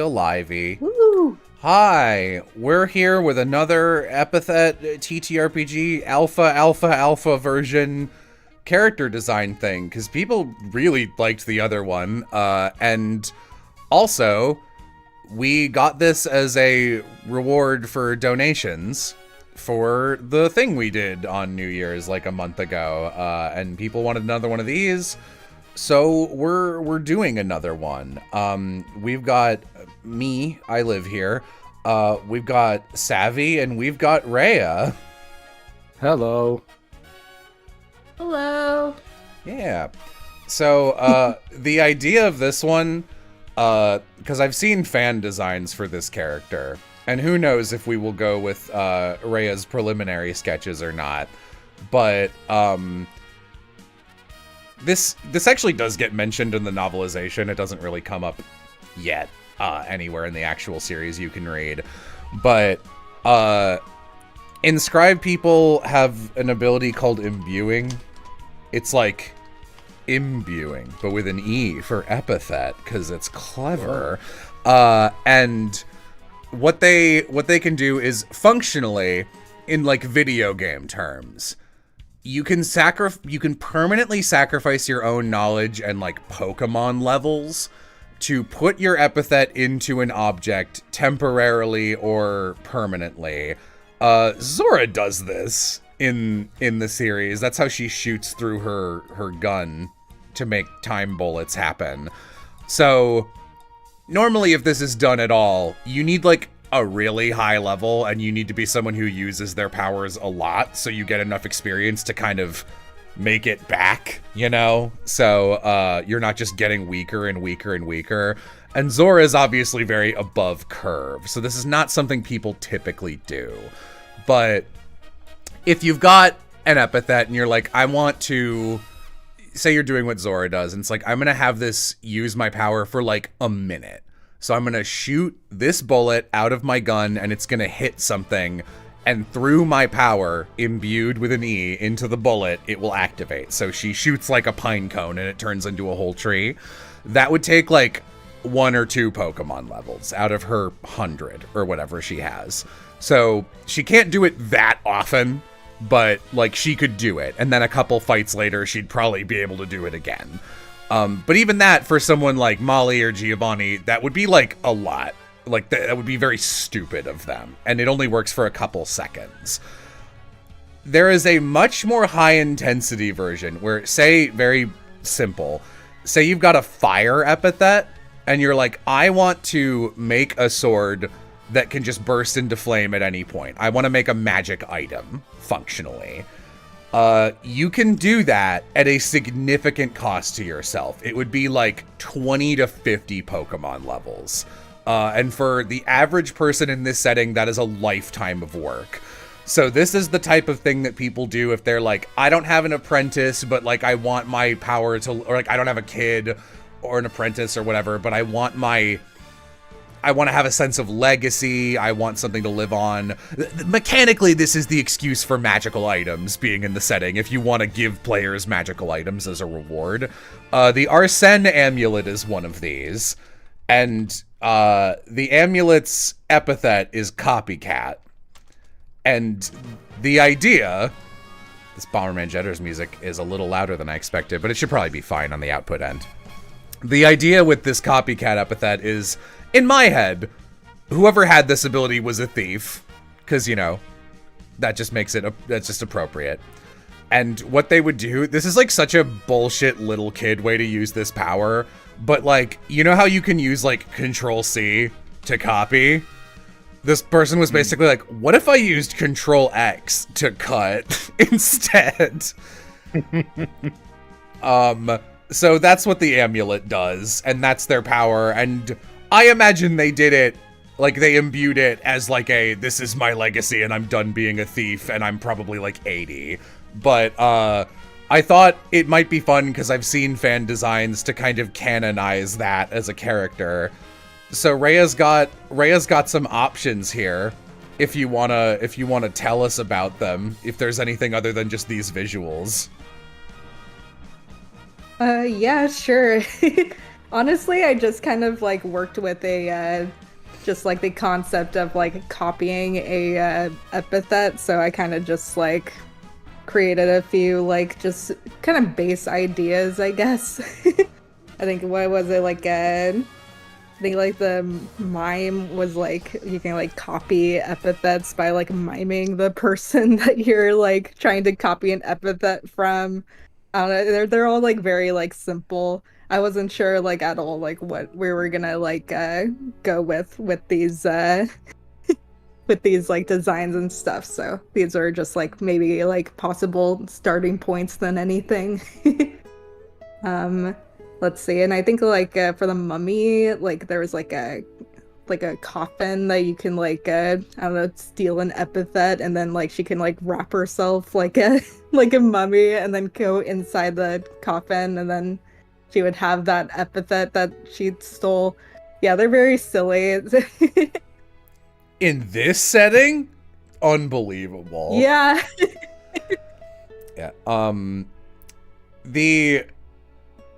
still livey. Woo! Hi, we're here with another Epithet TTRPG alpha version character design thing, because people really liked the other one, and also, we got this as a reward for donations for the thing we did on New Year's like a month ago, and people wanted another one of these, so we're doing another one. We've got me, I live here. We've got Savvy, and we've got Rhea. Hello. Hello. Yeah. So, the idea of this one, because I've seen fan designs for this character, and who knows if we will go with Rhea's preliminary sketches or not, but this actually does get mentioned in the novelization. It doesn't really come up yet anywhere in the actual series you can read, but inscribed people have an ability called imbuing. It's like imbuing, but with an E for epithet, because it's clever. And what they can do is functionally, in like video game terms, you can permanently sacrifice your own knowledge and like Pokemon levels to put your epithet into an object temporarily or permanently. Zora does this in the series. That's how she shoots through her gun to make time bullets happen. So normally if this is done at all, you need like a really high level, and you need to be someone who uses their powers a lot, so you get enough experience to kind of make it back, you know? So you're not just getting weaker and weaker and weaker. And Zora is obviously very above curve, so this is not something people typically do. But if you've got an epithet and you're like, I want to, say you're doing what Zora does, and it's like, I'm gonna have this use my power for like a minute. So I'm gonna shoot this bullet out of my gun, and it's gonna hit something, and through my power, imbued with an E into the bullet, it will activate. So she shoots like a pine cone, and it turns into a whole tree. That would take like 1 or 2 Pokemon levels out of her 100 or whatever she has. So she can't do it that often, but like she could do it, and then a couple fights later she'd probably be able to do it again. But even that, for someone like Molly or Giovanni, that would be like a lot. Like that would be very stupid of them, and it only works for a couple seconds. There is a much more high intensity version where, say, very simple, say you've got a fire epithet and you're like, I want to make a sword that can just burst into flame at any point. I want to make a magic item, functionally. You can do that at a significant cost to yourself. It would be like 20 to 50 Pokemon levels. And for the average person in this setting, that is a lifetime of work. So this is the type of thing that people do if they're like, I don't have an apprentice, but like I want my power to, or like I don't have a kid or an apprentice or whatever, but I want to have a sense of legacy. I want something to live on. Mechanically, this is the excuse for magical items being in the setting, if you want to give players magical items as a reward. The Arsene amulet is one of these, and the amulet's epithet is copycat. And the idea, this Bomberman Jetter's music is a little louder than I expected, but it should probably be fine on the output end. The idea with this copycat epithet is, in my head, whoever had this ability was a thief, because, you know, that just makes it, that's just appropriate. And what they would do, this is like such a bullshit little kid way to use this power, but like, you know how you can use like Control-C to copy? This person was basically like, what if I used Control-X to cut instead? So that's what the amulet does, and that's their power, and I imagine they did it, like they imbued it as like a, this is my legacy and I'm done being a thief and I'm probably like 80. But I thought it might be fun because I've seen fan designs to kind of canonize that as a character. So Rhea's got some options here if you wanna tell us about them, if there's anything other than just these visuals. Yeah, sure. Honestly, I just kind of like worked with just like the concept of like copying a epithet. So I kind of just like created a few like just kind of base ideas, I guess. I think what was it like? I think like the mime was like you can like copy epithets by like miming the person that you're like trying to copy an epithet from. I don't know. They're all like very like simple. I wasn't sure like at all like what we were gonna like go with these like designs and stuff. So these are just like maybe like possible starting points than anything. um let's see. And I think like for the mummy, like there was like a coffin that you can like I don't know, steal an epithet and then like she can like wrap herself like a like a mummy and then go inside the coffin and then she would have that epithet that she stole. Yeah, they're very silly. In this setting, unbelievable. Yeah. Yeah.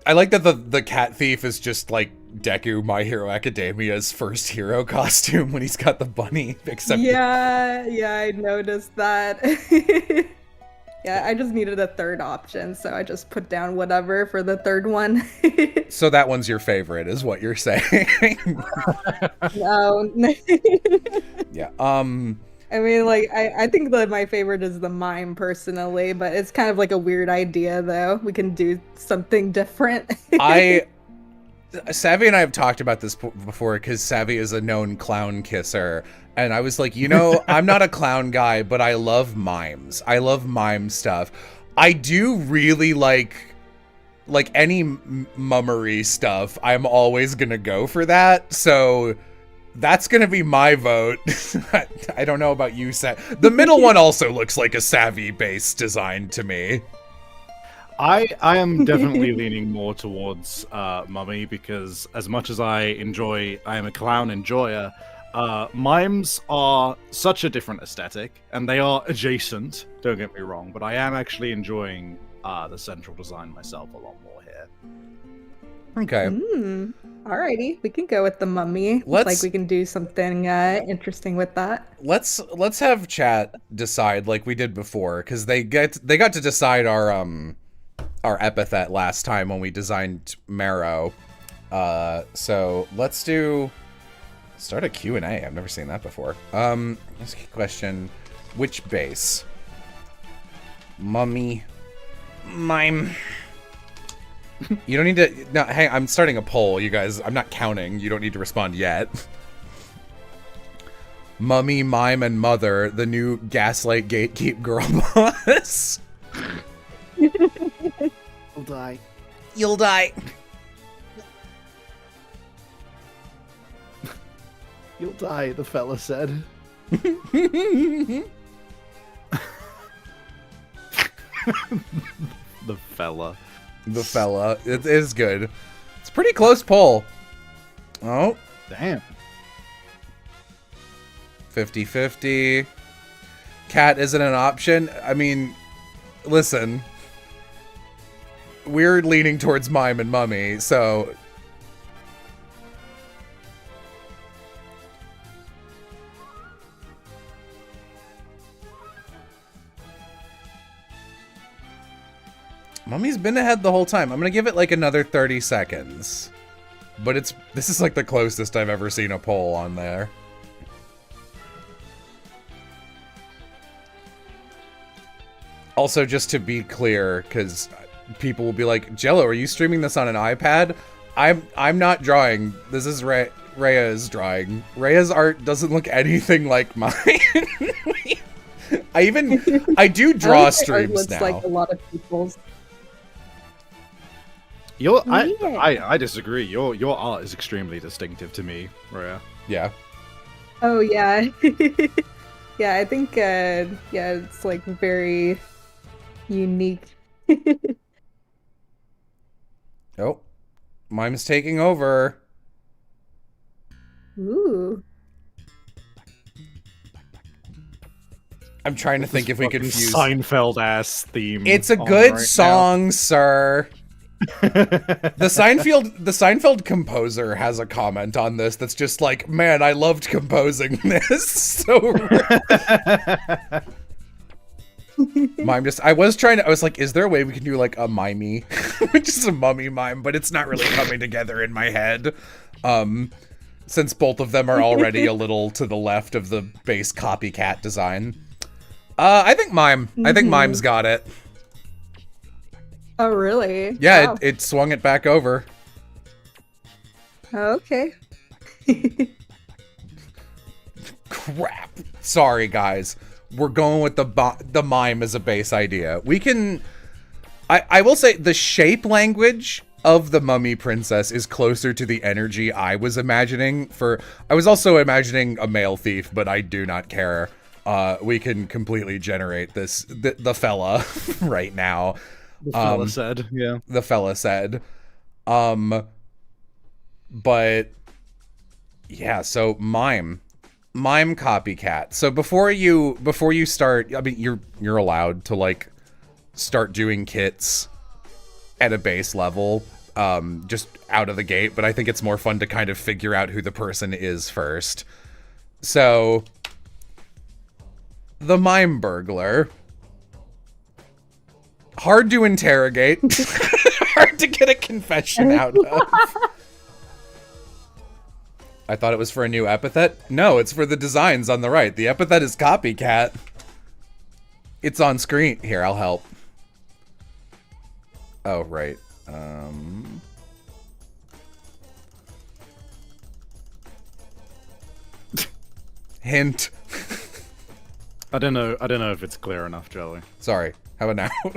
I like that the cat thief is just like Deku, My Hero Academia's first hero costume when he's got the bunny. Except Yeah, I noticed that. Yeah, I just needed a third option, so I just put down whatever for the third one. So that one's your favorite, is what you're saying. No. Yeah. I mean, like, I think that my favorite is the mime personally, but it's kind of like a weird idea, though. We can do something different. Savvy and I have talked about this before because Savvy is a known clown kisser. And I was like, you know, I'm not a clown guy, but I love mimes. I love mime stuff. I do really like any mummery stuff. I'm always going to go for that. So that's going to be my vote. I don't know about you, The middle one also looks like a Savvy-based design to me. I am definitely leaning more towards Mummy because as much as I am a clown enjoyer, mimes are such a different aesthetic, and they are adjacent, don't get me wrong, but I am actually enjoying the central design myself a lot more here. Okay. Alrighty, we can go with the mummy. Like we can do something interesting with that. Let's have chat decide like we did before, because they got to decide our epithet last time when we designed Marrow. So let's start a Q&A. I've never seen that before. Let's question, which base? Mummy. Mime. You don't need to... No, hey, I'm starting a poll, you guys. I'm not counting. You don't need to respond yet. Mummy, Mime, and Mother, the new Gaslight Gatekeep girl boss. You'll die. You'll die. You'll die, the fella said. The fella. The fella. It is good. It's a pretty close poll. Oh. Damn. 50-50. Cat isn't an option. I mean, listen. We're leaning towards Mime and Mummy, so... Mummy's been ahead the whole time. I'm gonna give it like another 30 seconds. But this is like the closest I've ever seen a poll on there. Also, just to be clear, because people will be like, Jello, are you streaming this on an iPad? I'm not drawing. This is Rhea's drawing. Rhea's art doesn't look anything like mine. I do draw streams now. Like a lot of people's. I disagree. Your art is extremely distinctive to me, Rhea. Yeah. Oh yeah. Yeah, I think yeah, it's like very unique. Oh. Mime's taking over. Ooh. I'm trying to think if we could fuse Seinfeld ass theme. It's a good song, sir. The Seinfeld composer has a comment on this that's just like, man, I loved composing this. So I was like, is there a way we can do like a mimey, which is a mummy mime, but it's not really coming together in my head. Since both of them are already a little to the left of the base copycat design. I think Mime's got it. Oh, really? Yeah, Wow. it swung it back over. Okay. Crap. Sorry, guys. We're going with the mime as a base idea. We can... I will say the shape language of the mummy princess is closer to the energy I was imagining for... I was also imagining a male thief, but I do not care. We can completely generate this, the fella right now. The fella said, yeah. The fella said. But yeah, so mime copycat. So before you start, I mean, you're allowed to like start doing kits at a base level, just out of the gate, but I think it's more fun to kind of figure out who the person is first. So the mime burglar. Hard to interrogate. Hard to get a confession out of. I thought it was for a new epithet. No, it's for the designs on the right. The epithet is copycat. It's on screen. Here, I'll help. Oh, right. Hint. I don't know if it's clear enough, Jelly. Sorry. How about now?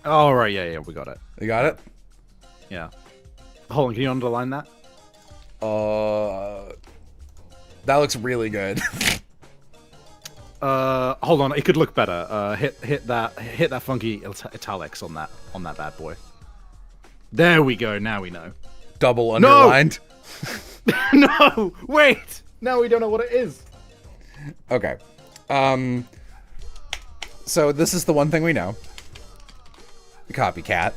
Oh, right, yeah, we got it. You got it? Yeah. Hold on, can you underline that? That looks really good. Hold on, it could look better. Hit that funky italics on that bad boy. There we go. Now we know. Double underlined. No, wait. Now we don't know what it is. Okay. So this is the one thing we know. Copycat.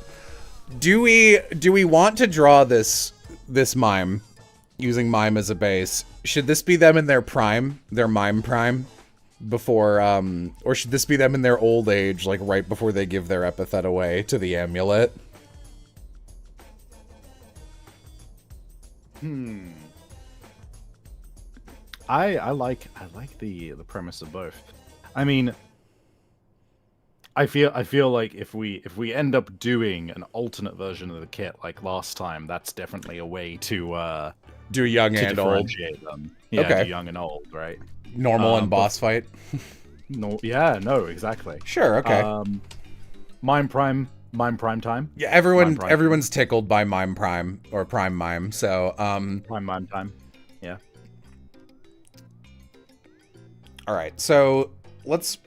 Do we want to draw this mime using mime as a base? Should this be them in their prime, their mime prime, before or should this be them in their old age, like right before they give their epithet away to the amulet? I like the premise of both. I mean, I feel like if we end up doing an alternate version of the kit like last time, that's definitely a way to do young and old. Them. Yeah, okay. Do young and old, right? Normal and boss fight. No, yeah, no, exactly. Sure, okay. Mime prime time. Yeah, everyone's tickled by mime prime or prime mime. So prime mime time. Yeah. All right, so let's.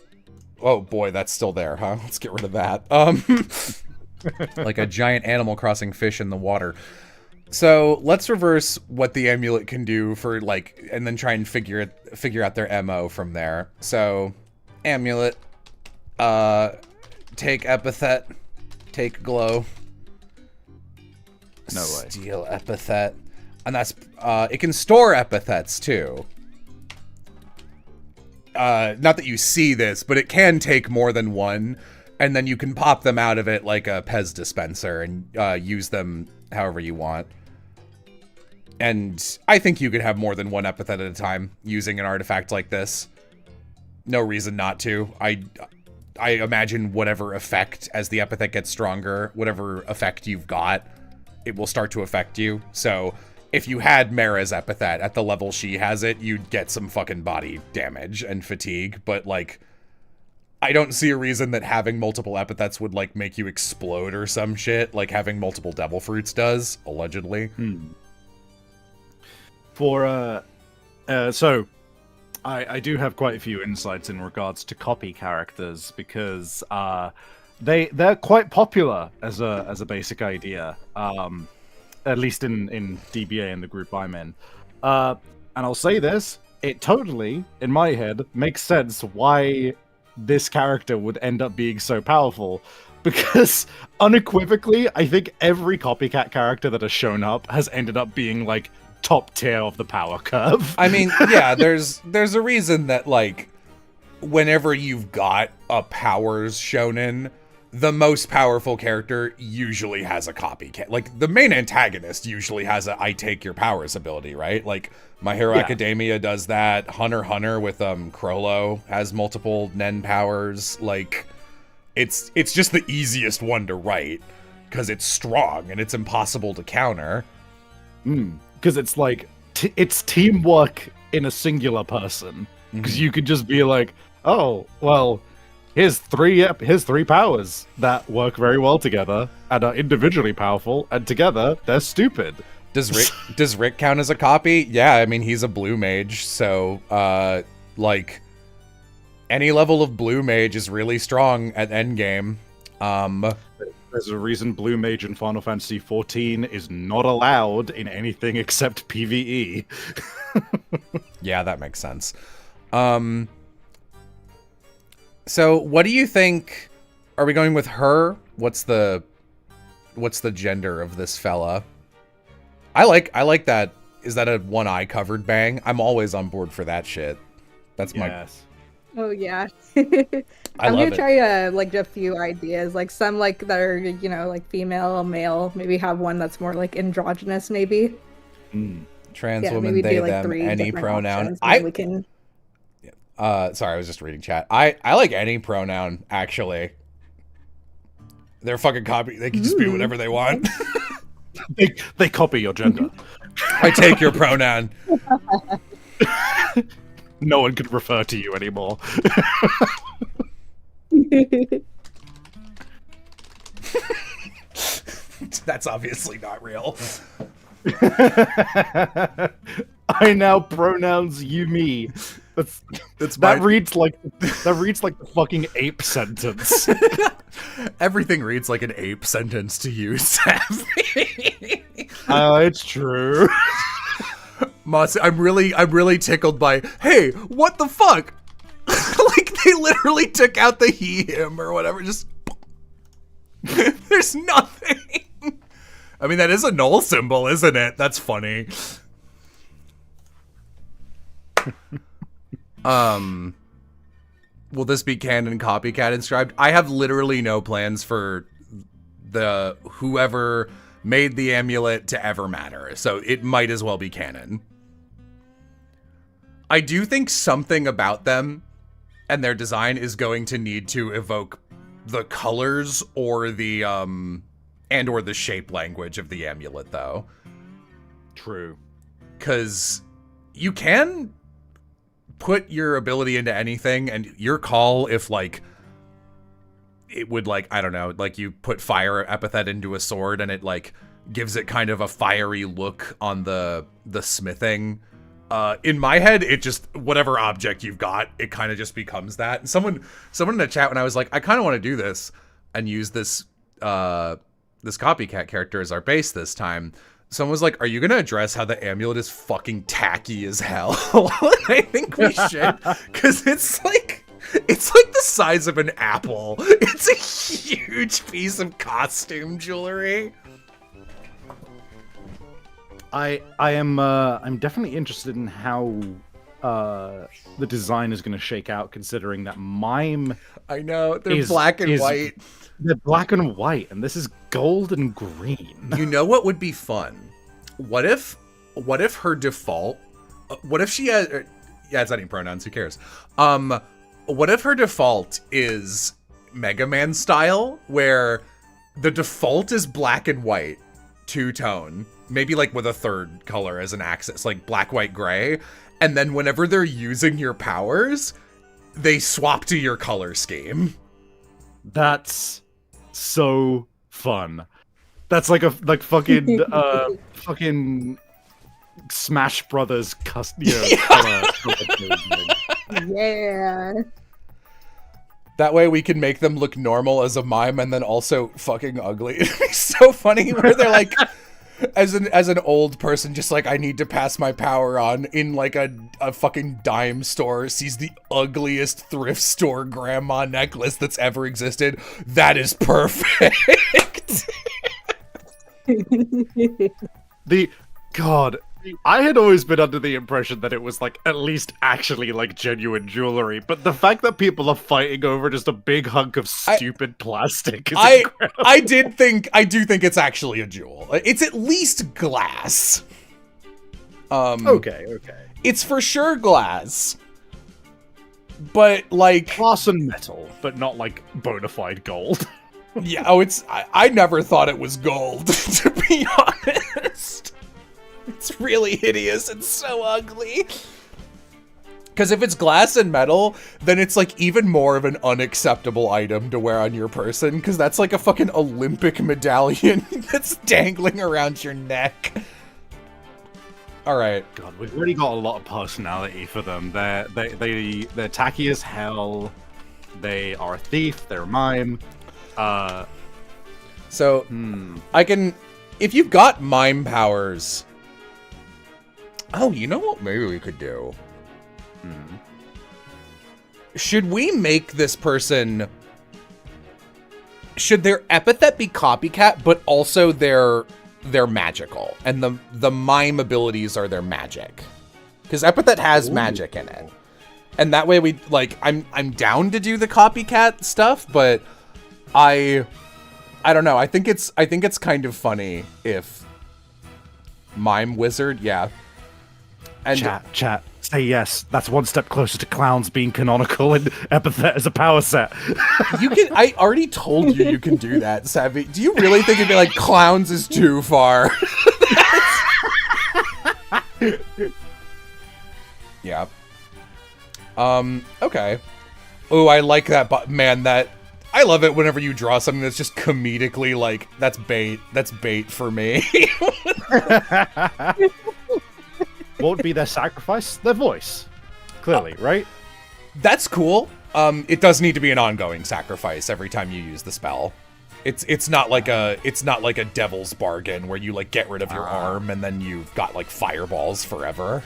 Oh boy, that's still there, huh? Let's get rid of that. Like a giant Animal Crossing fish in the water. So let's reverse what the amulet can do for like, and then try and figure out their MO from there. So, amulet, take epithet, take glow. No way. Steal epithet, and that's it can store epithets too. Not that you see this, but it can take more than one, and then you can pop them out of it like a Pez dispenser and use them however you want. And I think you could have more than one epithet at a time using an artifact like this. No reason not to. I imagine whatever effect, as the epithet gets stronger, whatever effect you've got, it will start to affect you. So if you had Mara's epithet at the level she has it, you'd get some fucking body damage and fatigue. But, like, I don't see a reason that having multiple epithets would, like, make you explode or some shit, like having multiple devil fruits does, allegedly. So I do have quite a few insights in regards to copy characters, because they're quite popular as a basic idea. At least in DBA and the group I'm in. And I'll say this, it totally, in my head, makes sense why this character would end up being so powerful. because unequivocally, I think every copycat character that has shown up has ended up being like top tier of the power curve. I mean, yeah, there's a reason that like whenever you've got a powers shonen, the most powerful character usually has a copycat. Like the main antagonist usually has a I take your powers ability, right? Like My Hero Academia does that. Hunter x Hunter with Crollo has multiple Nen powers. Like it's just the easiest one to write because it's strong and it's impossible to counter. Because it's like it's teamwork in a singular person. Because you could just be like, oh, well, here's three powers that work very well together and are individually powerful, and together they're stupid. Does Rick count as a copy? Yeah, I mean he's a blue mage, so like any level of blue mage is really strong at endgame. There's a reason blue mage in Final Fantasy XIV is not allowed in anything except PvE. Yeah, that makes sense. So what do you think? Are we going with her? What's the gender of this fella? I like that. Is that a one eye covered bang? I'm always on board for that shit. That's Oh yeah. I'm gonna try like a few ideas, like some like that are like female, male. Maybe have one that's more like androgynous, maybe. Trans Yeah, woman, maybe they, do, like, them, 3 any different pronoun. options, maybe we can. Sorry, I was just reading chat. I like any pronoun actually. They're fucking copy. They can just be whatever they want. they copy your gender. I take your pronoun. No one could refer to you anymore. That's obviously not real. I now pronouns you me. That reads like the fucking ape sentence. Everything reads like an ape sentence to you, Savvy. It's true. Moss, I'm really tickled by, hey, what the fuck? Like they literally took out the he, him, or whatever, just there's nothing. I mean, that is a null symbol, isn't it? That's funny. Will this be canon copycat inscribed? I have literally no plans for the whoever made the amulet to ever matter, so it might as well be canon. I do think something about them and their design is going to need to evoke the colors or the and or the shape language of the amulet, though. True. Because you can put your ability into anything, and your call if, like, it would, like, I don't know, like, you put fire epithet into a sword, and it, like, gives it kind of a fiery look on the smithing. In my head, it just, whatever object you've got, it kind of just becomes that. And someone in the chat, when I was like, I kind of want to do this and use this this copycat character as our base this time, someone was like, are you going to address how the amulet is fucking tacky as hell? I think we should, because it's like the size of an apple. It's a huge piece of costume jewelry. I'm definitely interested in how the design is going to shake out, considering that Mime. I know they're black and white. They're black and white, and this is gold and green. You know what would be fun? What if her default? What if she has? It's any pronouns. Who cares? What if her default is Mega Man style, where the default is black and white, two-tone, maybe like with a third color as an axis, like black, white, gray, and then whenever they're using your powers, they swap to your color scheme. That's so fun. That's like fucking fucking Smash Brothers color. Yeah. That way we can make them look normal as a mime and then also fucking ugly. It'd be so funny where they're like, as an old person, just like, I need to pass my power on in like a fucking dime store, sees the ugliest thrift store grandma necklace that's ever existed. That is perfect. God, I had always been under the impression that it was like at least actually like genuine jewelry, but the fact that people are fighting over just a big hunk of stupid plastic is incredible. I do think it's actually a jewel. It's at least glass. Okay. It's for sure glass. But like glass and metal, but not like bona fide gold. Yeah, I never thought it was gold, to be honest. It's really hideous. It's so ugly. Because if it's glass and metal, then it's like even more of an unacceptable item to wear on your person, because that's like a fucking Olympic medallion that's dangling around your neck. All right. God, we've already got a lot of personality for them. They're tacky as hell. They are a thief. They're a mime. I can, if you've got mime powers. Oh, you know what? Maybe we could do. Should we make this person? Should their epithet be copycat, but also they're magical, and the mime abilities are their magic? Because epithet has magic in it, and that way we like. I'm down to do the copycat stuff, but I don't know. I think it's kind of funny if mime wizard, yeah. And chat. Say yes. That's one step closer to clowns being canonical and epithet as a power set. You can. I already told you can do that, Savvy. Do you really think it'd be like clowns is too far? Yeah. Okay. Oh, I like that, but man, I love it whenever you draw something that's just comedically like, that's bait. That's bait for me. What would be their sacrifice? Their voice. Clearly, right? That's cool. It does need to be an ongoing sacrifice every time you use the spell. It's not like a devil's bargain where you like get rid of your arm and then you've got like fireballs forever.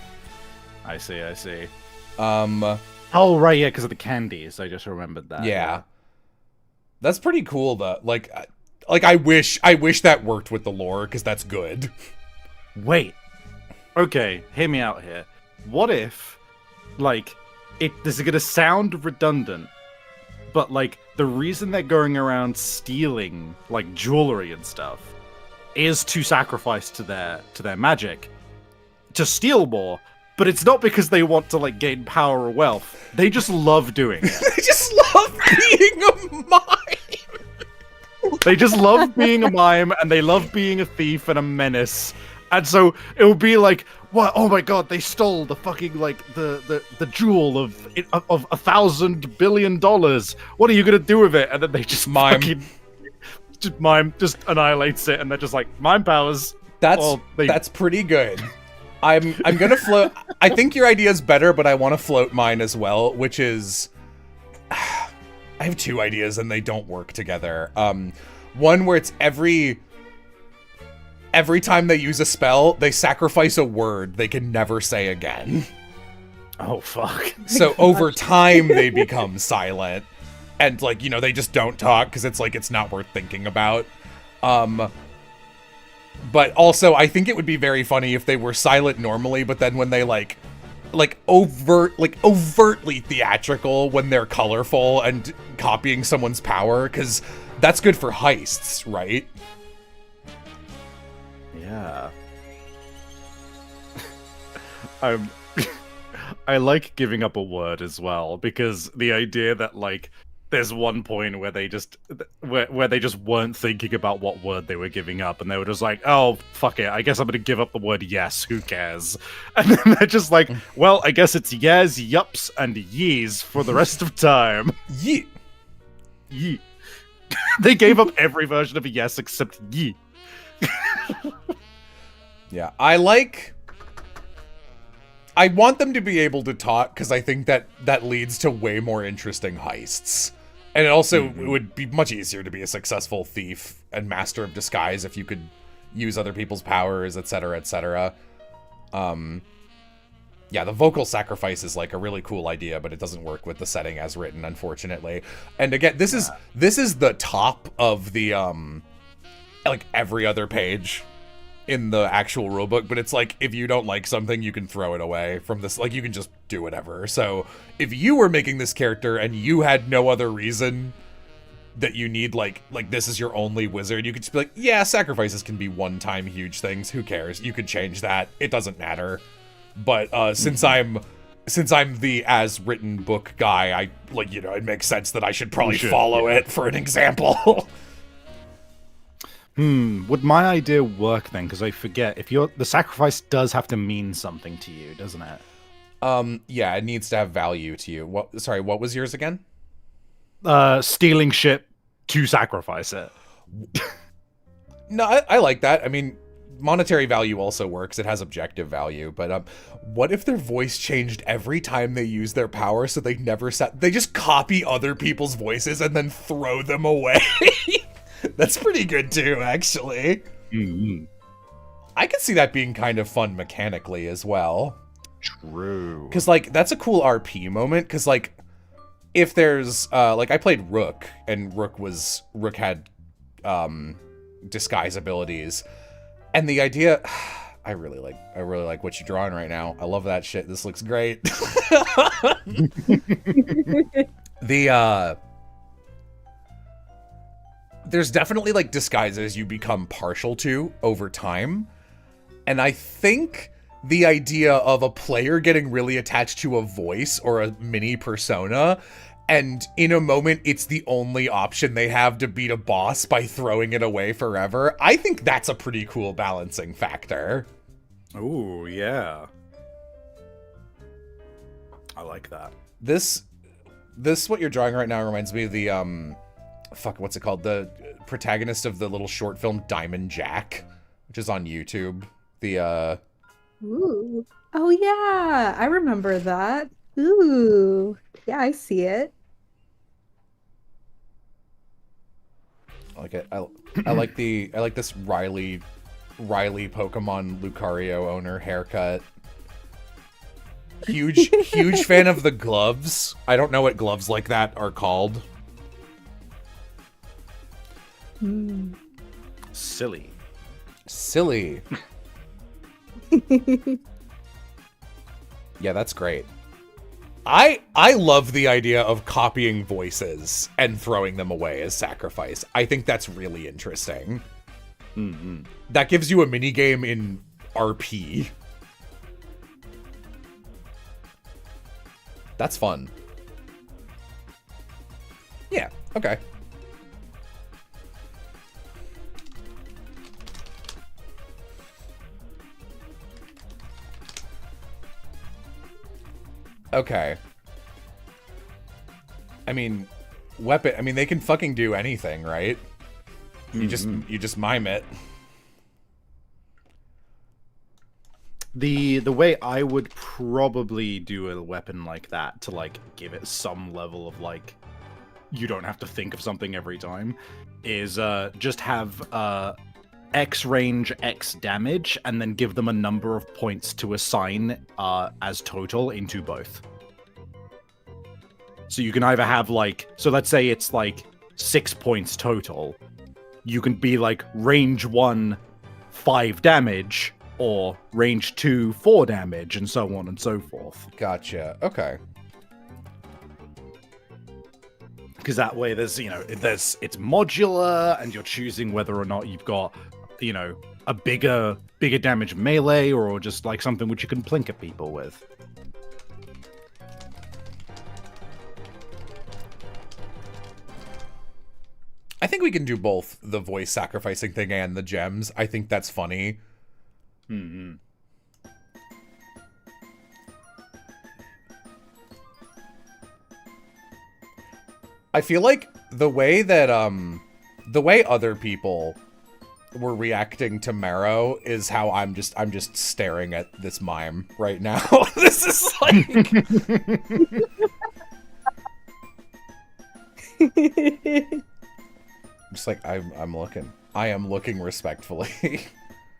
I see. Oh right, yeah, because of the candies. I just remembered that. Yeah. That's pretty cool though. Like I wish that worked with the lore, because that's good. Wait. Okay, hear me out here. What if, like, this is gonna sound redundant, but like the reason they're going around stealing like jewelry and stuff is to sacrifice to their magic, to steal more, but it's not because they want to like gain power or wealth. They just love doing it. They just love being a mime. They just love being a mime, and they love being a thief and a menace. And so it would be like, what? Oh my god, they stole the fucking like the jewel of $1,000 billion. What are you gonna do with it? And then they just mime, just annihilates it, and they're just like mime powers. That's pretty good. I'm gonna float. I think your idea is better, but I want to float mine as well, which is I have two ideas and they don't work together. One where it's every time they use a spell, they sacrifice a word they can never say again. Oh, fuck. So over time, they become silent. And, like, you know, they just don't talk because it's, like, it's not worth thinking about. But also, I think it would be very funny if they were silent normally, but then when they, overtly theatrical when they're colorful and copying someone's power, because that's good for heists, right? Yeah. I like giving up a word as well, because the idea that like there's one point where they just weren't thinking about what word they were giving up, and they were just like, oh fuck it, I guess I'm gonna give up the word yes, who cares? And then they're just like, well, I guess it's yes, yups, and yees for the rest of time. Yee. Yee. They gave up every version of a yes except yee. Yeah, I want them to be able to talk, because I think that leads to way more interesting heists. And it also it would be much easier to be a successful thief and master of disguise if you could use other people's powers, etc., etc. Yeah, the vocal sacrifice is like a really cool idea, but it doesn't work with the setting as written, unfortunately. And again, this is the top of the like every other page in the actual rulebook, but it's like if you don't like something, you can throw it away from this. Like you can just do whatever. So if you were making this character and you had no other reason that you need like this is your only wizard, you could just be like, yeah, sacrifices can be one-time huge things. Who cares? You could change that. It doesn't matter. But since I'm the as written book guy, I like, you know, it makes sense that I should probably follow it for an example. Would my idea work then? Because I forget, if the sacrifice does have to mean something to you, doesn't it? Yeah, it needs to have value to you. What was yours again? Stealing shit to sacrifice it. No, I like that. I mean, monetary value also works. It has objective value. But what if their voice changed every time they use their power, so they never they just copy other people's voices and then throw them away? That's pretty good too, actually. Mm-hmm. I could see that being kind of fun mechanically as well. True. Because, like, that's a cool RP moment. Because, like, if there's, like, I played Rook, and Rook had, disguise abilities. And the idea, I really like what you're drawing right now. I love that shit. This looks great. There's definitely, like, disguises you become partial to over time. And I think the idea of a player getting really attached to a voice or a mini persona, and in a moment it's the only option they have to beat a boss by throwing it away forever, I think that's a pretty cool balancing factor. Ooh, yeah. I like that. This what you're drawing right now reminds me of the what's it called? The protagonist of the little short film Diamond Jack, which is on YouTube. The Ooh. Oh yeah, I remember that. Ooh. Yeah, I see it. I like it. I like this Riley Pokemon Lucario owner haircut. Huge fan of the gloves. I don't know what gloves like that are called. Silly. Yeah, that's great. I love the idea of copying voices and throwing them away as sacrifice. I think that's really interesting. Mm-hmm. That gives you a minigame in RP. That's fun. Yeah, okay. Okay. I mean, they can fucking do anything, right? You just mime it. The way I would probably do a weapon like that to, like, give it some level of, like, you don't have to think of something every time, is just have X range, X damage, and then give them a number of points to assign as total into both. So you can either have, like, so let's say it's like 6 points total. You can be like range 1, 5 damage, or range 2, 4 damage, and so on and so forth. Gotcha. Okay. Because that way it's modular, and you're choosing whether or not you've got, you know, a bigger damage melee, or just like something which you can plink at people with. I think we can do both the voice sacrificing thing and the gems. I think that's funny. Mm-hmm. I feel like the way that the way other people were reacting to Marrow is how I'm just staring at this mime right now. This is like just like I'm looking. I am looking respectfully.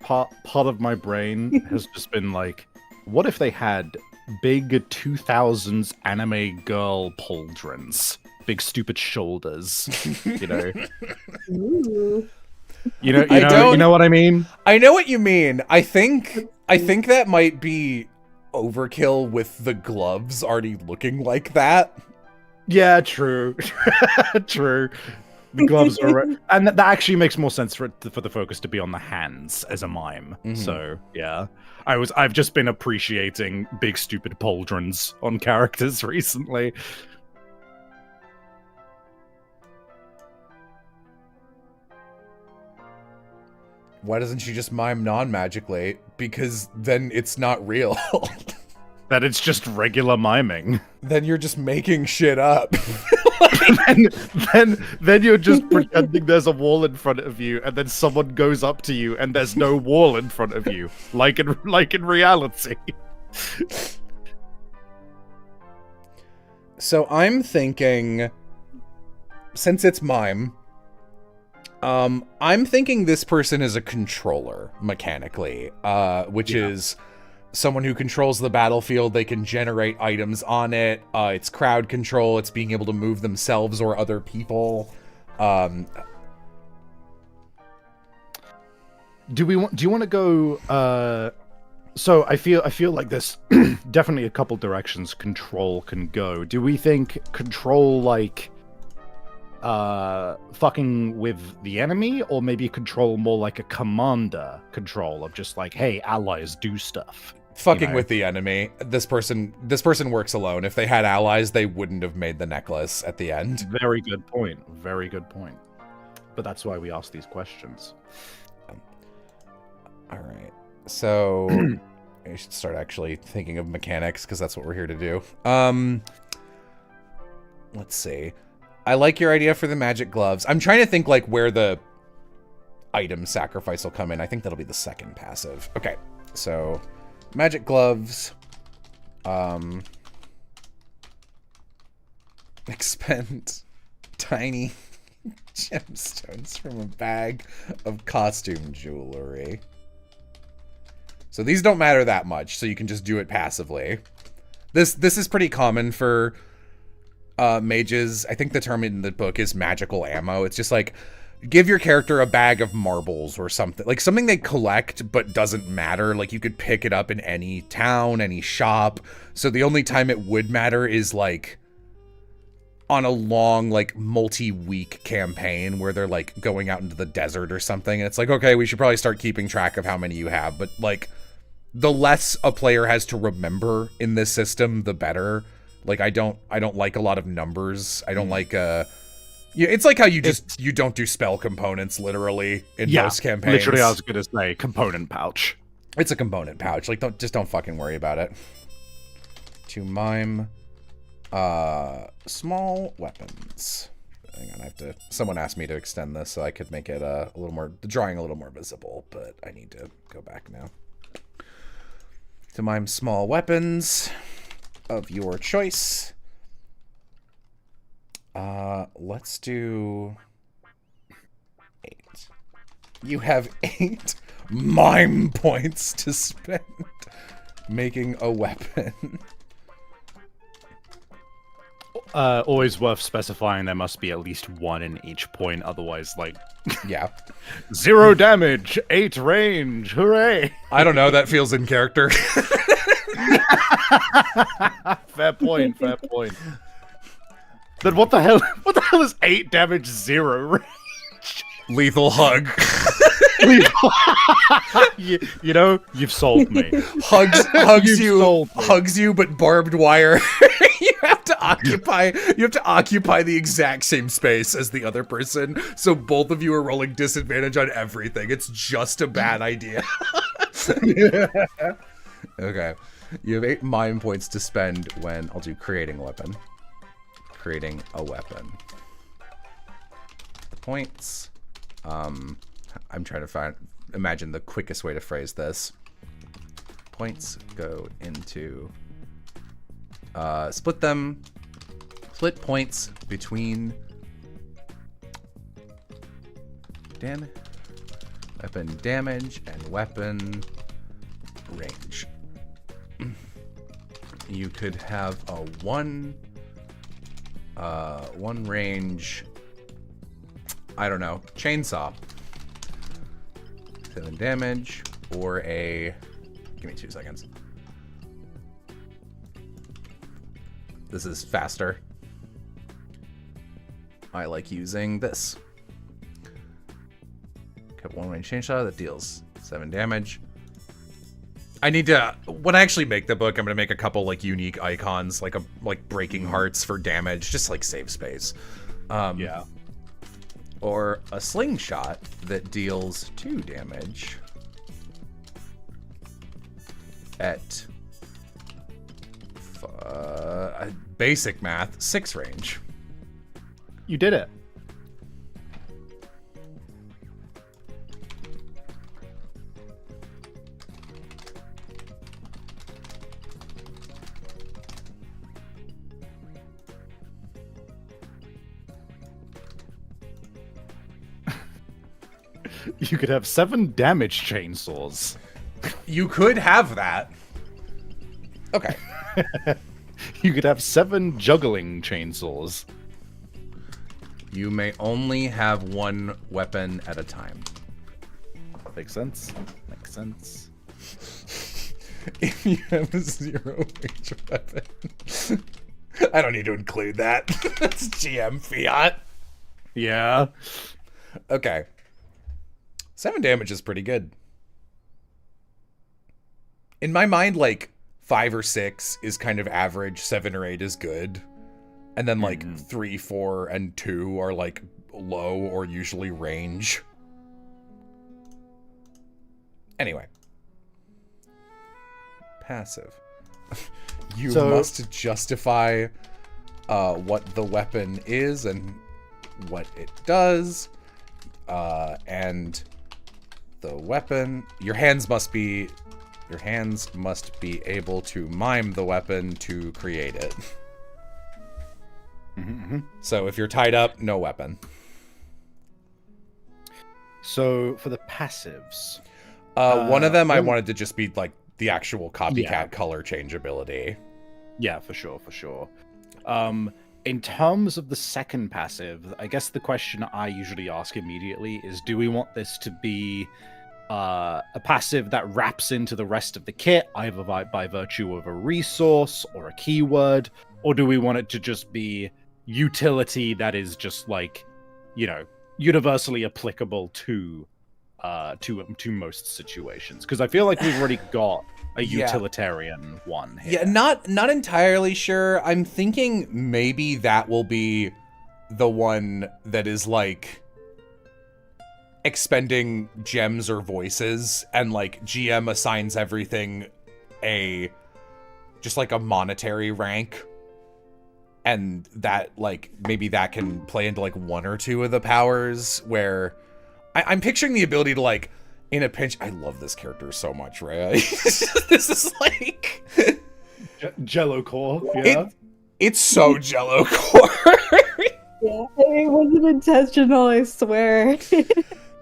part of my brain has just been like, what if they had big 2000s anime girl pauldrons, big stupid shoulders, you know? Ooh. You know what I mean? I know what you mean. I think that might be overkill with the gloves already looking like that. Yeah, true. True. The gloves are and that actually makes more sense for the focus to be on the hands as a mime. So, yeah. I've just been appreciating big stupid pauldrons on characters recently. Why doesn't she just mime non-magically? Because then it's not real. That it's just regular miming. Then you're just making shit up. then you're just pretending there's a wall in front of you, and then someone goes up to you, and there's no wall in front of you, like in reality. So I'm thinking, since it's mime, I'm thinking this person is a controller mechanically, which is someone who controls the battlefield. They can generate items on it. It's crowd control. It's being able to move themselves or other people. Do you want to go? So I feel like there's definitely a couple directions control can go. Do we think control like fucking with the enemy, or maybe control more like a commander control of just like, hey, allies do stuff? Fucking with the enemy. This person works alone. If they had allies, they wouldn't have made the necklace at the end. Very good point. Very good point. But that's why we ask these questions. All right. So I should start actually thinking of mechanics, because that's what we're here to do. Let's see. I like your idea for the magic gloves. I'm trying to think like where the item sacrifice will come in. I think that'll be the second passive. Okay. So magic gloves. Expend tiny gemstones from a bag of costume jewelry. So these don't matter that much, so you can just do it passively. This is pretty common for mages. I think the term in the book is magical ammo. It's just like, give your character a bag of marbles or something. Like something they collect but doesn't matter. Like you could pick it up in any town, any shop. So the only time it would matter is like on a long, like multi-week campaign where they're like going out into the desert or something. And it's like, okay, we should probably start keeping track of how many you have. But like the less a player has to remember in this system, the better. Like I don't like a lot of numbers. I don't like yeah, it's like how you don't do spell components literally in most campaigns. Literally, I was gonna say component pouch. It's a component pouch. Like don't fucking worry about it. To mime small weapons. Hang on, someone asked me to extend this so I could make it a little more, the drawing a little more visible, but I need to go back now. To mime small weapons of your choice. Let's do 8. You have 8 mime points to spend making a weapon. Always worth specifying there must be at least 1 in each point, otherwise, like... Yeah. 0 damage, 8 range, hooray! I don't know, that feels in character. Fair point, fair point. Then what the hell is 8 damage, 0 range? Lethal hug. you know, you've sold me. Hugs you, but barbed wire. You have to occupy the exact same space as the other person, so both of you are rolling disadvantage on everything. It's just a bad idea. Okay. You have 8 mime points to spend when I'll do creating a weapon. Creating a weapon. Points. I'm trying to imagine the quickest way to phrase this. Points go into split points between Weapon damage and weapon range. You could have a one range, I don't know, chainsaw. 7 damage, or a, give me 2 seconds. This is faster. I like using this. Got 1 range chainsaw that deals 7 damage. I need to, when I actually make the book, I'm gonna make a couple like unique icons, like breaking hearts for damage, just like save space. Yeah. Or a slingshot that deals 2 damage at basic math 6 range. You did it. You could have 7 damage chainsaws. You could have that. Okay. You could have 7 juggling chainsaws. You may only have 1 weapon at a time. Makes sense. Makes sense. If you have a 0 range weapon. I don't need to include that. That's GM fiat. Yeah. Okay. 7 damage is pretty good. In my mind, like 5 or 6 is kind of average, 7 or 8 is good. And then like 3, 4, and 2 are like low or usually range. Anyway. Passive. You must justify what the weapon is and what it does. And the weapon, your hands must be able to mime the weapon to create it. So if you're tied up, no weapon. So for the passives, one of them I wanted to just be like the actual copycat color change ability. Yeah, for sure, for sure. In terms of the second passive, I guess the question I usually ask immediately is, do we want this to be a passive that wraps into the rest of the kit, either by virtue of a resource or a keyword, or do we want it to just be utility that is just like, you know, universally applicable to most situations? Because I feel like we've already got a utilitarian one here. Yeah, not entirely sure. I'm thinking maybe that will be the one that is like expending gems or voices, and like GM assigns everything just like a monetary rank, and that like maybe that can play into like 1 or 2 of the powers, where I'm picturing the ability to like in a pinch. I love this character so much, right? This is like Jello core. Yeah, it's so Jello core. Yeah, it wasn't intentional, I swear.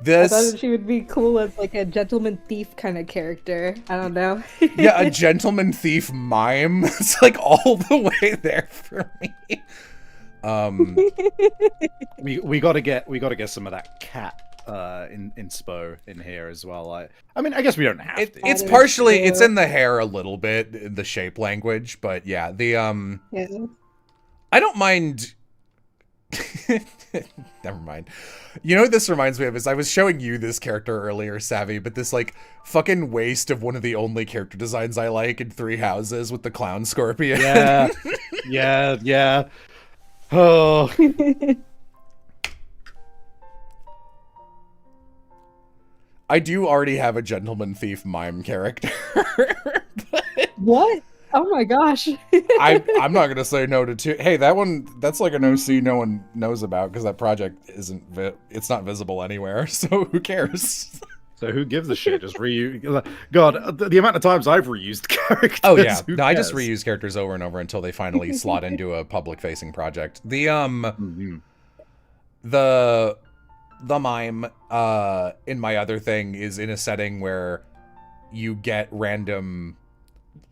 I thought she would be cool as like a gentleman thief kind of character. I don't know. Yeah, a gentleman thief mime. It's like all the way there for me. We gotta get some of that cat in Spo in here as well. I mean, I guess we don't have to. It's partially it's in the hair a little bit, in the shape language, but yeah, I don't mind. Never mind. You know what this reminds me of is I was showing you this character earlier, Savvy, but this like fucking waste of one of the only character designs I like in Three Houses with the clown scorpion. Yeah. Yeah. Oh. I do already have a gentleman thief mime character. What? Oh my gosh. I'm not gonna say no to 2. Hey, that's like an OC no one knows about because that project it's not visible anywhere. So who cares? So who gives a shit? Just reuse. God, the amount of times I've reused characters. Oh yeah, no, I just reuse characters over and over until they finally slot into a public-facing project. the mime in my other thing is in a setting where you get random,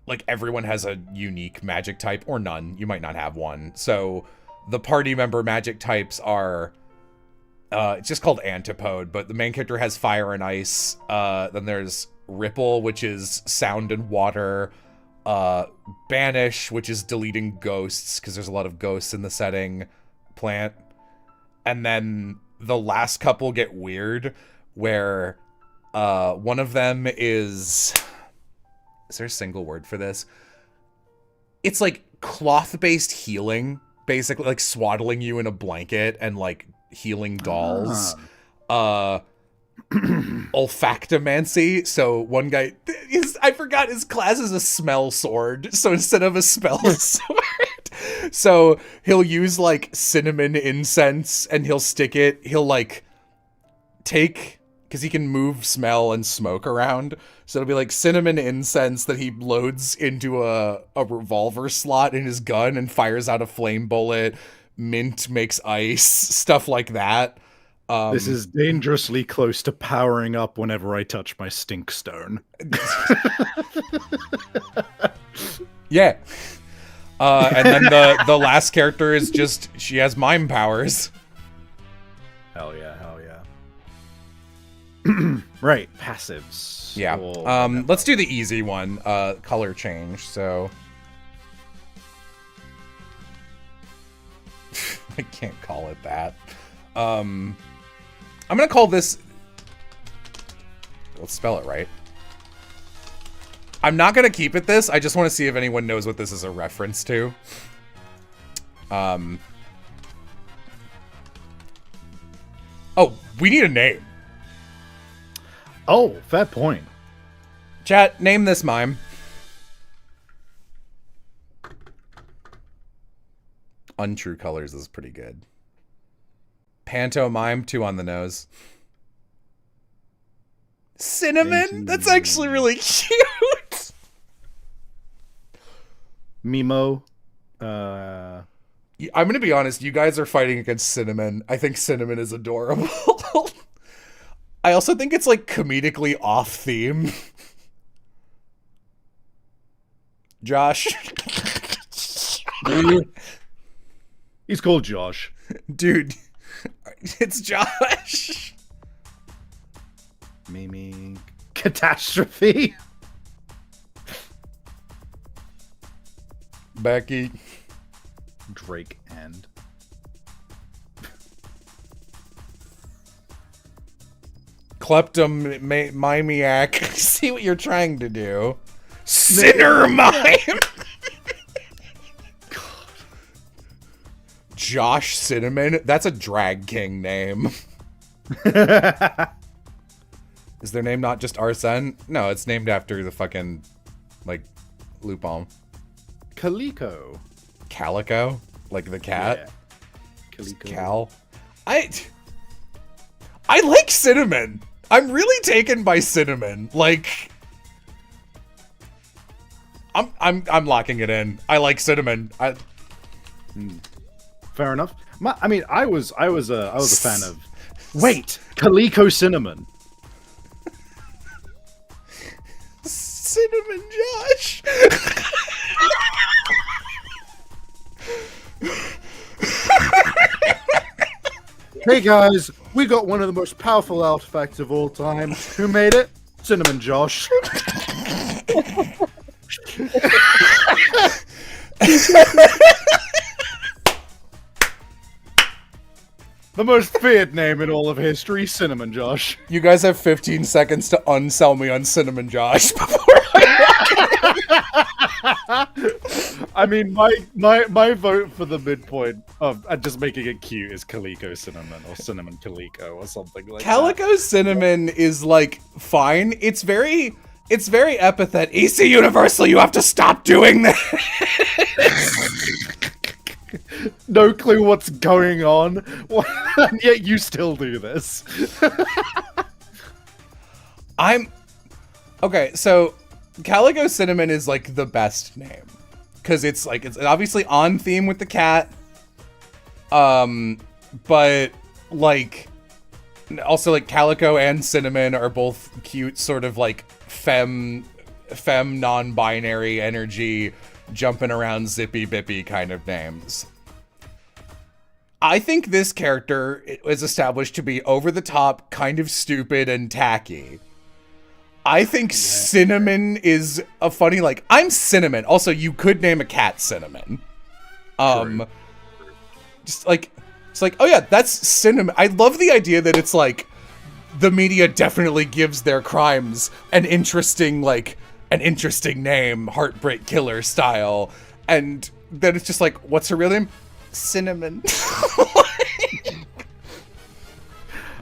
like everyone has a unique magic type or none. You might not have one. So the party member magic types are it's just called Antipode, but the main character has fire and ice. Then there's Ripple, which is sound and water. Banish, which is deleting ghosts, because there's a lot of ghosts in the setting. Plant. And then the last couple get weird, where one of them is there a single word for this? It's like cloth-based healing, basically, like swaddling you in a blanket and like healing dolls. Olfactomancy. So one guy, I forgot his class is a smell sword. So instead of a spell sword, so he'll use like cinnamon incense and he'll stick it. He'll like take, because he can move smell and smoke around. So it'll be like cinnamon incense that he loads into a revolver slot in his gun and fires out a flame bullet. Mint makes ice, stuff like that. This is dangerously close to powering up whenever I touch my stink stone. Yeah. And then the last character is just, she has mime powers. Hell yeah, hell yeah. Right, passives. Yeah. Let's do the easy one, color change, so... I can't call it that. I'm gonna call this... Let's spell it right. I'm not gonna keep it this. I just want to see if anyone knows what this is a reference to. Oh, we need a name. Oh, fair point. Chat, name this mime. Untrue Colors is pretty good. Pantomime, 2 on the nose. Cinnamon? That's actually really cute. Mimo. I'm going to be honest. You guys are fighting against Cinnamon. I think Cinnamon is adorable. I also think it's like comedically off theme. Josh. He's called Josh. Dude, it's Josh. Mimi. Catastrophe. Becky. Drake and... Kleptomaniac. See what you're trying to do. Sinner mime. Josh Cinnamon? That's a drag king name. Is their name not just Arsene? No, it's named after the fucking, like, Lupin. Calico. Calico? Like the cat? Yeah. Calico. Cal? I like Cinnamon. I'm really taken by Cinnamon. Like, I'm locking it in. I like Cinnamon. Fair enough. I was a fan of. Wait, Calico Cinnamon. Cinnamon Josh. Hey guys, we got one of the most powerful artifacts of all time. Who made it? Cinnamon Josh. The most feared name in all of history, Cinnamon Josh. You guys have 15 seconds to unsell me on Cinnamon Josh before I mean, my vote for the midpoint of just making it cute is Calico Cinnamon or Cinnamon Calico or something like Calico that. Cinnamon is like fine. It's very epithet. EC Universal, you have to stop doing this. No clue what's going on, and yet you still do this. Okay, so Calico Cinnamon is like the best name because it's obviously on theme with the cat, but like Also, like, Calico and Cinnamon are both cute, sort of like femme non-binary energy, jumping around zippy bippy kind of names. I think this character is established to be over the top, kind of stupid and tacky. I think Cinnamon is a funny, like, I'm Cinnamon. Also, you could name a cat Cinnamon. Just like, it's like, oh yeah, that's Cinnamon. I love the idea that it's like, the media definitely gives their crimes an interesting name, Heartbreak Killer style. And then it's just like, what's her real name? Cinnamon.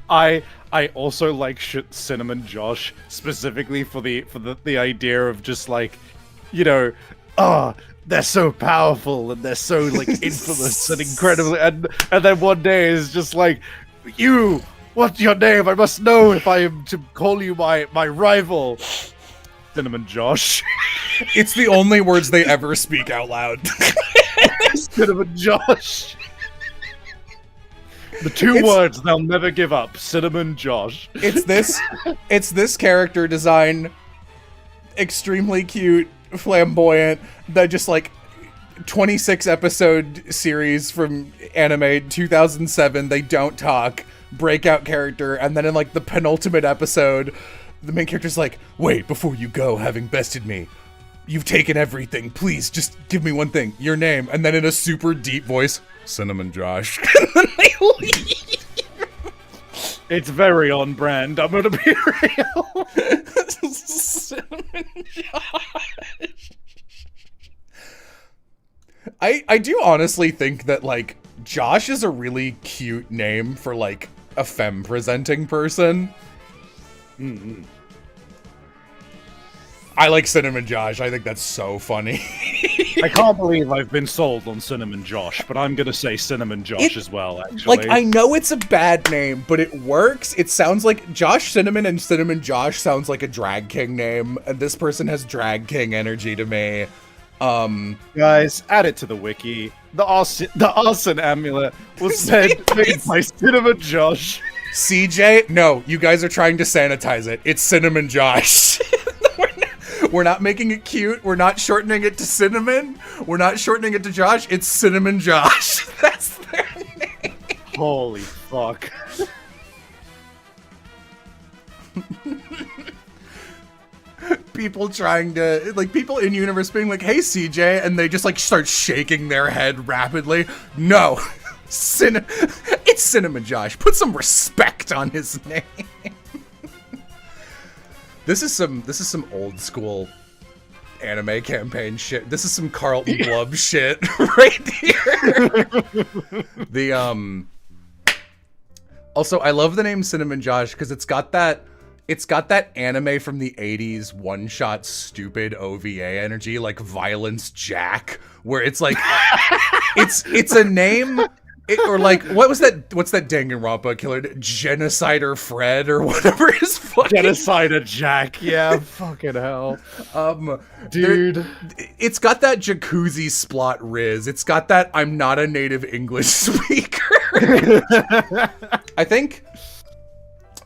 I also like Cinnamon Josh specifically for the idea of just like, you know, they're so powerful and they're so like infamous and incredibly, and then one day is just like, you, what's your name? I must know if I am to call you my rival. Cinnamon Josh. It's the only words they ever speak out loud. Cinnamon Josh. The two words they'll never give up. Cinnamon Josh. It's this character design, extremely cute, flamboyant, that just like 26 episode series from anime 2007, they don't talk, breakout character, and then in like the penultimate episode, the main character's like, wait, before you go, having bested me, you've taken everything, please just give me one thing, your name, and then in a super deep voice, Cinnamon Josh. And then they leave. It's very on brand, I'm gonna be real. Cinnamon Josh. I do honestly think that, like, Josh is a really cute name for, like, a femme presenting person. Mm-hmm. I like Cinnamon Josh. I think that's so funny. I can't believe I've been sold on Cinnamon Josh, but I'm gonna say Cinnamon Josh as well, actually. Like, I know it's a bad name, but it works. It sounds like Josh Cinnamon and Cinnamon Josh sounds like a drag king name, and this person has drag king energy to me. Guys, add it to the wiki. The arson amulet was made by Cinnamon Josh. CJ, no, you guys are trying to sanitize it. It's Cinnamon Josh. We're not making it cute. We're not shortening it to Cinnamon. We're not shortening it to Josh. It's Cinnamon Josh. That's their name. Holy fuck. People trying to, like, people in universe being like, hey, CJ, and they just, like, start shaking their head rapidly. No. It's Cinnamon Josh. Put some respect on his name. This is some old school anime campaign shit. This is some Carlton Blub shit right here. Also, I love the name Cinnamon Josh because it's got that anime from the 80s one-shot stupid OVA energy, like Violence Jack, where it's like it's a name. Or like, what's that Danganronpa killer? Genocider Fred or whatever his fucking... Genocider Jack, yeah, fucking hell. Dude. It's got that jacuzzi splot riz. It's got that I'm not a native English speaker. I think,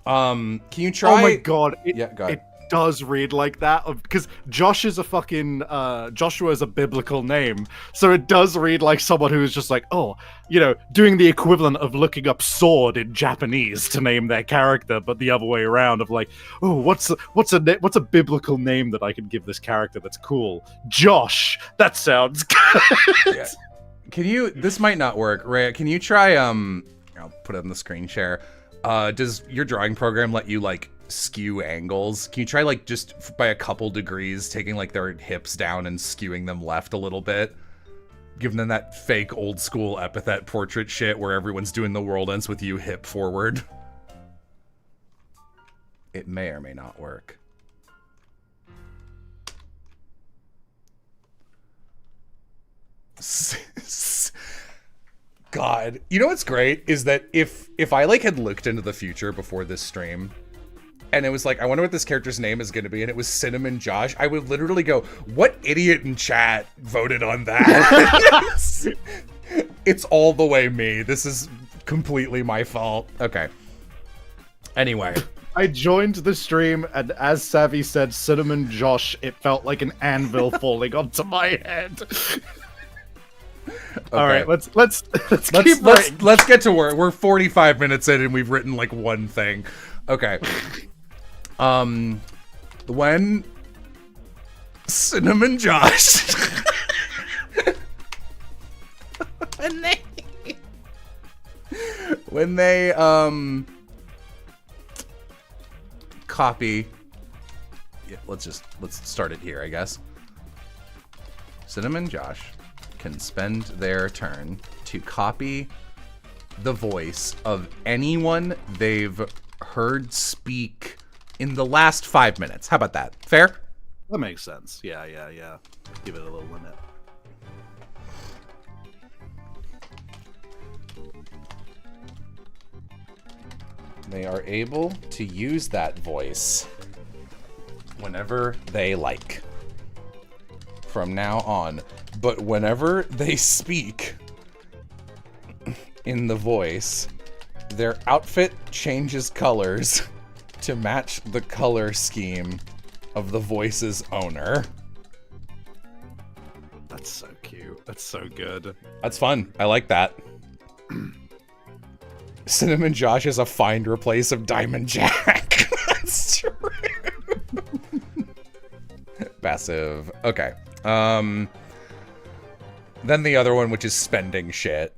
can you try... Oh my god. Yeah, go ahead. It does read like that, because Josh is a fucking, Joshua is a biblical name, so it does read like someone who is just like, oh, you know, doing the equivalent of looking up sword in Japanese to name their character, but the other way around of like, oh, what's a biblical name that I can give this character that's cool? Josh. That sounds good. Yeah. Can you, this might not work, Ray, can you try, I'll put it on the screen share. Does your drawing program let you, like, skew angles? Can you try, like, just by a couple degrees taking, like, their hips down and skewing them left a little bit, giving them that fake old school epithet portrait shit where everyone's doing the world ends with you hip forward? It may or may not work. God, you know what's great is that if I like had looked into the future before this stream and it was like, I wonder what this character's name is going to be, and it was Cinnamon Josh, I would literally go, what idiot in chat voted on that? It's all the way me. This is completely my fault. Okay. Anyway. I joined the stream, and as Savvy said, Cinnamon Josh, it felt like an anvil falling onto my head. Okay. All right, let's get to work. We're 45 minutes in, and we've written like one thing. Okay. When Cinnamon Josh, when they copy. Yeah, let's start it here, I guess. Cinnamon Josh can spend their turn to copy the voice of anyone they've heard speak in the last 5 minutes. How about that? Fair? That makes sense. Yeah. Give it a little limit. They are able to use that voice whenever they like from now on. But whenever they speak in the voice, their outfit changes colors to match the color scheme of the voice's owner. That's so cute. That's so good. That's fun. I like that. Cinnamon Josh is a find replace of Diamond Jack. That's true. Passive. Okay. Then the other one, which is spending shit.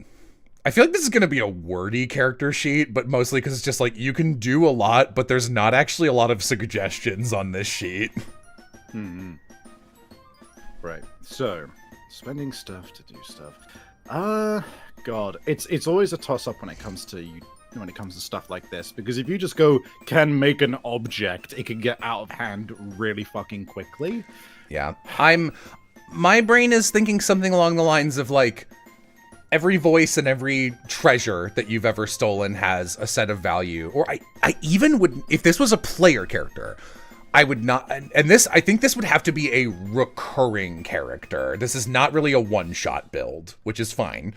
I feel like this is going to be a wordy character sheet, but mostly because it's just like, you can do a lot, but there's not actually a lot of suggestions on this sheet. Mm-hmm. Right. So, spending stuff to do stuff. God, it's always a toss-up when it comes to stuff like this, because if you just go, can make an object, it can get out of hand really fucking quickly. Yeah. My brain is thinking something along the lines of, like, every voice and every treasure that you've ever stolen has a set of value. Or I even would, if this was a player character, I would not, and this, I think this would have to be a recurring character. This is not really a one-shot build, which is fine.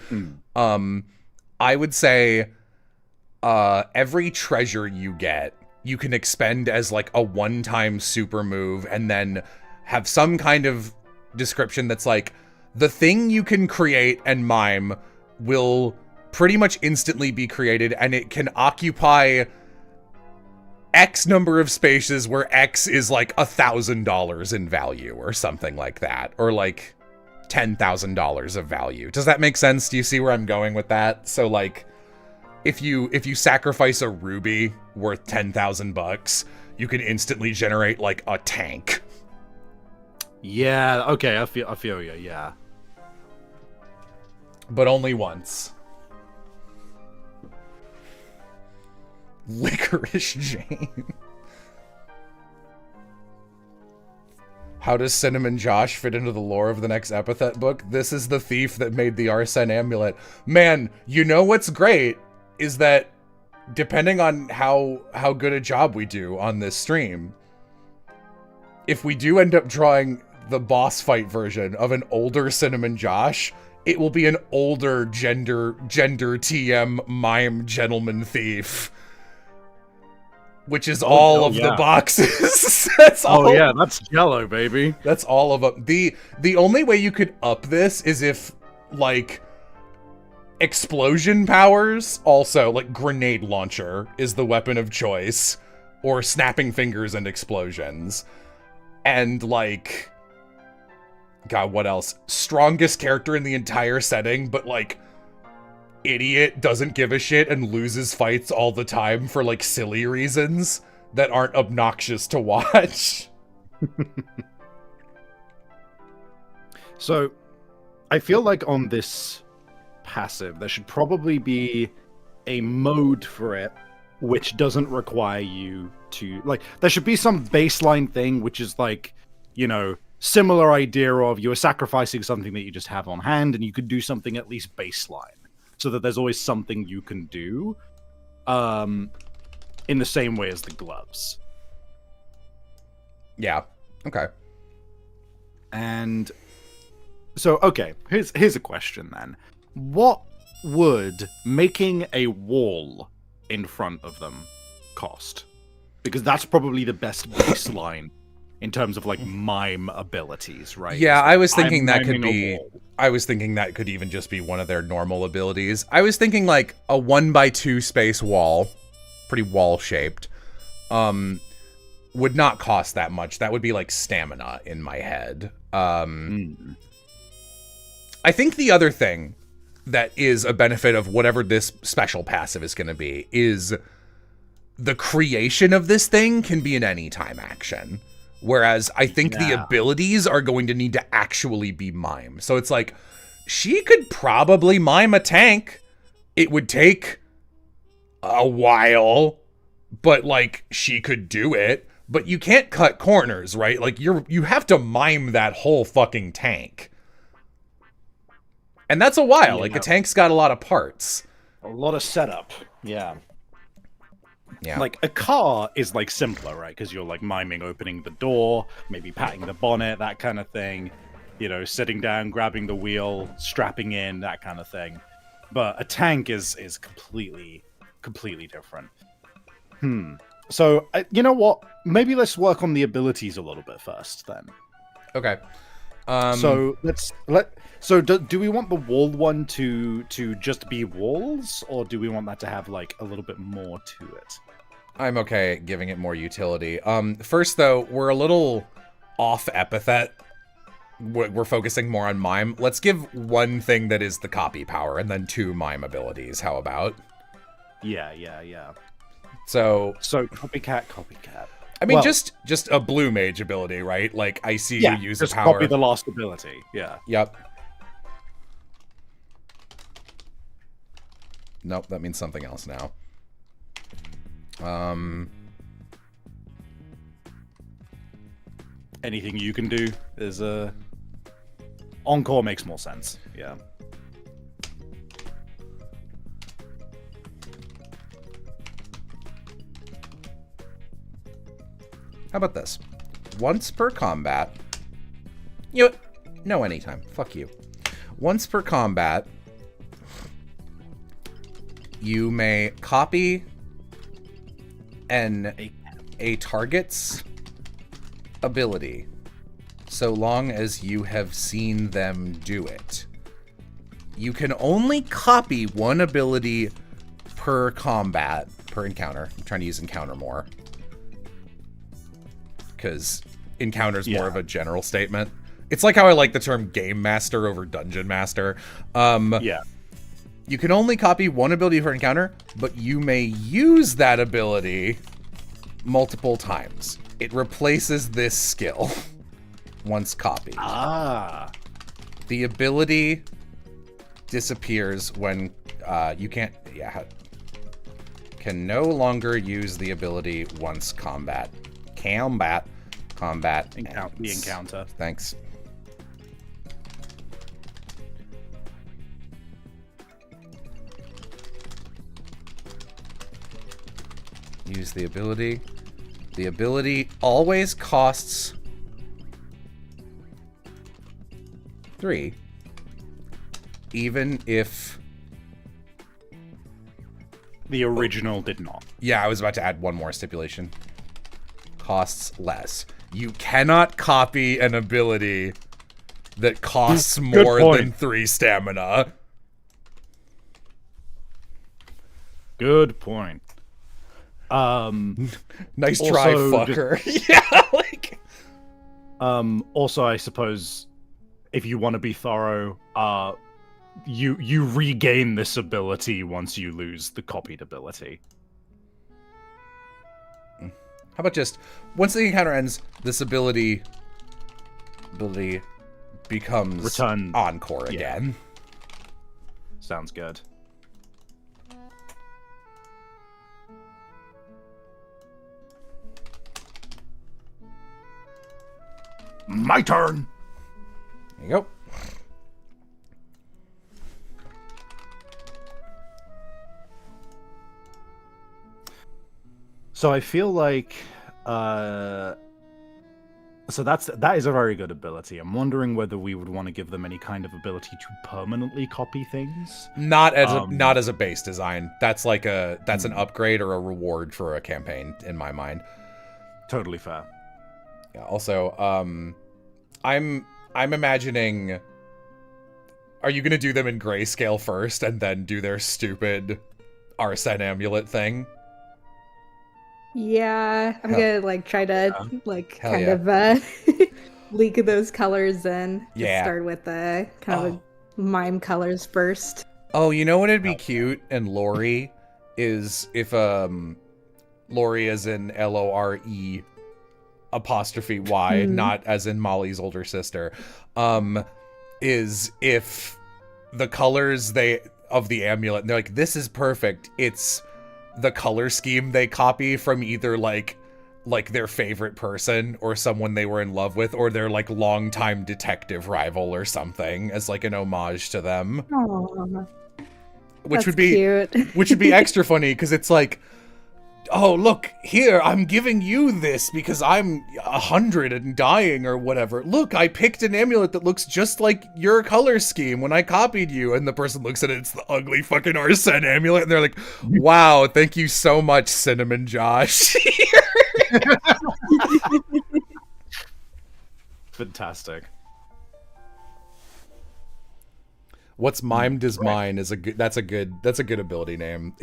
I would say every treasure you get, you can expend as like a one-time super move, and then have some kind of description that's like, the thing you can create and mime will pretty much instantly be created, and it can occupy X number of spaces where X is like $1,000 in value or something like that, or like $10,000 of value. Does that make sense? Do you see where I'm going with that? So like, if you sacrifice a ruby worth $10,000, you can instantly generate like a tank. Yeah. Okay. I feel you. Yeah. But only once. Licorice Jane. How does Cinnamon Josh fit into the lore of the next Epithet book? This is the thief that made the Arsene amulet. Man, you know what's great is that depending on how good a job we do on this stream, if we do end up drawing the boss fight version of an older Cinnamon Josh, it will be an older gender TM mime gentleman thief. Which is all of the boxes. That's all. Oh yeah, that's Jello, baby. That's all of them. The only way you could up this is if, like, explosion powers, also, like, grenade launcher is the weapon of choice, or snapping fingers and explosions. And, like, God, what else? Strongest character in the entire setting, but, like, idiot doesn't give a shit and loses fights all the time for like silly reasons that aren't obnoxious to watch. So I feel like on this passive there should probably be a mode for it which doesn't require you to, like, there should be some baseline thing which is like, you know, similar idea of you are sacrificing something that you just have on hand and you could do something at least baseline, so that there's always something you can do, in the same way as the gloves. Yeah. Okay. And so, okay, here's a question then. What would making a wall in front of them cost? Because that's probably the best baseline in terms of like mime abilities, right? Yeah, Like, I was thinking I'm that could miming a be. wall. I was thinking that could even just be one of their normal abilities. I was thinking like a 1x2 space wall, pretty wall shaped, would not cost that much. That would be like stamina in my head. I think the other thing that is a benefit of whatever this special passive is going to be is the creation of this thing can be an anytime action. Whereas I think the abilities are going to need to actually be mime. So it's like, she could probably mime a tank. It would take a while, but like she could do it. But you can't cut corners, right? Like you have to mime that whole fucking tank. And that's a while. Like a tank's got a lot of parts. A lot of setup. Yeah. Yeah. Like a car is like simpler, right? Because you're like miming opening the door, maybe patting the bonnet, that kind of thing. You know, sitting down, grabbing the wheel, strapping in, that kind of thing. But a tank is completely different. So you know what? Maybe let's work on the abilities a little bit first, then. Okay. So do we want the wall one to just be walls, or do we want that to have like a little bit more to it? I'm okay giving it more utility. First though, we're a little off epithet. We're focusing more on mime. Let's give one thing that is the copy power, and then 2 mime abilities. How about? Yeah. So copycat. I mean, just a blue mage ability, right? Like I see you use a just power. Copy the last ability. Yeah. Yep. Nope, that means something else now. Anything you can do is encore makes more sense. Yeah. How about this? Once per combat. You know what? No, anytime. Fuck you. Once per combat, you may copy a target's ability so long as you have seen them do it. You can only copy one ability per combat, per encounter. I'm trying to use encounter more, because encounter's more of a general statement. It's like how I like the term game master over dungeon master. You can only copy one ability per encounter, but you may use that ability multiple times. It replaces this skill once copied. The ability disappears when you can't... can no longer use the ability once combat ends. The encounter. Thanks. Use the ability. The ability always costs 3, even if the original did not. Yeah, I was about to add one more stipulation. Costs less. You cannot copy an ability that costs more than 3 stamina. Good point. Nice try, fucker. Yeah, like. Also, I suppose if you want to be thorough, you regain this ability once you lose the copied ability. How about just once the encounter ends, this ability becomes encore again. Sounds good. My turn. There you go. So I feel like So that is a very good ability. I'm wondering whether we would want to give them any kind of ability to permanently copy things. Not as a base design. That's like that's an upgrade or a reward for a campaign in my mind. Totally fair. Yeah. Also, I'm imagining. Are you gonna do them in grayscale first and then do their stupid Arsene amulet thing? Yeah, I'm gonna like try to kind of leak those colors in. Just start with the kind of mime colors first. Oh, you know what would be cute and Lori is if Lori as in LORE apostrophe Y, not as in Molly's older sister, is if the colors of the amulet, and they're like, this is perfect. It's the color scheme they copy from either like their favorite person or someone they were in love with, or their like longtime detective rival or something, as like an homage to them. Aww. Which would be cute. Which would be extra funny because it's like, oh look here, I'm giving you this because I'm 100 and dying or whatever. Look, I picked an amulet that looks just like your color scheme when I copied you. And the person looks at it, it's the ugly fucking Arsene amulet, and they're like, wow, thank you so much, Cinnamon Josh. Fantastic. What's mimed is mine is that's a good ability name.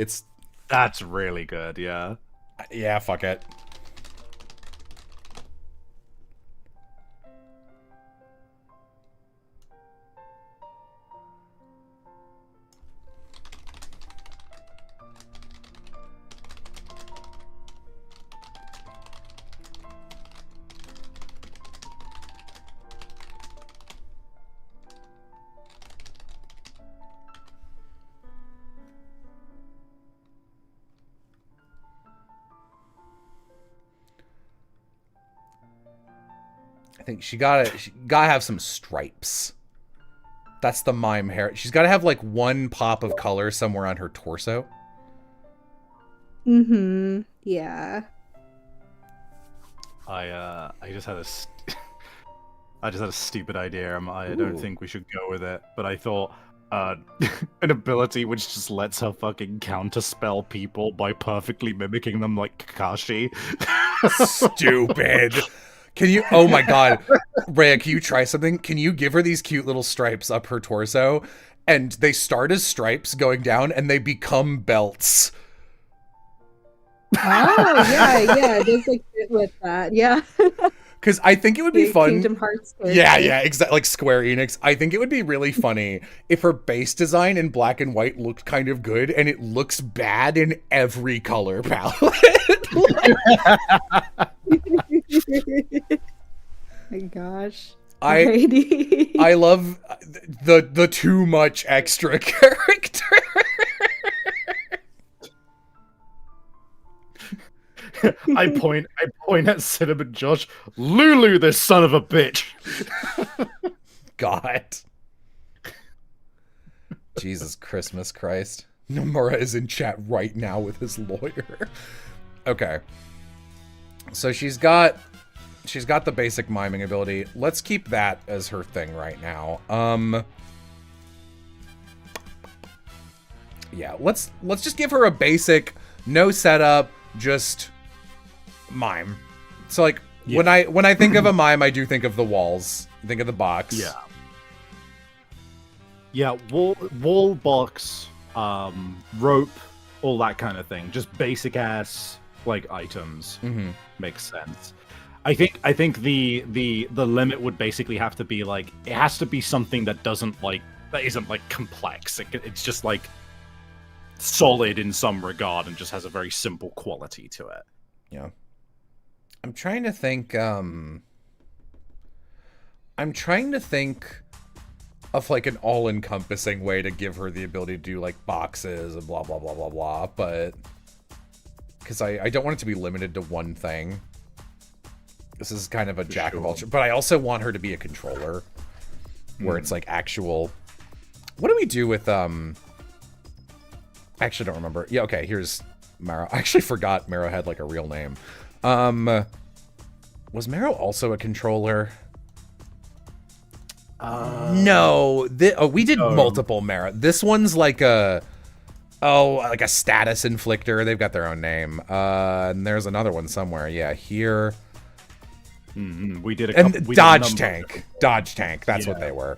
That's really good, yeah. Yeah, fuck it. I think she gotta have some stripes. That's the mime hair. She's gotta have like one pop of color somewhere on her torso. Yeah. I just had a stupid idea. I don't think we should go with it, but I thought an ability which just lets her fucking counterspell people by perfectly mimicking them like Kakashi. Stupid. Can you, oh my god, Rhea, can you try something? Can you give her these cute little stripes up her torso, and they start as stripes going down, and they become belts? Oh, yeah, it does like fit with that, yeah. Because I think it would be fun. Kingdom Hearts. Yeah, exactly. Like Square Enix. I think it would be really funny if her base design in black and white looked kind of good, and it looks bad in every color palette. My gosh. I love the too much extra character. I point at Cinnamon Josh. Lulu, this son of a bitch. God. Jesus Christmas Christ. Nomura is in chat right now with his lawyer. Okay. So she's got the basic miming ability. Let's keep that as her thing right now. Yeah, let's just give her a basic, no setup, just mime. So like when I think of a mime, I do think of the walls. Think of the box. Yeah, wall box, rope, all that kind of thing. Just basic ass like items. Makes sense. I think the limit would basically have to be like, it has to be something that isn't like complex. It's just like solid in some regard and just has a very simple quality to it. Yeah. I'm trying to think of like an all-encompassing way to give her the ability to do like boxes and blah blah blah blah blah, but because I don't want it to be limited to one thing. This is kind of a jack of all trades, but I also want her to be a controller where it's like actual. What do we do with I actually don't remember. Yeah, okay, here's Mara. I actually forgot Mara had like a real name. Was Marrow also a controller? No. We did multiple Marrow. This one's like a status inflictor. They've got their own name. And there's another one somewhere. Yeah, here. We did a and couple, Dodge Tank. Dodge Tank. That's what they were.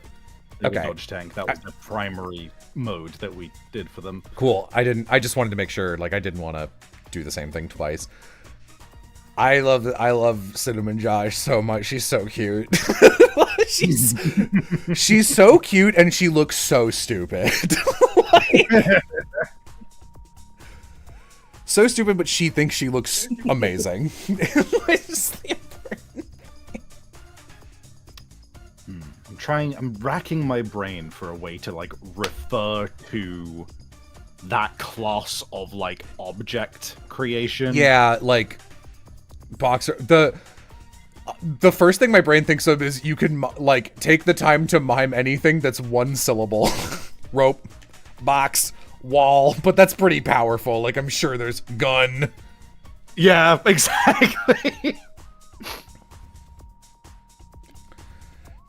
Okay. Dodge Tank. That was the primary mode that we did for them. Cool. I just wanted to make sure. Like, I didn't want to do the same thing twice. I love Cinnamon Josh so much. She's so cute. she's so cute, and she looks so stupid. So stupid, but she thinks she looks amazing. I'm racking my brain for a way to like refer to that class of like object creation. Yeah, like boxer. The first thing my brain thinks of is you can like take the time to mime anything that's one syllable. Rope, box, wall, but that's pretty powerful. Like, I'm sure there's gun. Yeah, exactly.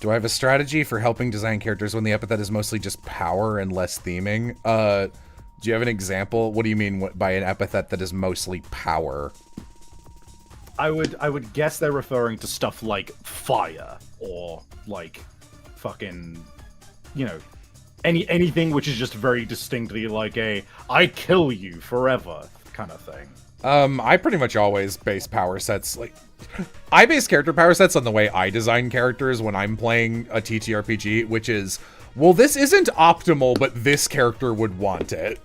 Do I have a strategy for helping design characters when the epithet is mostly just power and less theming? Do you have an example? What do you mean by an epithet that is mostly power? I would guess they're referring to stuff like fire or like fucking, you know, anything which is just very distinctly like a I kill you forever kind of thing. I pretty much always base power sets like I base character power sets on the way I design characters when I'm playing a TTRPG, which is, well, this isn't optimal, but this character would want it.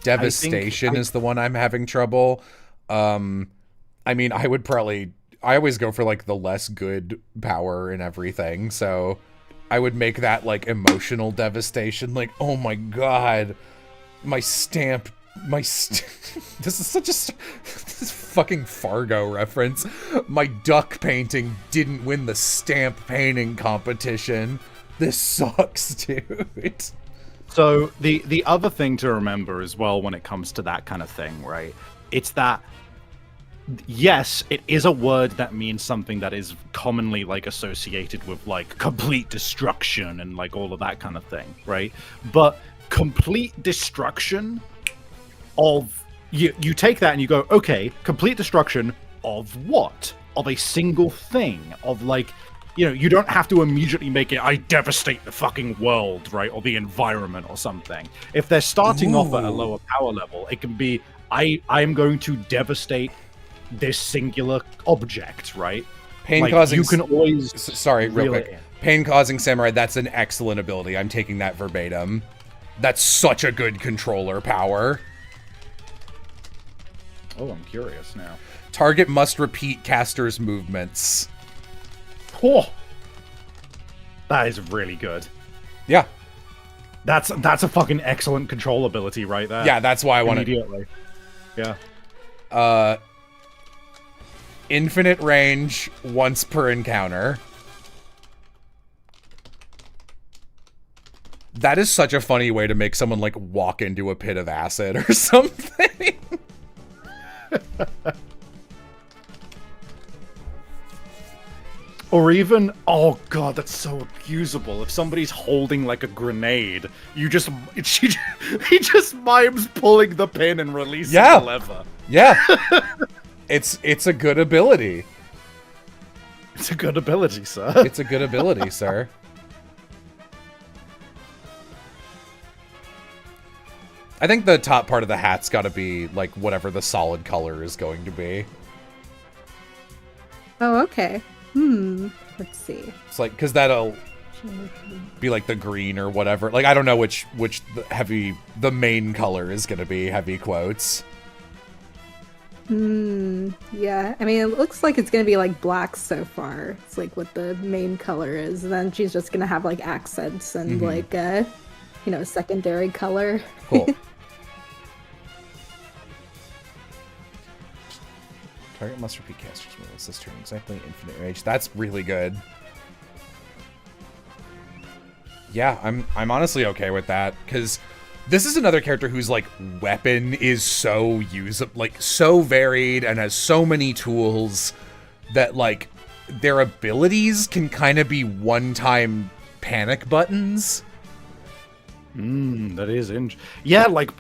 Devastation is the one I'm having trouble. I mean, I always go for like the less good power and everything, so I would make that like emotional devastation, like, oh my god, this is such a this fucking Fargo reference. My duck painting didn't win the stamp painting competition. This sucks, dude. So the other thing to remember as well when it comes to that kind of thing, right? It's that yes, it is a word that means something that is commonly like associated with like complete destruction and like all of that kind of thing, right? But complete destruction of you take that and you go, okay, complete destruction of what? Of a single thing, of like, you know, you don't have to immediately make it I devastate the fucking world, right? Or the environment or something. If they're starting off at a lower power level, it can be I'm going to devastate this singular object, right? Pain causing. You can always sorry, real quick. Pain causing samurai. That's an excellent ability. I'm taking that verbatim. That's such a good controller power. Oh, I'm curious now. Target must repeat caster's movements. Oh, that is really good. Yeah, that's a fucking excellent control ability right there. Yeah, that's why I want immediately. Yeah. Infinite range once per encounter. That is such a funny way to make someone like walk into a pit of acid or something. Or even, oh god, that's so abusable. If somebody's holding like a grenade, he just mimes pulling the pin and releasing the lever. Yeah. It's a good ability. It's a good ability, sir. It's a good ability, sir. I think the top part of the hat's got to be like whatever the solid color is going to be. Oh, okay. Let's see. It's like, because that'll be like the green or whatever. Like, I don't know which the main color is going to be, heavy quotes. Yeah. I mean, it looks like it's going to be like black so far. It's like what the main color is. And then she's just going to have like accents and like, secondary color. Cool. Target must repeat caster's movements this turn. Exactly infinite range. That's really good. Yeah, I'm honestly okay with that, because This is another character whose like weapon is so so varied and has so many tools that like their abilities can kind of be one-time panic buttons. That is yeah, like,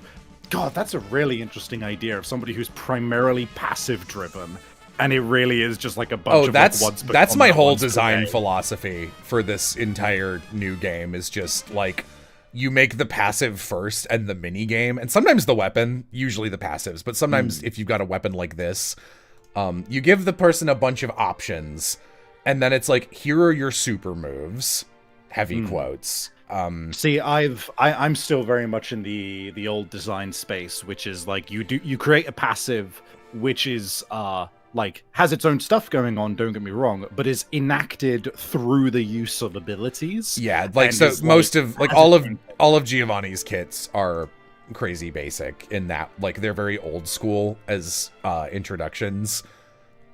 God, that's a really interesting idea of somebody who's primarily passive driven, and it really is just like a bunch of that's my whole design philosophy for this entire new game is just like you make the passive first and the mini game, and sometimes the weapon, usually the passives, but sometimes if you've got a weapon like this, you give the person a bunch of options, and then it's like, here are your super moves, heavy quotes. See, I'm still very much in the old design space, which is like you create a passive which is like has its own stuff going on, don't get me wrong, but is enacted through the use of abilities. Yeah, like so most of like all of Giovanni's kits are crazy basic in that like they're very old school as introductions.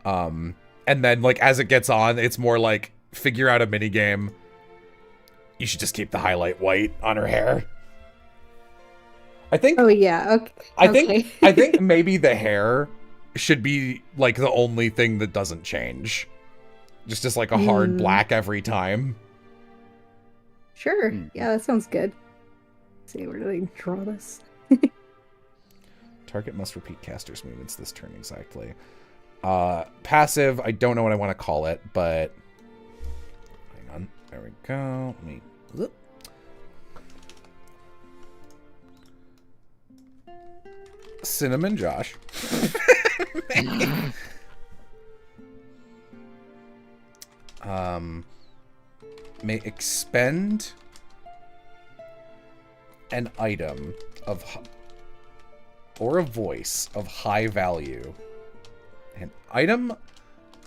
And then like as it gets on, it's more like figure out a mini game. You should just keep the highlight white on her hair. I think. Oh yeah. Okay. I think maybe the hair should be like the only thing that doesn't change. Just as like a hard black every time. Sure. Yeah, that sounds good. Let's see, where do they draw this? Target must repeat caster's movements this turn exactly. Passive, I don't know what I want to call it, but hang on. There we go. Let me. Cinnamon Josh. May expend an item of or a voice of high value. An item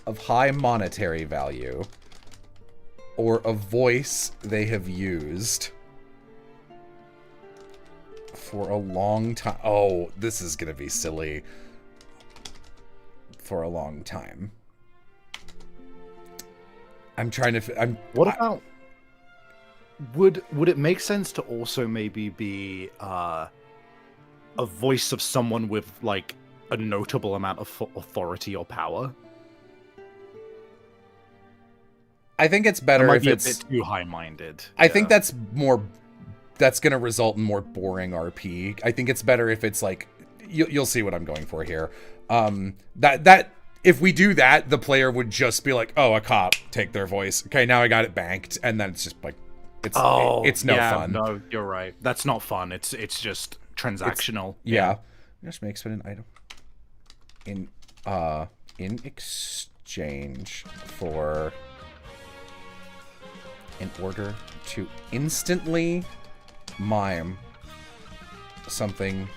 of high monetary value. Or a voice they have used for a long time. Oh, this is going to be silly. For a long time. I'm trying to... What about... Would it make sense to also maybe be a voice of someone with, like, a notable amount of authority or power? I think it's better if it's a bit too high-minded. I think that's going to result in more boring RP. I think it's better if it's like you'll see what I'm going for here. That if we do that, the player would just be like, "Oh, a cop, take their voice. Okay, now I got it banked," and then it's just like it's no fun. No, you're right. That's not fun. It's just transactional. Just may expend an item in exchange for. In order to instantly mime something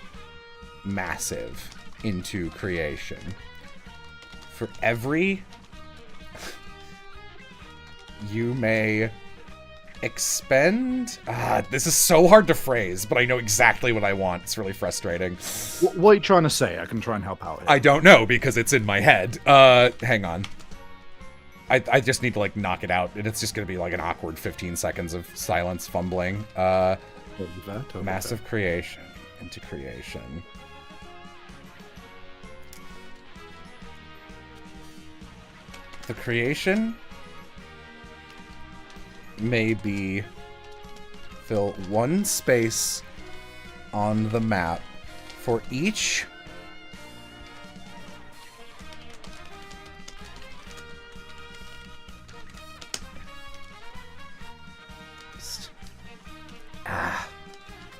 massive into creation. For every... you may expend... this is so hard to phrase, but I know exactly what I want. It's really frustrating. What are you trying to say? I can try and help out. I don't know, because it's in my head. Hang on. I just need to, like, knock it out, and it's just going to be, like, an awkward 15 seconds of silence fumbling. Massive creation into creation. The creation may be fill one space on the map for each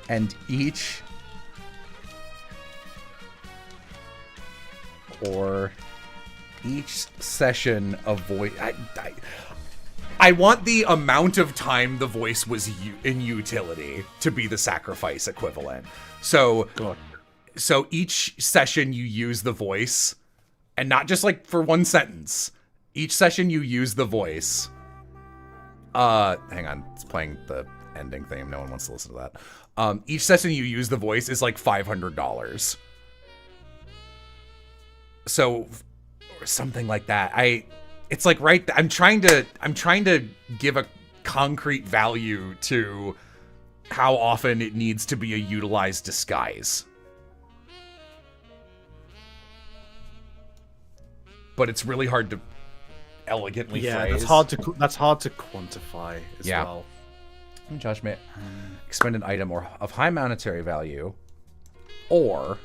and each or each session of voice. I want the amount of time the voice was in utility to be the sacrifice equivalent. So, so each session you use the voice, and not just like for one sentence. Each session you use the voice. Hang on, it's playing the ending theme. No one wants to listen to that. Each session you use the voice is like $500. So, or something like that. It's like I'm trying to give a concrete value to how often it needs to be a utilized disguise. But it's really hard to elegantly phrase. That's hard to quantify as well. Josh may expend an item or of high monetary value, or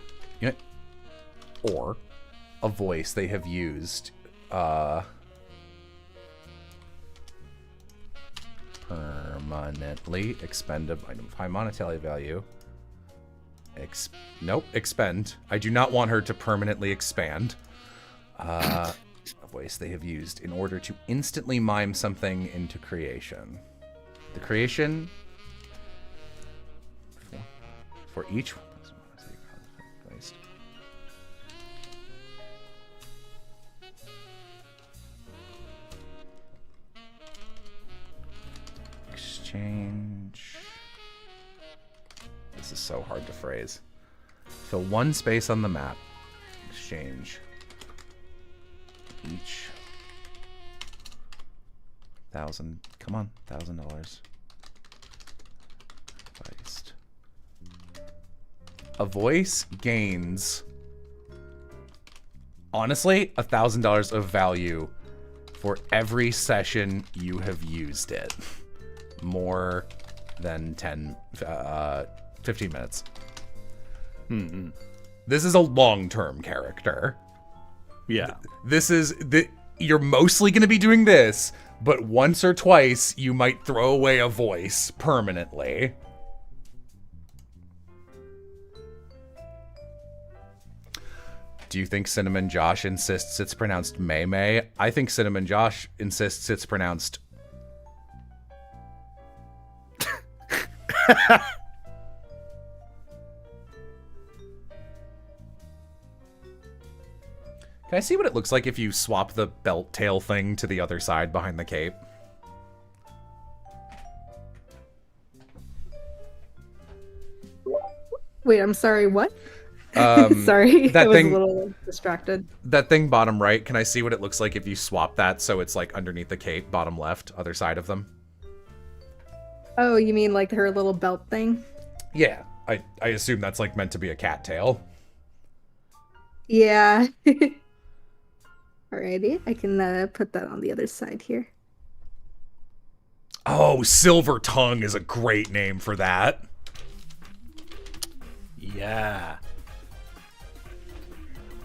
a voice they have used permanently. Expend an item of high monetary value. Expend. I do not want her to permanently expand. A voice they have used in order to instantly mime something into creation. The creation for each exchange. This is so hard to phrase. Fill one space on the map. Exchange each $1,000. Come on, $1,000. A voice gains, honestly, $1,000 of value for every session you have used it. More than 15 minutes. This is a long-term character. Yeah. You're mostly going to be doing this, but once or twice you might throw away a voice permanently. Do you think Cinnamon Josh insists it's pronounced May May? I think Cinnamon Josh insists it's pronounced... Can I see what it looks like if you swap the belt tail thing to the other side behind the cape? Wait, I'm sorry, what? Sorry, that I was thing, a little distracted. That thing bottom right, can I see what it looks like if you swap that so it's like underneath the cape, bottom left, other side of them? Oh, you mean like her little belt thing? Yeah, I assume that's like meant to be a cattail. Yeah. Alrighty, I can put that on the other side here. Oh, Silver Tongue is a great name for that. Yeah.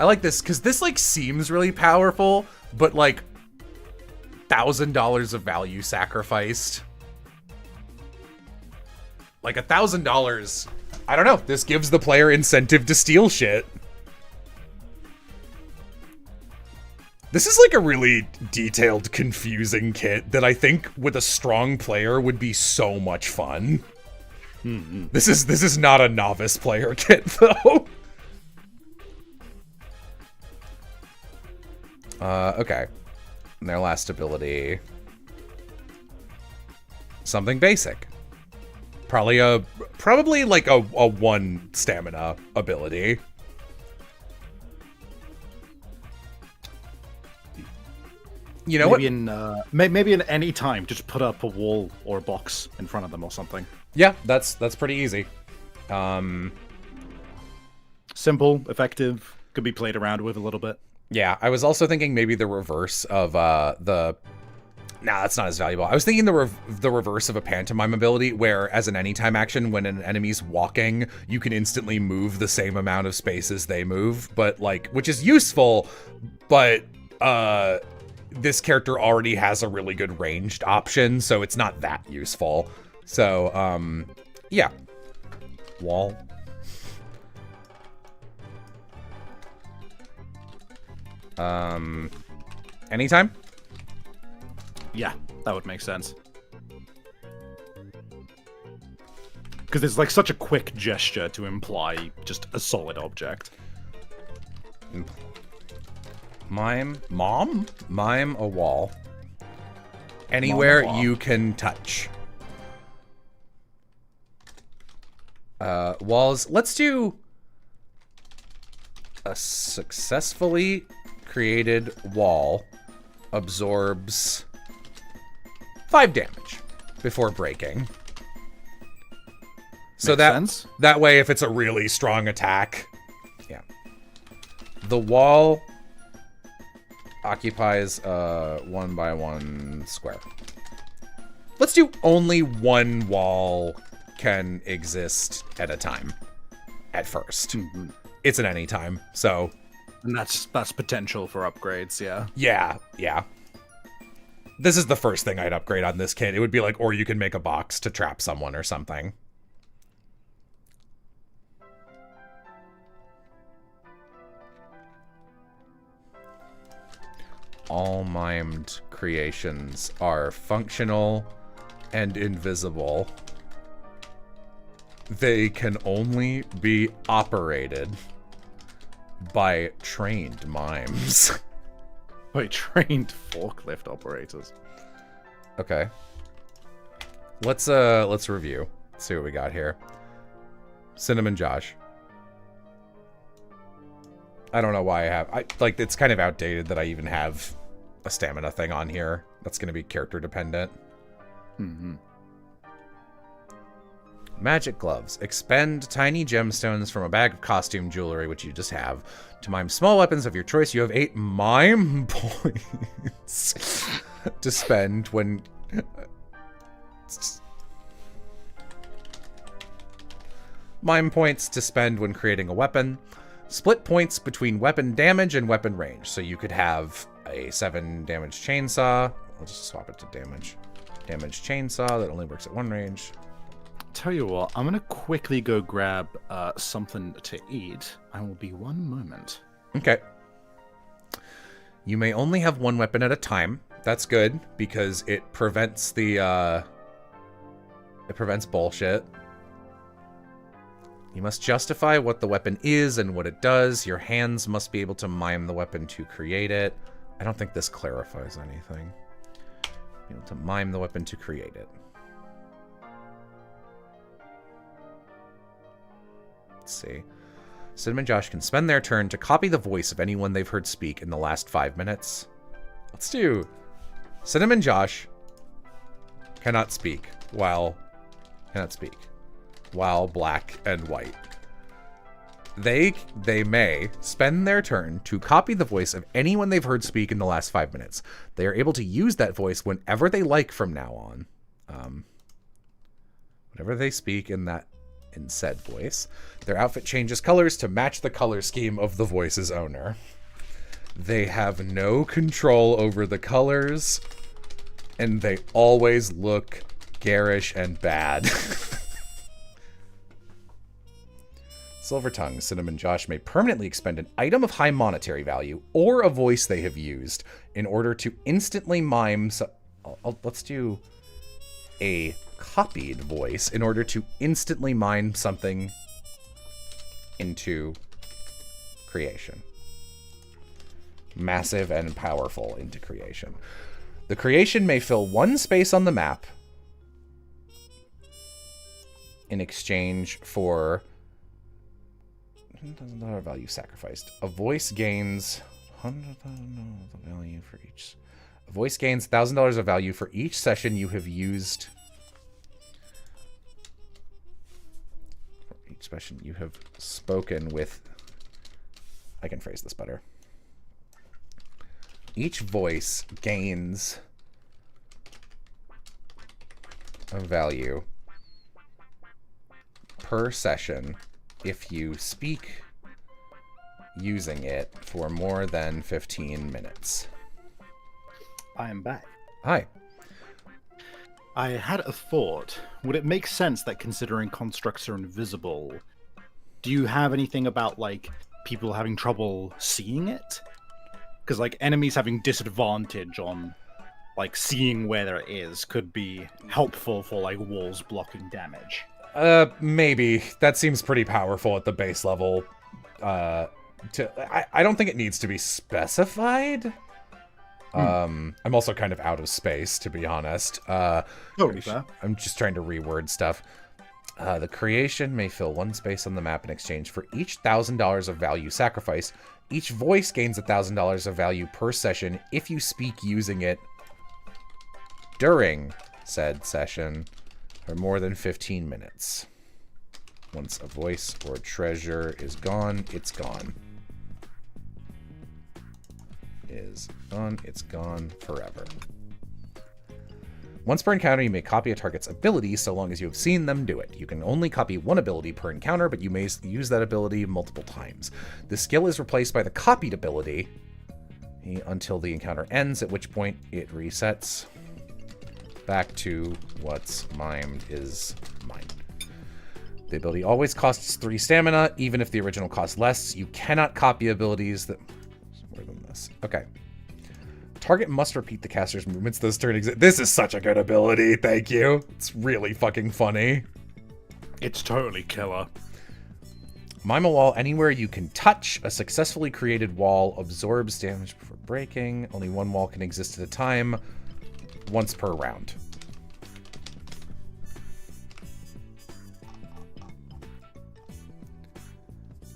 I like this, because this, like, seems really powerful, but, like, $1,000 of value sacrificed. Like, $1,000, I don't know, this gives the player incentive to steal shit. This is like a really detailed, confusing kit that I think with a strong player would be so much fun. This is not a novice player kit though. Okay. And their last ability, something basic. Probably like a 1 stamina ability. You know maybe in any time, just put up a wall or a box in front of them or something. Yeah, that's pretty easy. Simple, effective, could be played around with a little bit. Yeah, I was also thinking maybe the reverse of the... Nah, that's not as valuable. I was thinking the reverse of a pantomime ability, where as an anytime action, when an enemy's walking, you can instantly move the same amount of space as they move, but like, which is useful, but this character already has a really good ranged option, so it's not that useful. So, yeah. Wall. Anytime? Yeah, that would make sense. Because it's like such a quick gesture to imply just a solid object. Mime a wall. Anywhere you can touch. Walls. Let's do a successfully created wall absorbs 5 damage before breaking. So Makes sense. that way, if it's a really strong attack, yeah. The wall occupies a 1x1 square. Let's do only one wall can exist at a time. At first, it's at any time. So, and that's potential for upgrades. Yeah. Yeah. This is the first thing I'd upgrade on this kit. It would be like, or you can make a box to trap someone or something. All mimed creations are functional and invisible. They can only be operated by trained mimes. By trained forklift operators. Okay. Let's review. Let's see what we got here. Cinnamon Josh. I don't know why it's kind of outdated that I even have a stamina thing on here. That's going to be character dependent. Magic gloves. Expend tiny gemstones from a bag of costume jewelry, which you just have, to mime small weapons of your choice. You have 8 mime points to spend when... Mime points to spend when creating a weapon. Split points between weapon damage and weapon range. So you could have a 7 damage chainsaw. I'll just swap it to damage. Damage chainsaw that only works at 1 range. Tell you what, I'm gonna quickly go grab something to eat. I will be 1 moment. Okay. You may only have 1 weapon at a time. That's good because it prevents the it prevents bullshit. You must justify what the weapon is and what it does. Your hands must be able to mime the weapon to create it. I don't think this clarifies anything. Be able to mime the weapon to create it. Let's see. Cinnamon Josh can spend their turn to copy the voice of anyone they've heard speak in the last 5 minutes. Let's do... Cinnamon Josh cannot speak while black and white. They may spend their turn to copy the voice of anyone they've heard speak in the last 5 minutes. They are able to use that voice whenever they like from now on. Whenever they speak in said voice, their outfit changes colors to match the color scheme of the voice's owner. They have no control over the colors, and they always look garish and bad. Silver Tongue, Cinnamon Josh may permanently expend an item of high monetary value or a voice they have used in order to instantly mime... let's do a copied voice in order to instantly mime something into creation. Massive and powerful into creation. The creation may fill 1 space on the map in exchange for $1,000 value sacrificed. A voice gains $100,000 value for each. A voice gains $1,000 of value for each session you have used. For each session you have spoken with. I can phrase this better. Each voice gains a value per session if you speak using it for more than 15 minutes. I am back. Hi. I had a thought. Would it make sense that considering constructs are invisible, do you have anything about, like, people having trouble seeing it? Because, like, enemies having disadvantage on, like, seeing where there is could be helpful for, like, walls blocking damage. Maybe. That seems pretty powerful at the base level. I don't think it needs to be specified. I'm also kind of out of space, to be honest. I'm just trying to reword stuff. The creation may fill 1 space on the map in exchange for each $1,000 of value sacrificed. Each voice gains $1,000 of value per session if you speak using it during said session for more than 15 minutes. Once a voice or treasure is gone, it's gone. Is gone, it's gone forever. Once per encounter, you may copy a target's ability so long as you have seen them do it. You can only copy one ability per encounter, but you may use that ability multiple times. The skill is replaced by the copied ability until the encounter ends, at which point it resets back to what's mimed is mined. The ability always costs 3 stamina, even if the original costs less. You cannot copy abilities that... more than this. Okay. Target must repeat the caster's movements this turn. This is such a good ability. Thank you. It's really fucking funny. It's totally killer. Mime a wall anywhere you can touch. A successfully created wall absorbs damage before breaking. Only one wall can exist at a time. Once per round.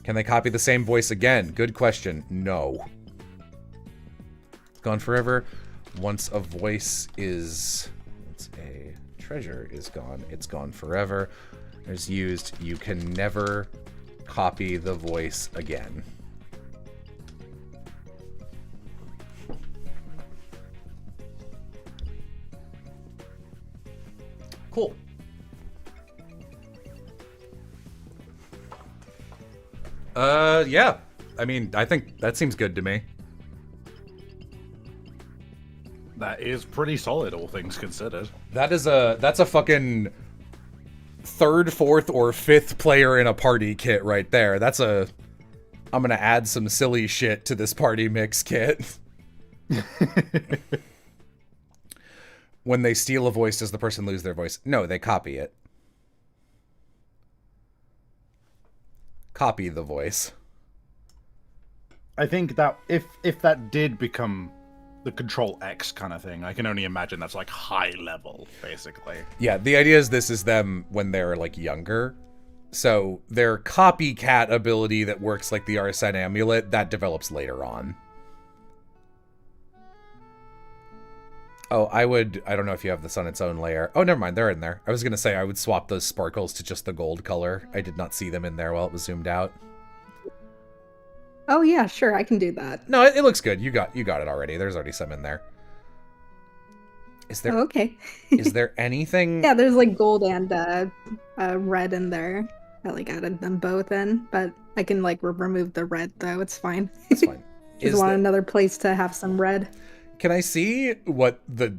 Can they copy the same voice again? Good question. No. Gone forever. Once a voice is... once a treasure is gone, it's gone forever. There's used. You can never copy the voice again. Cool. Yeah. I mean, I think that seems good to me. That is pretty solid, all things considered. That's a fucking 3rd, 4th, or 5th player in a party kit right there. I'm gonna add some silly shit to this party mix kit. When they steal a voice, does the person lose their voice? No, they copy it. Copy the voice. I think that if that did become the Control X kind of thing, I can only imagine that's like high level, basically. Yeah, the idea is this is them when they're like younger. So their copycat ability that works like the Arsene amulet, that develops later on. Oh, I don't know if you have this on its own layer. Oh, never mind, they're in there. I was gonna say I would swap those sparkles to just the gold color. I did not see them in there while it was zoomed out. Oh yeah, sure, I can do that. No, it looks good. You got it already. There's already some in there. Is there? Oh, okay. Is there anything? Yeah, there's like gold and red in there. I like added them both in, but I can like remove the red though. It's fine. It's fine. Just want another place to have some red. Can I see what the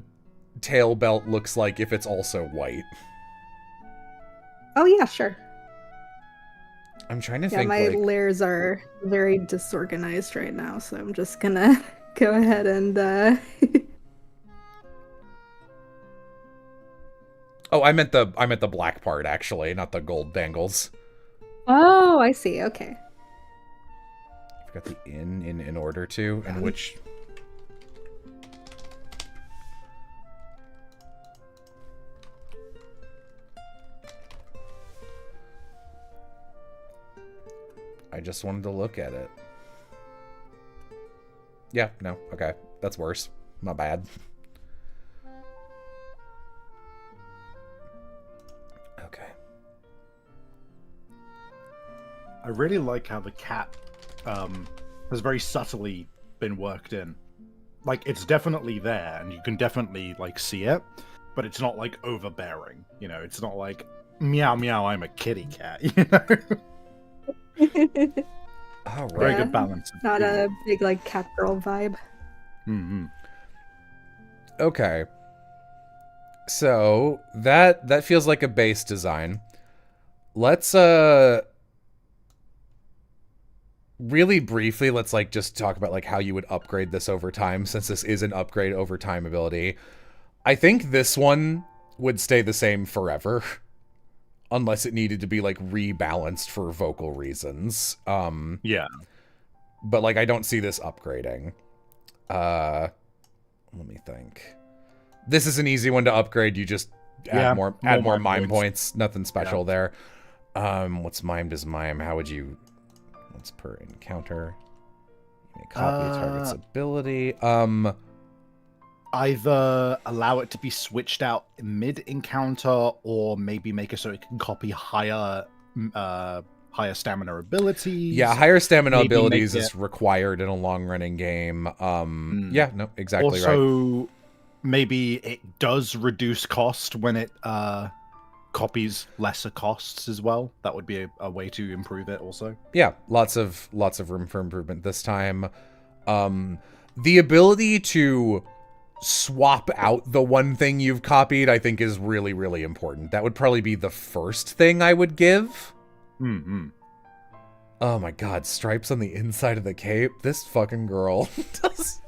tail belt looks like if it's also white? Oh yeah, sure. I'm trying to Yeah, think. my layers are very disorganized right now, so I'm just gonna go ahead and Oh, I meant the black part actually, not the gold bangles. Oh, I see. Okay. I've got the in order to, and which. I just wanted to look at it. Yeah, no, okay. That's worse. My bad. Okay. I really like how the cat has very subtly been worked in. Like, it's definitely there, and you can definitely, like, see it, but it's not, like, overbearing. You know, it's not like, meow, meow, I'm a kitty cat, you know? All right. Very good balance. Not a big like cat girl vibe. Mm-hmm. Okay. So that feels like a base design. Let's really briefly, let's like just talk about like how you would upgrade this over time, since this is an upgrade over time ability. I think this one would stay the same forever. Unless it needed to be, like, rebalanced for vocal reasons. Yeah. But, like, I don't see this upgrading. Let me think. This is an easy one to upgrade. You just add more mime points. Nothing special there. What's mimed is mime. How would you... Once per encounter. You may copy a target's ability. Either allow it to be switched out mid-encounter, or maybe make it so it can copy higher higher stamina abilities. Yeah, higher stamina maybe abilities make is required in a long-running game. Yeah, no, exactly also, right. maybe it does reduce cost when it copies lesser costs as well. That would be a way to improve it also. Yeah, lots of room for improvement this time. The ability to swap out the one thing you've copied, I think, is really, really important. That would probably be the first thing I would give. Mm-hmm. Oh my god, stripes on the inside of the cape? This fucking girl does...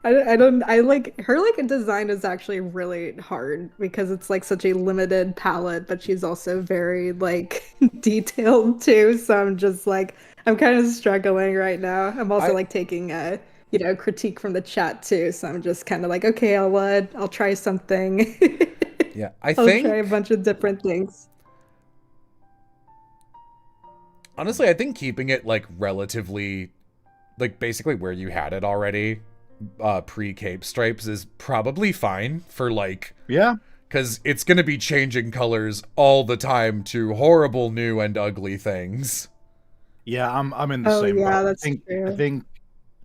I like her like design is actually really hard because it's like such a limited palette, but she's also very like detailed too. So I'm just like I'm kind of struggling right now. I'm also like taking critique from the chat too. So I'm just kind of like, okay, I'll try something. Yeah, I'll try a bunch of different things. Honestly, I think keeping it like relatively like basically where you had it already, pre-cape stripes is probably fine for like, yeah, because it's gonna be changing colors all the time to horrible new and ugly things. Yeah, I'm in the same boat. Yeah, that's true.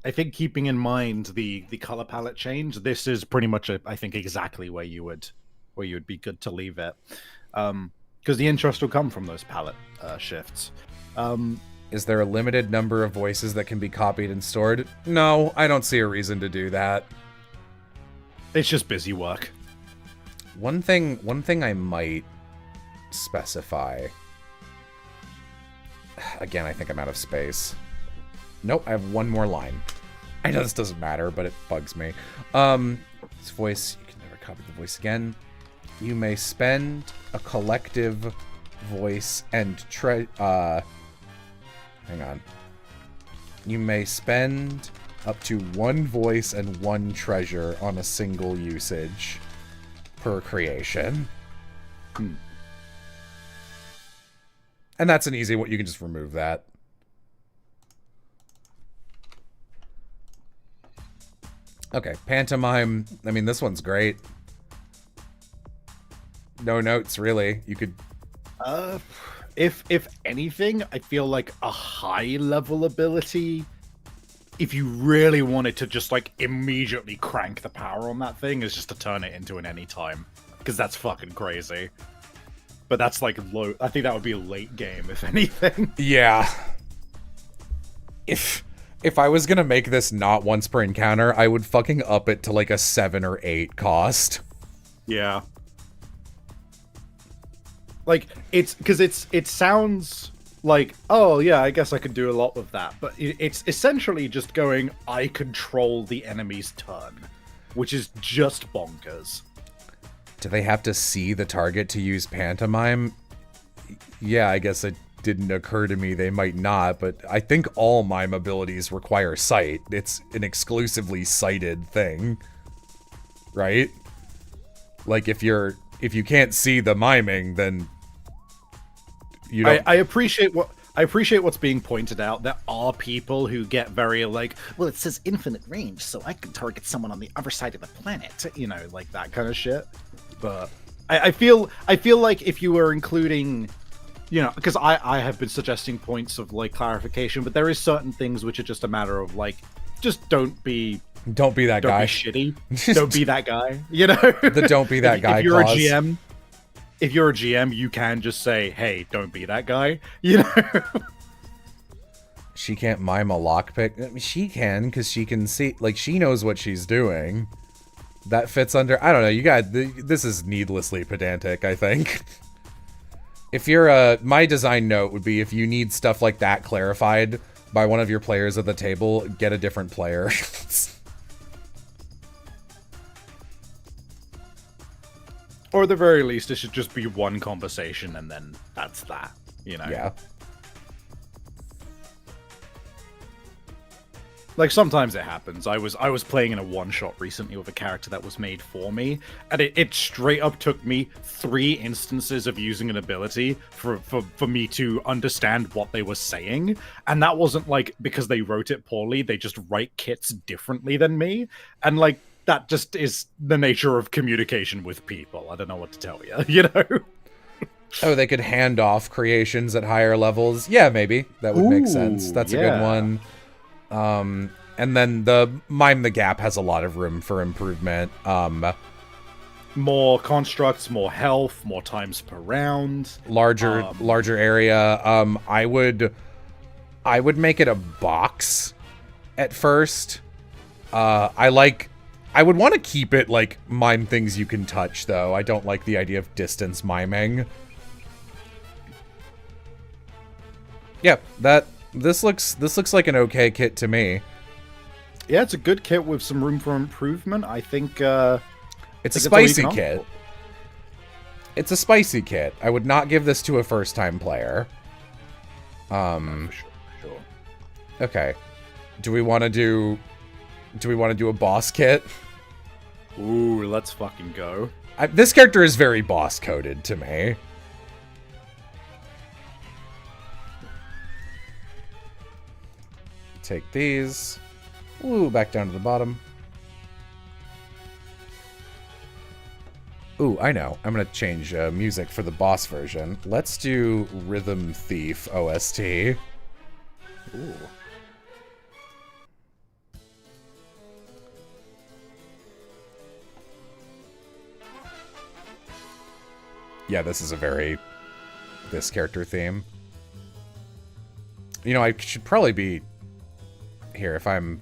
I think keeping in mind the color palette change, this is pretty much I think exactly where you would be good to leave it, because the interest will come from those palette shifts. Is there a limited number of voices that can be copied and stored? No, I don't see a reason to do that. It's just busy work. One thing I might specify. Again, I think I'm out of space. Nope, I have one more line. I know this doesn't matter, but it bugs me. This voice, you can never copy the voice again. You may spend a collective voice and hang on. You may spend up to one voice and one treasure on a single usage per creation. And that's an easy one. You can just remove that. Okay, pantomime. I mean, this one's great. No notes, really. You could... If anything, I feel like a high level ability, if you really wanted to just like immediately crank the power on that thing, is just to turn it into an anytime, because that's fucking crazy. But that's like low. I think that would be a late game, if anything. Yeah. If I was gonna make this not once per encounter, I would fucking up it to like a 7 or 8 cost. Yeah. Like, it's because it sounds like, oh yeah, I guess I could do a lot with that, but it's essentially just going, I control the enemy's turn, which is just bonkers. Do they have to see the target to use pantomime? Yeah, I guess it didn't occur to me they might not, but I think all mime abilities require sight. It's an exclusively sighted thing, right? Like if you can't see the miming, then you don't... I appreciate what's being pointed out. There are people who get very like, well, it says infinite range, so I can target someone on the other side of the planet, you know, like that kind of shit. But I feel like if you were including, you know, because I have been suggesting points of like clarification, but there is certain things which are just a matter of like, just don't be that don't guy. Don't be shitty. Don't be that guy. You know, the don't be that guy. If you're clause. if you're a GM, you can just say, hey, don't be that guy. You know. She can't mime a lockpick. I mean, she can, because she can see, like, she knows what she's doing. That fits under, I don't know, you guys, this is needlessly pedantic, I think. If you're my design note would be, if you need stuff like that clarified by one of your players at the table, get a different player. Or at the very least, it should just be one conversation, and then that's that, you know? Yeah. Like, sometimes it happens. I was playing in a one-shot recently with a character that was made for me, and it straight up took me 3 instances of using an ability for me to understand what they were saying. And that wasn't, like, because they wrote it poorly, they just write kits differently than me. And, like, that just is the nature of communication with people. I don't know what to tell you, you know? Oh, they could hand off creations at higher levels. Yeah, maybe. That would make sense. That's a good one. And then the Mime the Gap has a lot of room for improvement. More constructs, more health, more times per round. Larger area. I would make it a box at first. I would want to keep it like mime things you can touch, though. I don't like the idea of distance miming. Yeah, this looks like an okay kit to me. Yeah, it's a good kit with some room for improvement. I think it's a spicy kit. It's a spicy kit. I would not give this to a first-time player. Sure. Okay. Do we want to do a boss kit? Ooh, let's fucking go. This character is very boss coded to me. Take these. Ooh, back down to the bottom. Ooh, I know. I'm gonna change music for the boss version. Let's do Rhythm Thief OST. Ooh. Yeah, this is a very this character theme. You know, I should probably be here if I'm...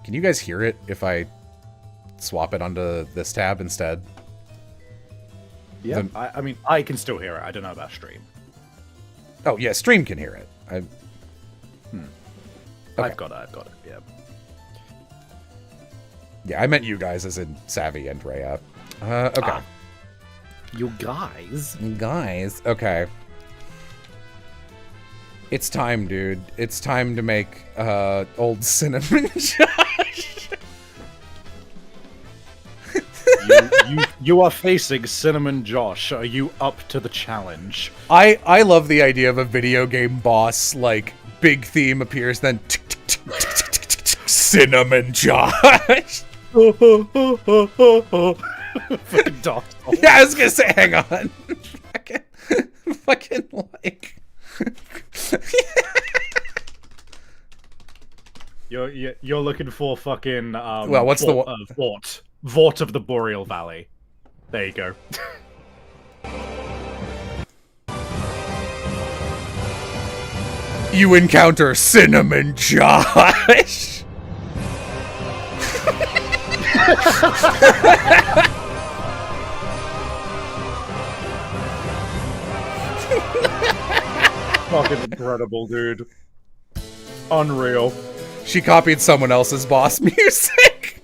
Can you guys hear it if I swap it onto this tab instead? Yeah, I mean, I can still hear it. I don't know about stream. Oh, yeah, stream can hear it. Okay. I've got it, yeah. Yeah, I meant you guys as in Savvy and Rhea. Okay. You guys? Guys, okay. It's time, dude. It's time to make old Cinnamon Josh. you are facing Cinnamon Josh. Are you up to the challenge? I love the idea of a video game boss, like, big theme appears, then Cinnamon Josh. Fucking dog. Yeah, I was gonna say, hang on. fucking like... You're looking for fucking well, what's Vort of the Boreal Valley. There you go. You encounter Cinnamon Josh. Fucking incredible, dude. Unreal. She copied someone else's boss music.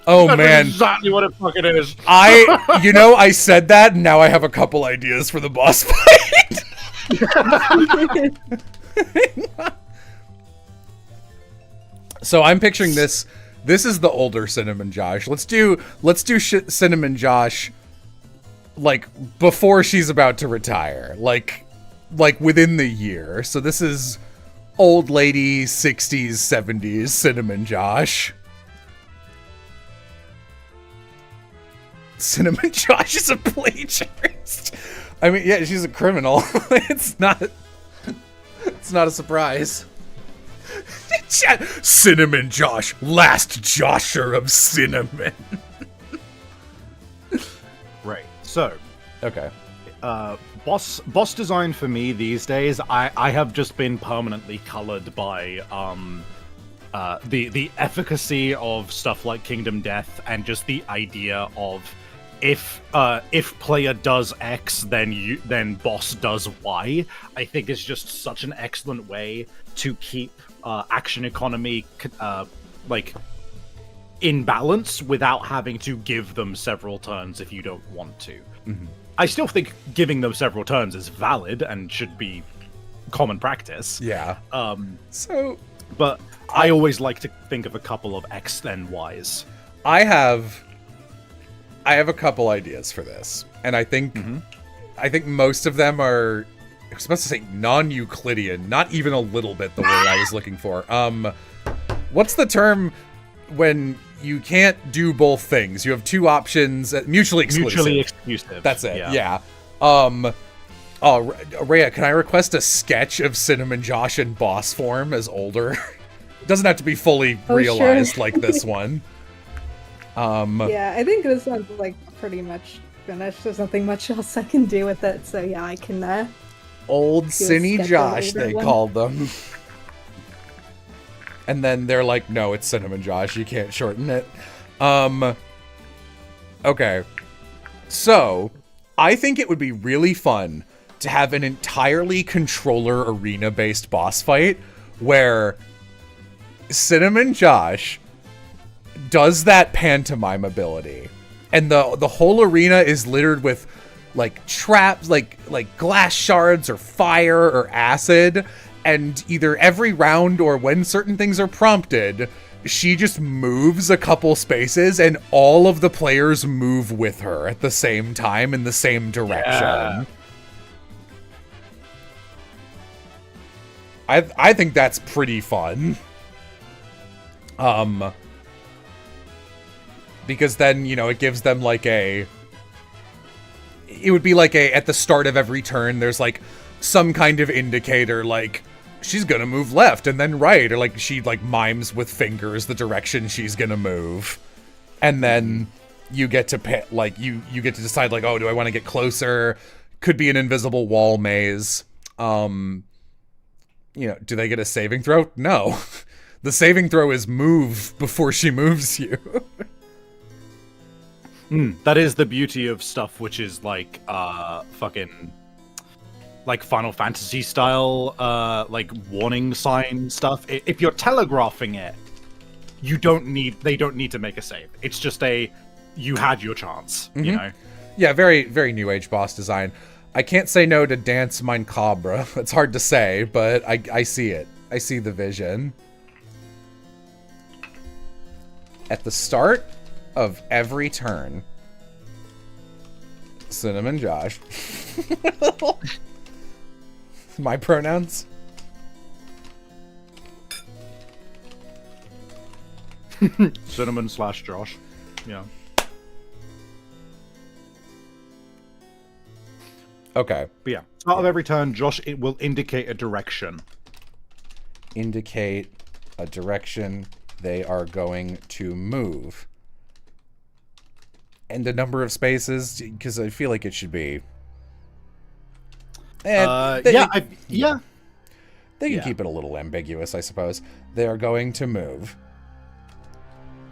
Oh, That's man. exactly what it fucking is. I said that, and now I have a couple ideas for the boss fight. So I'm picturing this. This is the older Cinnamon Josh. Let's do Cinnamon Josh, like, before she's about to retire. Like within the year. So this is old lady 60s, 70s Cinnamon Josh. Cinnamon Josh is a plagiarist. I mean, yeah, she's a criminal. It's not a surprise. Cinnamon Josh, last Josher of Cinnamon. Right. So, okay. Boss design for me these days, I have just been permanently colored by the efficacy of stuff like Kingdom Death and just the idea of if player does X, then boss does Y. I think is just such an excellent way to keep action economy like in balance without having to give them several turns if you don't want to. Mm-hmm. I still think giving them several turns is valid and should be common practice. Yeah. But I always like to think of a couple of X and Ys. I have a couple ideas for this, and I think most of them are, I was supposed to say non-Euclidean, not even a little bit the word I was looking for. What's the term when you can't do both things? You have two options, mutually exclusive. Mutually exclusive. That's it. Yeah. Oh, Rhea, can I request a sketch of Cinnamon Josh in boss form as older? Doesn't have to be fully realized sure. like this one. Yeah, I think this one's like pretty much finished. There's nothing much else I can do with it, so yeah, I can Old do a Cinny sketch of Josh, older they one. called them. And then they're like, no, it's Cinnamon Josh, you can't shorten it. Okay. So, I think it would be really fun to have an entirely controller arena-based boss fight where Cinnamon Josh does that pantomime ability, and the whole arena is littered with like traps, like glass shards or fire or acid, and either every round or when certain things are prompted, she just moves a couple spaces and all of the players move with her at the same time in the same direction. Yeah. I think that's pretty fun. Because then, you know, it gives them like it would be like at the start of every turn, there's like some kind of indicator, like she's gonna move left and then right, or like she like mimes with fingers the direction she's gonna move. And then you get to pick, like you get to decide like, oh, do I want to get closer? Could be an invisible wall maze. You know, do they get a saving throw? No. The saving throw is move before she moves you. That is the beauty of stuff which is like fucking like Final Fantasy style like warning sign stuff. If you're telegraphing it, they don't need to make a save. It's just you had your chance, you know. Yeah, very very new age boss design. I can't say no to Dance Macabre. It's hard to say, but I see it. I see the vision. At the start of every turn, Cinnamon Josh. My pronouns? Cinnamon/Josh. Yeah. Okay. But yeah, start of every turn, Josh, it will indicate a direction. Indicate a direction they are going to move. And the number of spaces, because I feel like it should be. And They can keep it a little ambiguous, I suppose. They are going to move.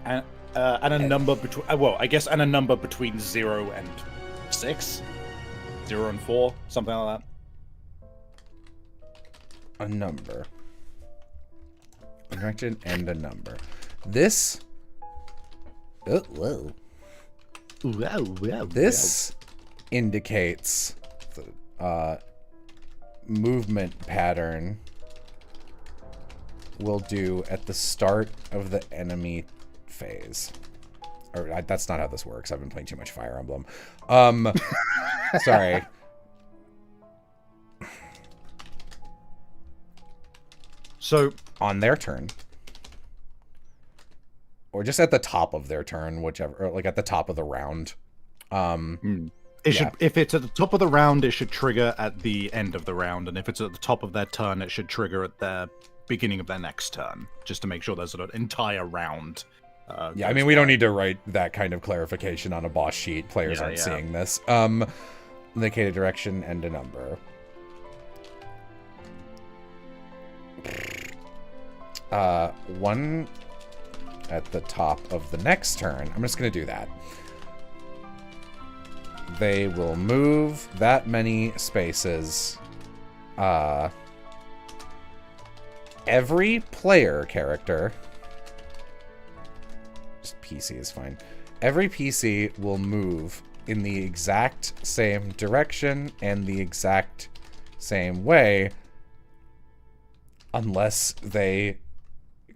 And a number between, I guess, and a number between 0 and 6, 0 and 4, something like that. A number. A direction and a number. This. Oh, whoa. This indicates the movement pattern we'll do at the start of the enemy phase. Or that's not how this works. I've been playing too much Fire Emblem. Sorry. So on their turn. Or just at the top of their turn, whichever, or like at the top of the round. If it's at the top of the round, it should trigger at the end of the round, and if it's at the top of their turn, it should trigger at the beginning of their next turn, just to make sure there's an entire round. Yeah, I mean, we don't need to write that kind of clarification on a boss sheet. Players aren't seeing this. Indicate a direction and a number. One at the top of the next turn. I'm just going to do that. They will move that many spaces. Every player character, just PC is fine. Every PC will move in the exact same direction and the exact same way unless they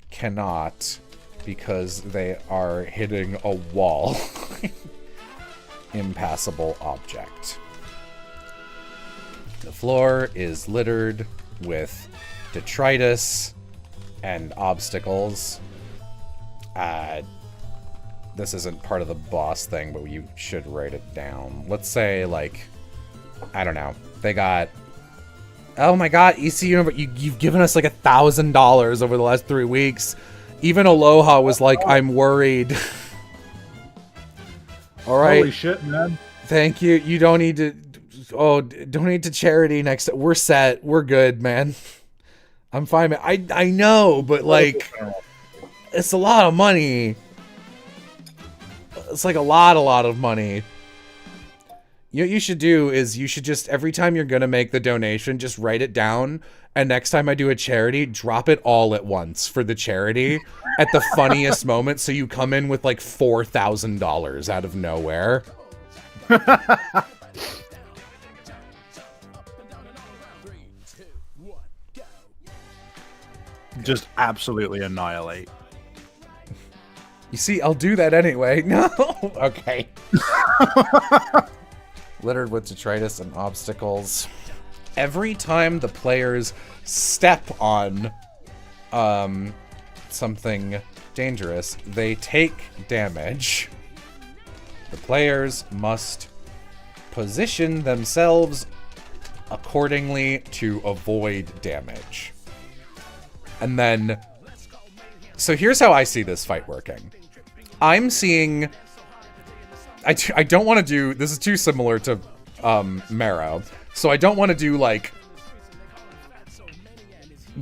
cannot, because they are hitting a wall. Impassable object. The floor is littered with detritus and obstacles this isn't part of the boss thing, but you should write it down. Let's say, like, I don't know. They got... Oh my god, ECU, you've given us like $1,000 over the last 3 weeks. Even Aloha was like, I'm worried. Alright. Holy shit, man. Thank you. You don't need to... Oh, donate to charity next... We're set. We're good, man. I'm fine, man. I know, but like... It's a lot of money. It's like a lot of money. You know what you should do is you should just, every time you're going to make the donation, just write it down. And next time I do a charity, drop it all at once for the charity at the funniest moment. So you come in with like $4,000 out of nowhere. Just absolutely annihilate. You see, I'll do that anyway. No. Okay. Littered with detritus and obstacles. Every time the players step on something dangerous, they take damage. The players must position themselves accordingly to avoid damage. And then... So here's how I see this fight working. I'm seeing... I don't want to do... This is too similar to Marrow. So I don't want to do, like,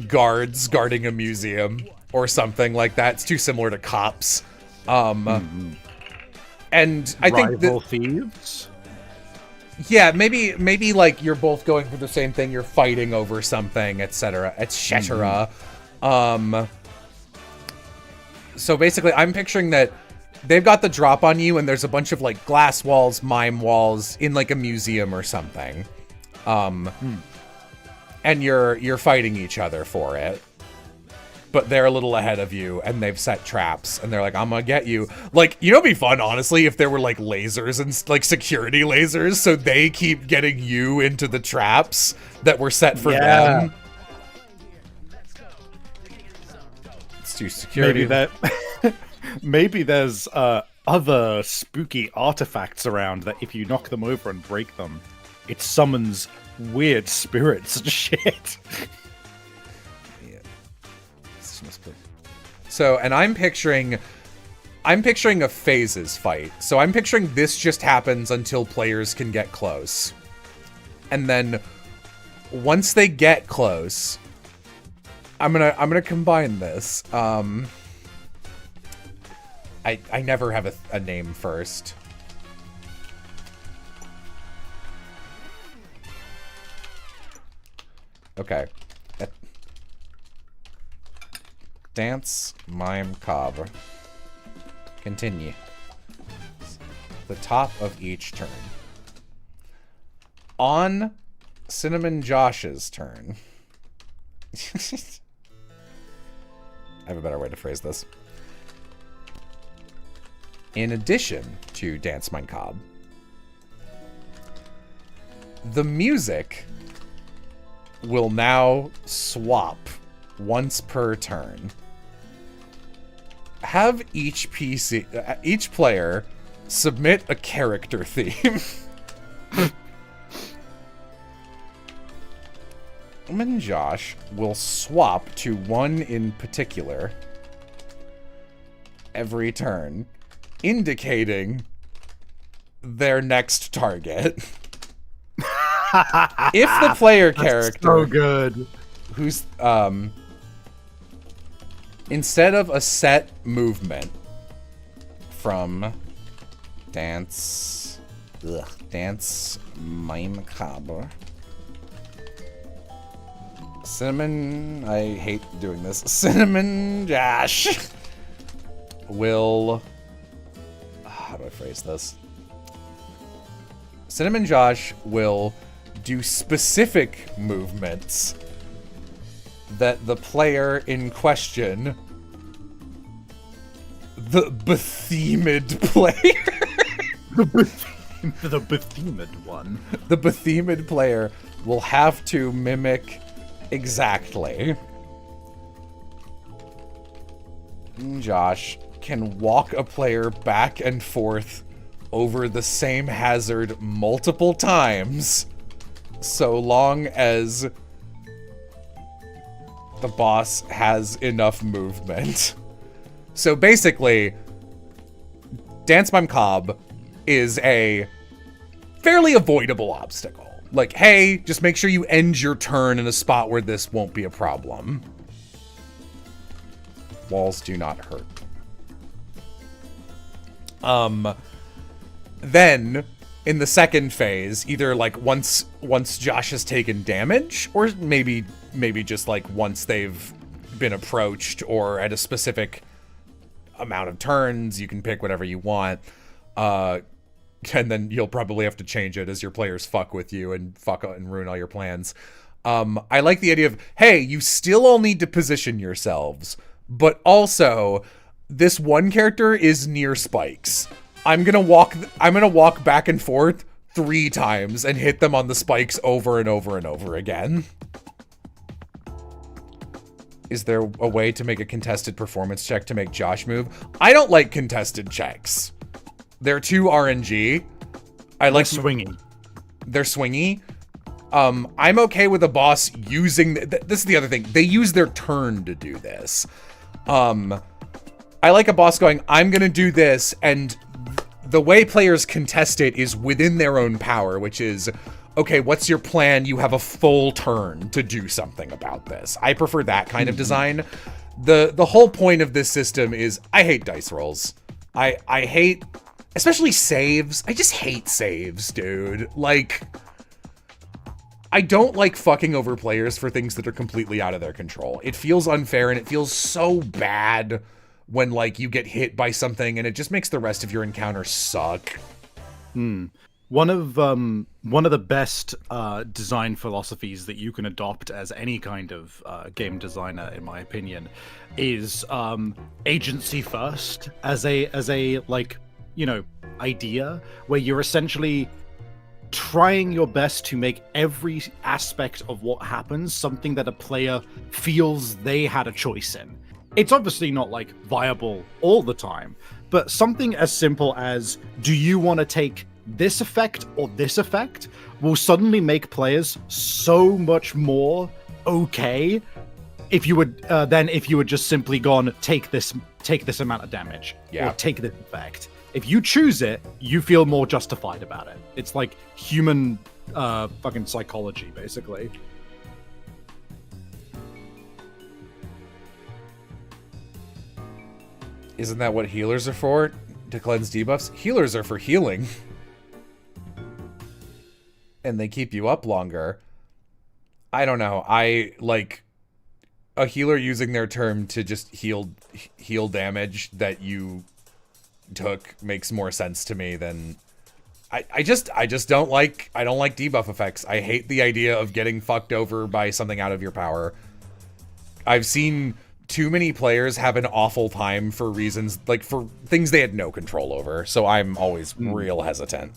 guards guarding a museum or something like that. It's too similar to cops. And I think... Rival thieves? Yeah, maybe like you're both going for the same thing. You're fighting over something, etc., etc. So basically, I'm picturing that they've got the drop on you, and there's a bunch of like glass walls, mime walls in like a museum or something. And you're fighting each other for it. But they're a little ahead of you, and they've set traps, and they're like, I'm gonna get you. Like, you know, it'd be fun, honestly, if there were, like, lasers and, like, security lasers, so they keep getting you into the traps that were set for them. Let's do security. Maybe there's, other spooky artifacts around that if you knock them over and break them, it summons weird spirits and shit. So, and I'm picturing a phases fight. So I'm picturing this just happens until players can get close. And then once they get close, I'm gonna combine this. I never have a name first. Okay. Dance, mime, cob. Continue. The top of each turn. On Cinnamon Josh's turn. I have a better way to phrase this. In addition to Dance, Mime, Cob, the music will now swap once per turn. Have each player submit a character theme. And Josh will swap to one in particular every turn, indicating their next target. If the player character, so good, who's instead of a set movement from Dance Mime Cob, Cinnamon, I hate doing this, Cinnamon Josh will, how do I phrase this? Cinnamon Josh will do specific movements that the player in question, the bethemed player, the bethemed one, the bethemed player will have to mimic exactly. Josh can walk a player back and forth over the same hazard multiple times, so long as the boss has enough movement. So basically, Dance Macabre is a fairly avoidable obstacle. Like, hey, just make sure you end your turn in a spot where this won't be a problem. Walls do not hurt. Then, in the second phase, either like once Josh has taken damage, or maybe just like once they've been approached, or at a specific amount of turns, you can pick whatever you want. And then you'll probably have to change it as your players fuck with you and ruin all your plans. I like the idea of, hey, you still all need to position yourselves, but also this one character is near spikes. I'm gonna walk back and forth 3 times and hit them on the spikes over and over and over again. Is there a way to make a contested performance check to make Josh move? I don't like contested checks. They're too RNG. I like swingy. They're swingy. I'm okay with a boss using... This is the other thing. They use their turn to do this. I like a boss going, I'm going to do this, and the way players contest it is within their own power, which is, okay, what's your plan? You have a full turn to do something about this. I prefer that kind of design. The whole point of this system is, I hate dice rolls. I hate... Especially saves. I just hate saves, dude. Like, I don't like fucking over players for things that are completely out of their control. It feels unfair, and it feels so bad when, like, you get hit by something, and it just makes the rest of your encounter suck. One of the best design philosophies that you can adopt as any kind of game designer, in my opinion, is agency first as a like, you know, idea where you're essentially trying your best to make every aspect of what happens something that a player feels they had a choice in. It's obviously not like viable all the time, but something as simple as, do you want to take this effect or this effect, will suddenly make players so much more okay if you would just simply gone take this amount of damage, or take this effect. If you choose it, you feel more justified about it. It's like human fucking psychology, basically. Isn't that what healers are for? To cleanse debuffs? Healers are for healing. And they keep you up longer. I don't know. I like a healer using their turn to just heal damage that you took makes more sense to me than I just don't like debuff effects. I hate the idea of getting fucked over by something out of your power. I've seen too many players have an awful time for reasons like for things they had no control over, so I'm always real hesitant.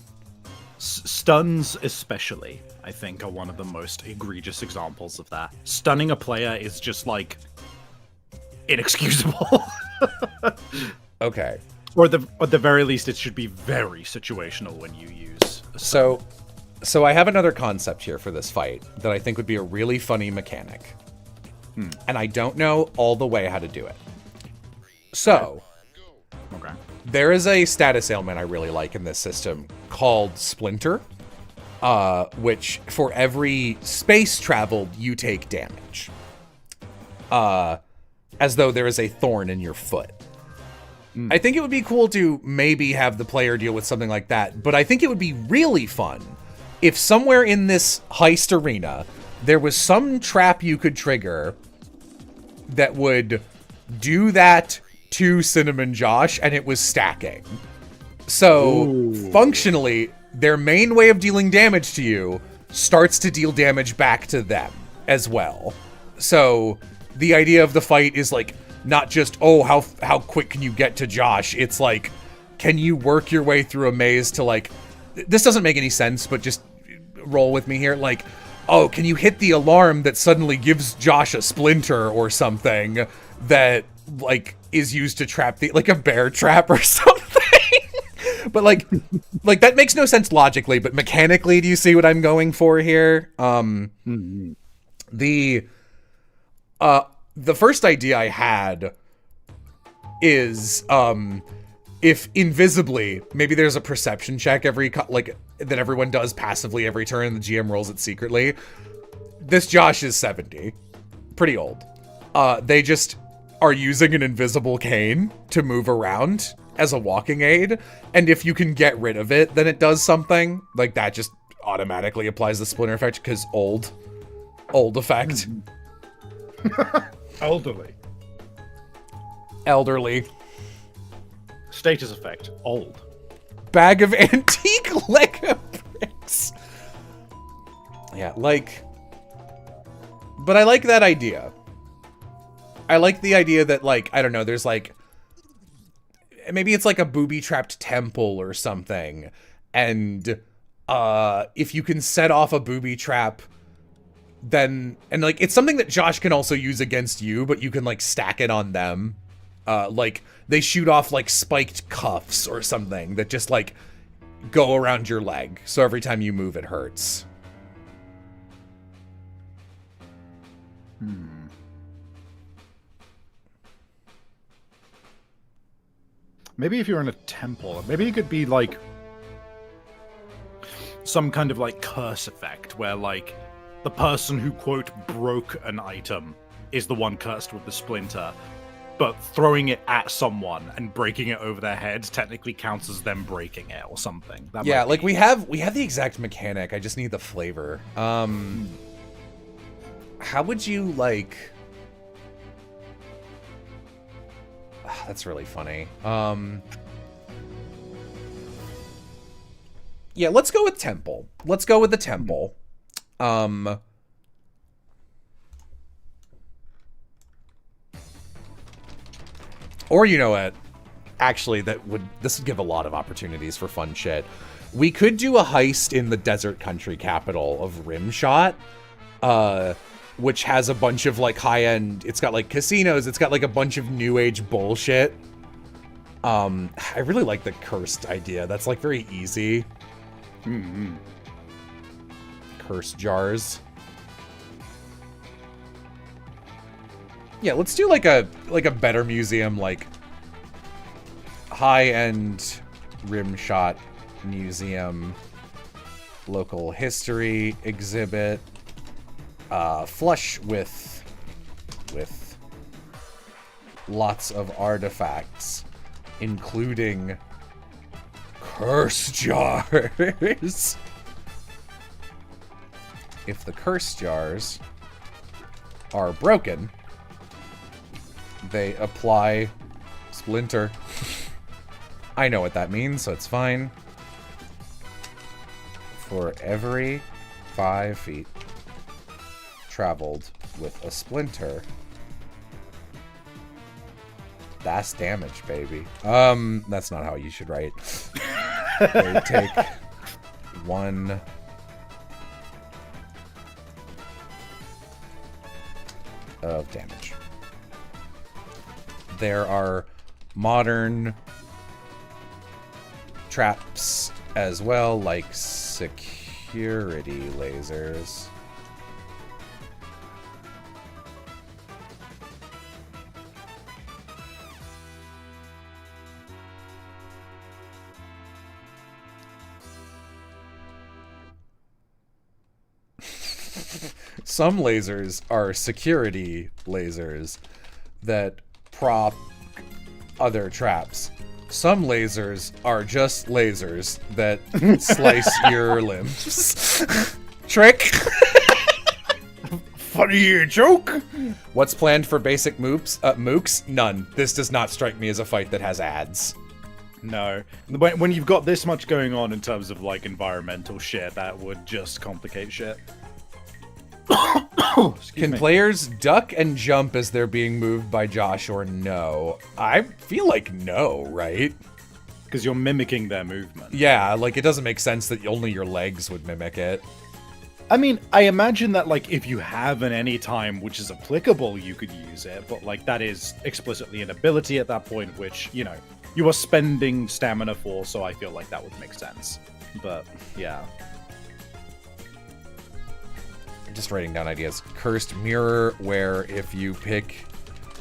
Stuns especially, I think, are one of the most egregious examples of that. Stunning a player is just like inexcusable. Okay. Or at the very least, it should be very situational when you use a stun. So I have another concept here for this fight that I think would be a really funny mechanic. And I don't know all the way how to do it. So, Okay. there is a status ailment I really like in this system called Splinter, which for every space traveled, you take damage. As though there is a thorn in your foot. I think it would be cool to maybe have the player deal with something like that, but I think it would be really fun if somewhere in this heist arena, there was some trap you could trigger that would do that to Cinnamon Josh, and it was stacking. So, functionally, their main way of dealing damage to you starts to deal damage back to them as well. So, the idea of the fight is like, not just, oh, how quick can you get to Josh? It's like, can you work your way through a maze to like, this doesn't make any sense, but just roll with me here. Like, oh, can you hit the alarm that suddenly gives Josh a splinter or something that like is used to trap like a bear trap or something. But like that makes no sense logically, but mechanically, do you see what I'm going for here? The first idea I had is if invisibly, maybe there's a perception check that everyone does passively every turn, and the GM rolls it secretly. This Josh is 70, pretty old. They just are using an invisible cane to move around as a walking aid, and if you can get rid of it, then it does something. Like, that just automatically applies the splinter effect, because old effect. Elderly. Status effect. Old. Bag of antique Lego bricks. Yeah, but I like that idea. I like the idea that, like, I don't know, there's like, maybe it's like a booby-trapped temple or something, and if you can set off a booby trap, then, and like, it's something that Josh can also use against you, but you can like stack it on them. Like, they shoot off like spiked cuffs or something that just like go around your leg, so every time you move it hurts. Maybe if you're in a temple, maybe it could be like some kind of like curse effect where like the person who quote broke an item is the one cursed with the splinter, but throwing it at someone and breaking it over their head technically counts as them breaking it or something. That yeah, like we have the exact mechanic. I just need the flavor. How would you like? That's really funny. Yeah, let's go with temple. Let's go with the temple. Or you know what? Actually, this would give a lot of opportunities for fun shit. We could do a heist in the desert country capital of Rimshot, which has a bunch of like high-end, it's got like casinos, it's got like a bunch of new age bullshit. I really like the cursed idea. That's like very easy. Curse jars. Yeah, let's do like a better museum, like high-end Rimshot museum, local history exhibit, flush with lots of artifacts, including curse jars. If the curse jars are broken, they apply splinter. I know what that means, so it's fine. For every 5 feet traveled with a splinter, that's damage, baby. That's not how you should write. They take 1 of damage. There are modern traps as well, like security lasers. Some lasers are security lasers that prop other traps. Some lasers are just lasers that slice your limbs. Trick. Funny joke. What's planned for basic mooks? None. This does not strike me as a fight that has ads. No. When you've got this much going on in terms of like environmental shit, that would just complicate shit. Can players duck and jump as they're being moved by Josh or no? I feel like no, right? Because you're mimicking their movement. Yeah, like it doesn't make sense that only your legs would mimic it. I mean, I imagine that, like, if you have an anytime which is applicable, you could use it, but, like, that is explicitly an ability at that point, which, you know, you are spending stamina for, so I feel like that would make sense. But, yeah. Just writing down ideas. Cursed Mirror, where if you pick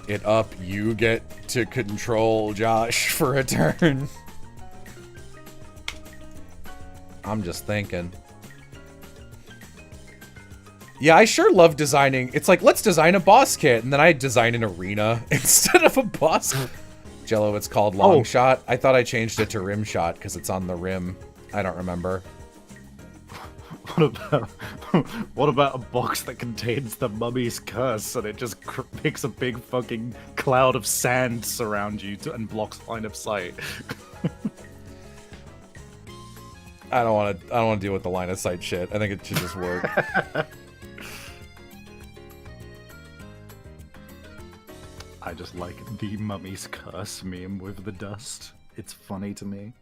it up, you get to control Josh for a turn. I'm just thinking. Yeah, I sure love designing. It's like, let's design a boss kit, and then I design an arena instead of a boss. Jello, it's called Long Shot. I thought I changed it to Rim Shot because it's on the rim. I don't remember. What about a box that contains the mummy's curse and it just makes a big fucking cloud of sand surround you and blocks line of sight? I don't want to deal with the line of sight shit. I think it should just work. I just like the mummy's curse meme with the dust. It's funny to me.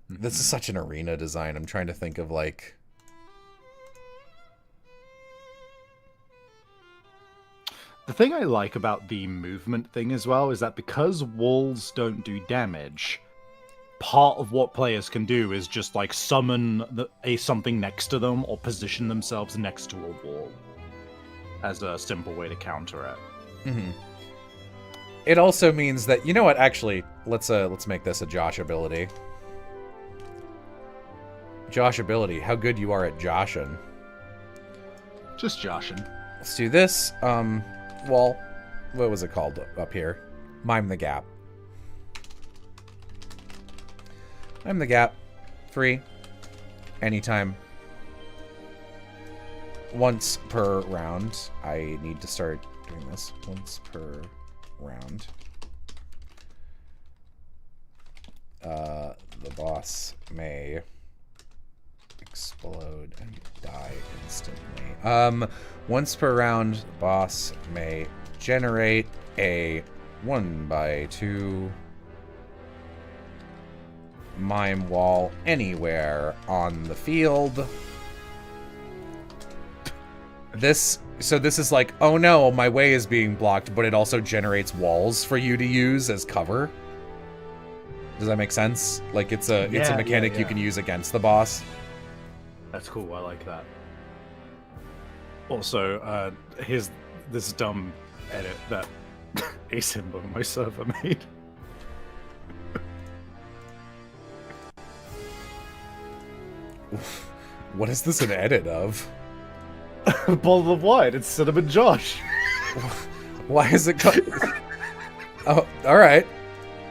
This is such an arena design. I'm trying to think of, like... The thing I like about the movement thing as well is that because walls don't do damage, part of what players can do is just, like, summon something next to them or position themselves next to a wall as a simple way to counter it. Mm-hmm. It also means that, you know what, actually, let's make this a Josh ability. Josh ability, how good you are at Joshin'. Just Joshin'. Let's do this. Well, what was it called up here? Mime the Gap. Mime the Gap. Free. Anytime. Once per round. I need to start doing this. Once per round. The boss may explode and die instantly. Once per round, the boss may generate a 1x2 mime wall anywhere on the field. So this is like, oh no, my way is being blocked, but it also generates walls for you to use as cover. Does that make sense? Like, it's a mechanic you can use against the boss. That's cool. I like that. Also, here's this dumb edit that Asimba on my server made. What is this an edit of? A bottle of wine. It's Cinnamon Josh. Why is it called... Oh, alright.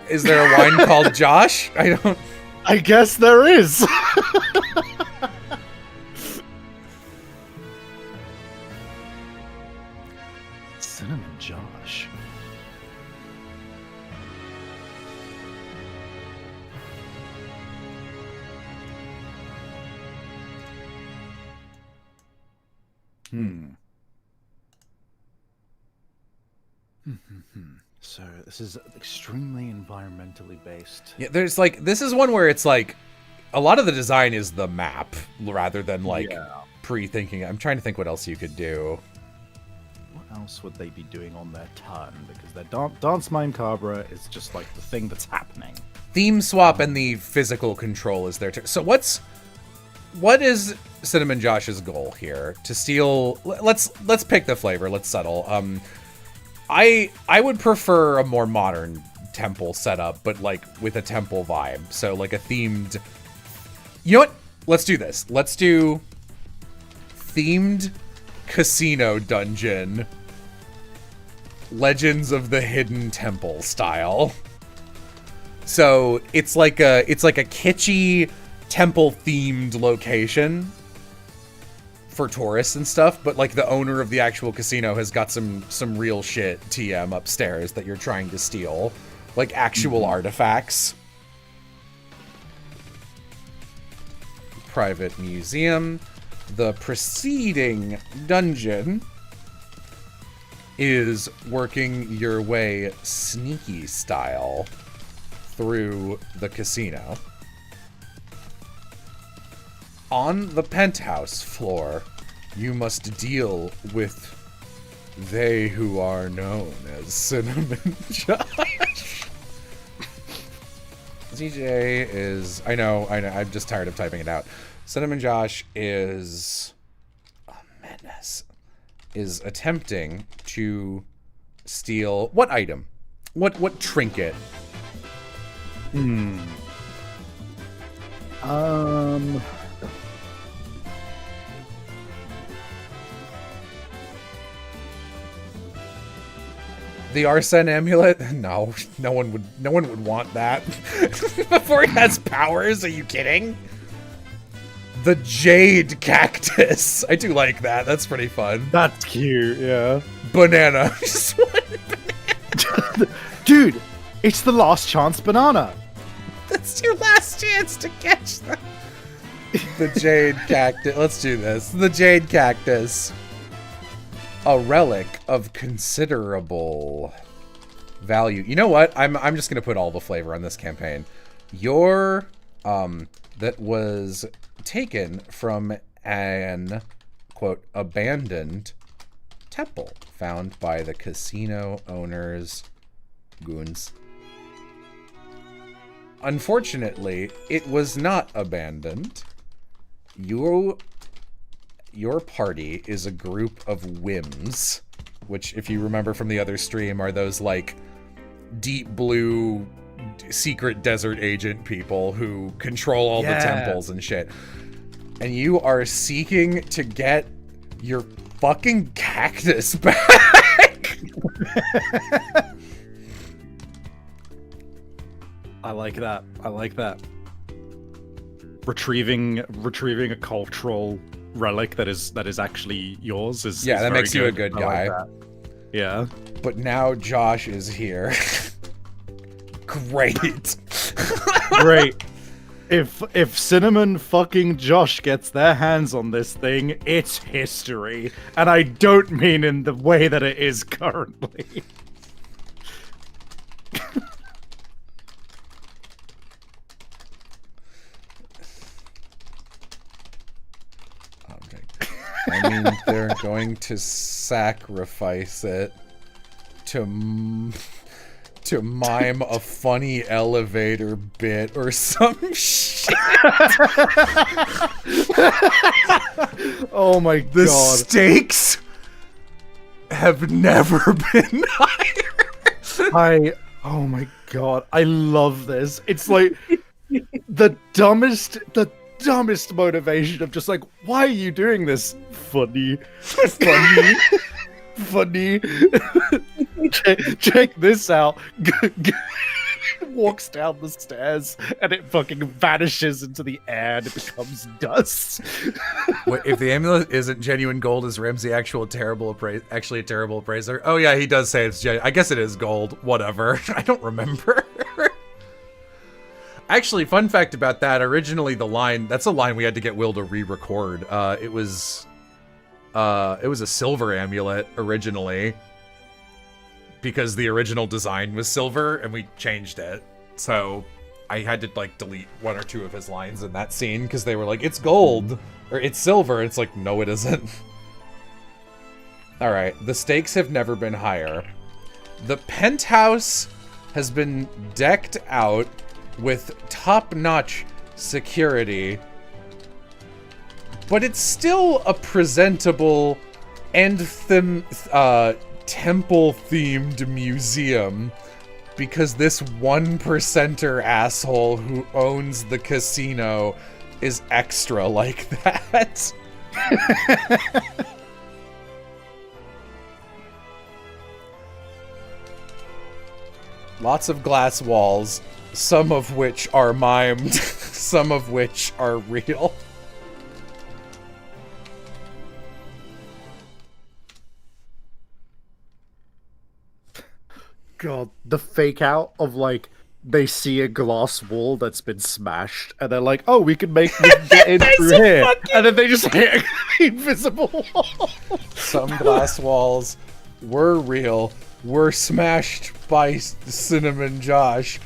Is there a wine called Josh? I guess there is. Cinnamon Josh. So this is extremely environmentally based. Yeah, there's like, this is one where it's like, a lot of the design is the map rather than like pre-thinking. I'm trying to think what else you could do. What else would they be doing on their turn? Because their Dance Mime Cabra is just like the thing that's happening. Theme swap and the physical control is their turn. So what is Cinnamon Josh's goal here? To steal... Let's pick the flavor. Let's settle. I would prefer a more modern temple setup, but like with a temple vibe. So like a themed... You know what? Let's do this. Let's do themed casino dungeon. Legends of the Hidden Temple style. So it's like a kitschy temple themed location for tourists and stuff, but like the owner of the actual casino has got some real shit TM upstairs that you're trying to steal, like actual artifacts. Private museum. The preceding dungeon is working your way sneaky style through the casino. On the penthouse floor, you must deal with they who are known as Cinnamon Josh. ZJ is... I know, I'm just tired of typing it out. Cinnamon Josh is a menace. Is attempting to steal... What item? What trinket? The Arsene amulet? No, no one would want that. Before he has powers, are you kidding? The Jade Cactus. I do like that. That's pretty fun. That's cute, yeah. Banana. Just one banana. Dude, it's the last chance banana. That's your last chance to catch them. The Jade Cactus. Let's do this. The Jade Cactus. A relic of considerable value. You know what? I'm just gonna put all the flavor on this campaign. Your that was taken from an quote abandoned temple found by the casino owner's goons. Unfortunately, it was not abandoned. Your party is a group of whims, which, if you remember from the other stream, are those, like, deep blue secret desert agent people who control all the temples and shit. And you are seeking to get your fucking cactus back! I like that. I like that. Retrieving a cultural relic that is actually yours is that makes you a good guy. Like yeah. But now Josh is here. Great. Great. If Cinnamon fucking Josh gets their hands on this thing, it's history. And I don't mean in the way that it is currently. I mean, they're going to sacrifice it to mime a funny elevator bit or some shit. Oh my the god. The stakes have never been higher. Oh my god. I love this. It's like the dumbest motivation of just like, why are you doing this? Funny. Check this out. Walks down the stairs and it fucking vanishes into the air and it becomes dust. Wait, if the amulet isn't genuine gold, is Ramsey actually a terrible appraiser? Oh yeah, he does say it's genuine. I guess it is gold. Whatever. I don't remember. Actually, fun fact about that, originally that's a line we had to get Will to re-record. It was a silver amulet originally, because the original design was silver and we changed it. So I had to like delete one or two of his lines in that scene because they were like, it's gold or it's silver. It's like, no, it isn't. All right. The stakes have never been higher. The penthouse has been decked out with top-notch security, but it's still a presentable and temple-themed museum because this 1%er asshole who owns the casino is extra like that. Lots of glass walls, some of which are mimed, some of which are real. God, the fake out of like they see a glass wall that's been smashed and they're like, oh, we can get in through here, and then they just hit an invisible wall. Some glass walls were real, were smashed by Cinnamon Josh,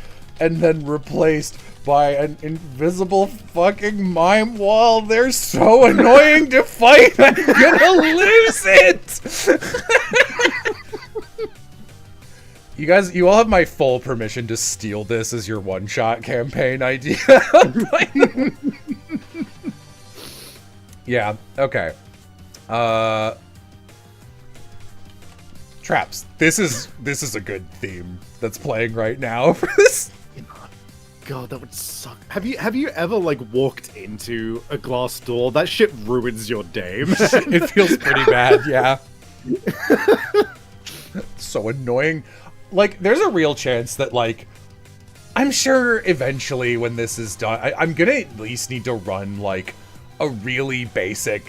and then replaced by an invisible fucking mime wall. They're so annoying to fight. I'm gonna lose it. You all have my full permission to steal this as your one-shot campaign idea. Yeah, okay. Traps. This is a good theme that's playing right now for this. God, that would suck. Have you ever like walked into a glass door? That shit ruins your day, man. It feels pretty bad, yeah. So annoying. Like, there's a real chance that, like, I'm sure eventually when this is done, I'm gonna at least need to run, like, a really basic,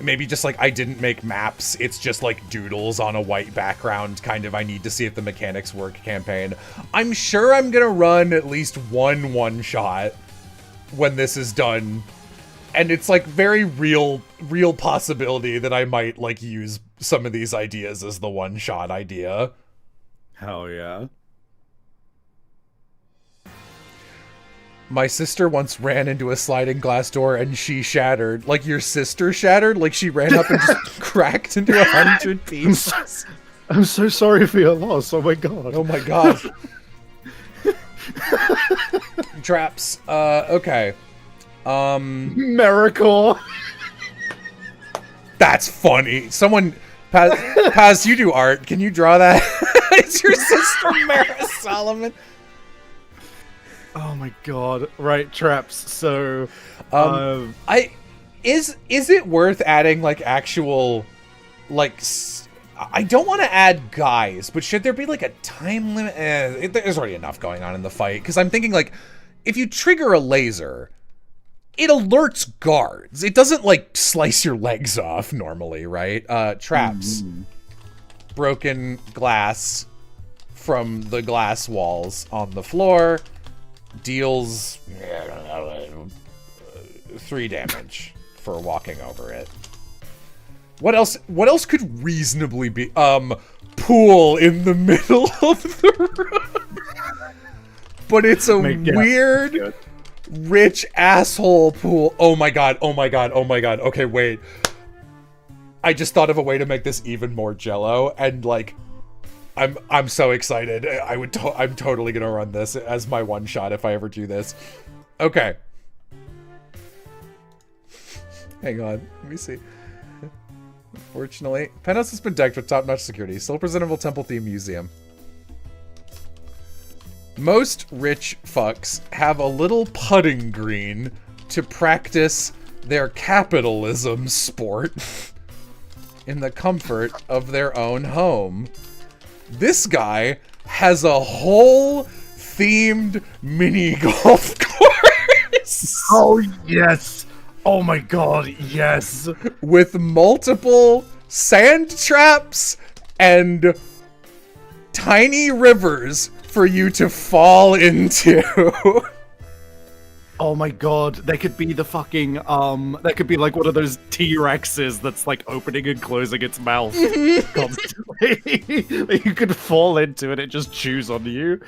maybe just, like, I didn't make maps, it's just, like, doodles on a white background, kind of, I need to see if the mechanics work campaign. I'm sure I'm gonna run at least one-shot when this is done, and it's, like, very real possibility that I might, like, use some of these ideas as the one-shot idea. Hell yeah. My sister once ran into a sliding glass door and she shattered. Like, your sister shattered? Like, she ran up and just cracked into 100 pieces. I'm so sorry for your loss. Oh my god. Oh my god. Traps. Okay. Miracle. That's funny. Someone... Paz, you do art. Can you draw that? It's your sister, Mara Solomon. Oh my god. Right, Traps. So, is it worth adding, like, actual, like, I don't want to add guys, but should there be, like, a time limit? There's already enough going on in the fight, because I'm thinking, like, if you trigger a laser, it alerts guards. It doesn't, like, slice your legs off normally, right? Traps. Broken glass from the glass walls on the floor deals 3 damage for walking over it. What else could reasonably be? Pool in the middle of the room. But it's a weird, rich asshole pool. Oh my god, oh my god, oh my god. Okay, wait. I just thought of a way to make this even more jello, and like, I'm so excited. I'm totally gonna run this as my one shot if I ever do this. Okay. Hang on, let me see. Unfortunately, Penthouse has been decked with top-notch security. Still presentable temple-themed museum. Most rich fucks have a little putting green to practice their capitalism sport in the comfort of their own home. This guy has a whole themed mini golf course. Oh, yes. Oh my god, yes. With multiple sand traps and tiny rivers for you to fall into. Oh my god, they could be the fucking, that could be like one of those T-Rexes that's like opening and closing its mouth constantly. You could fall into it, it just chews on you.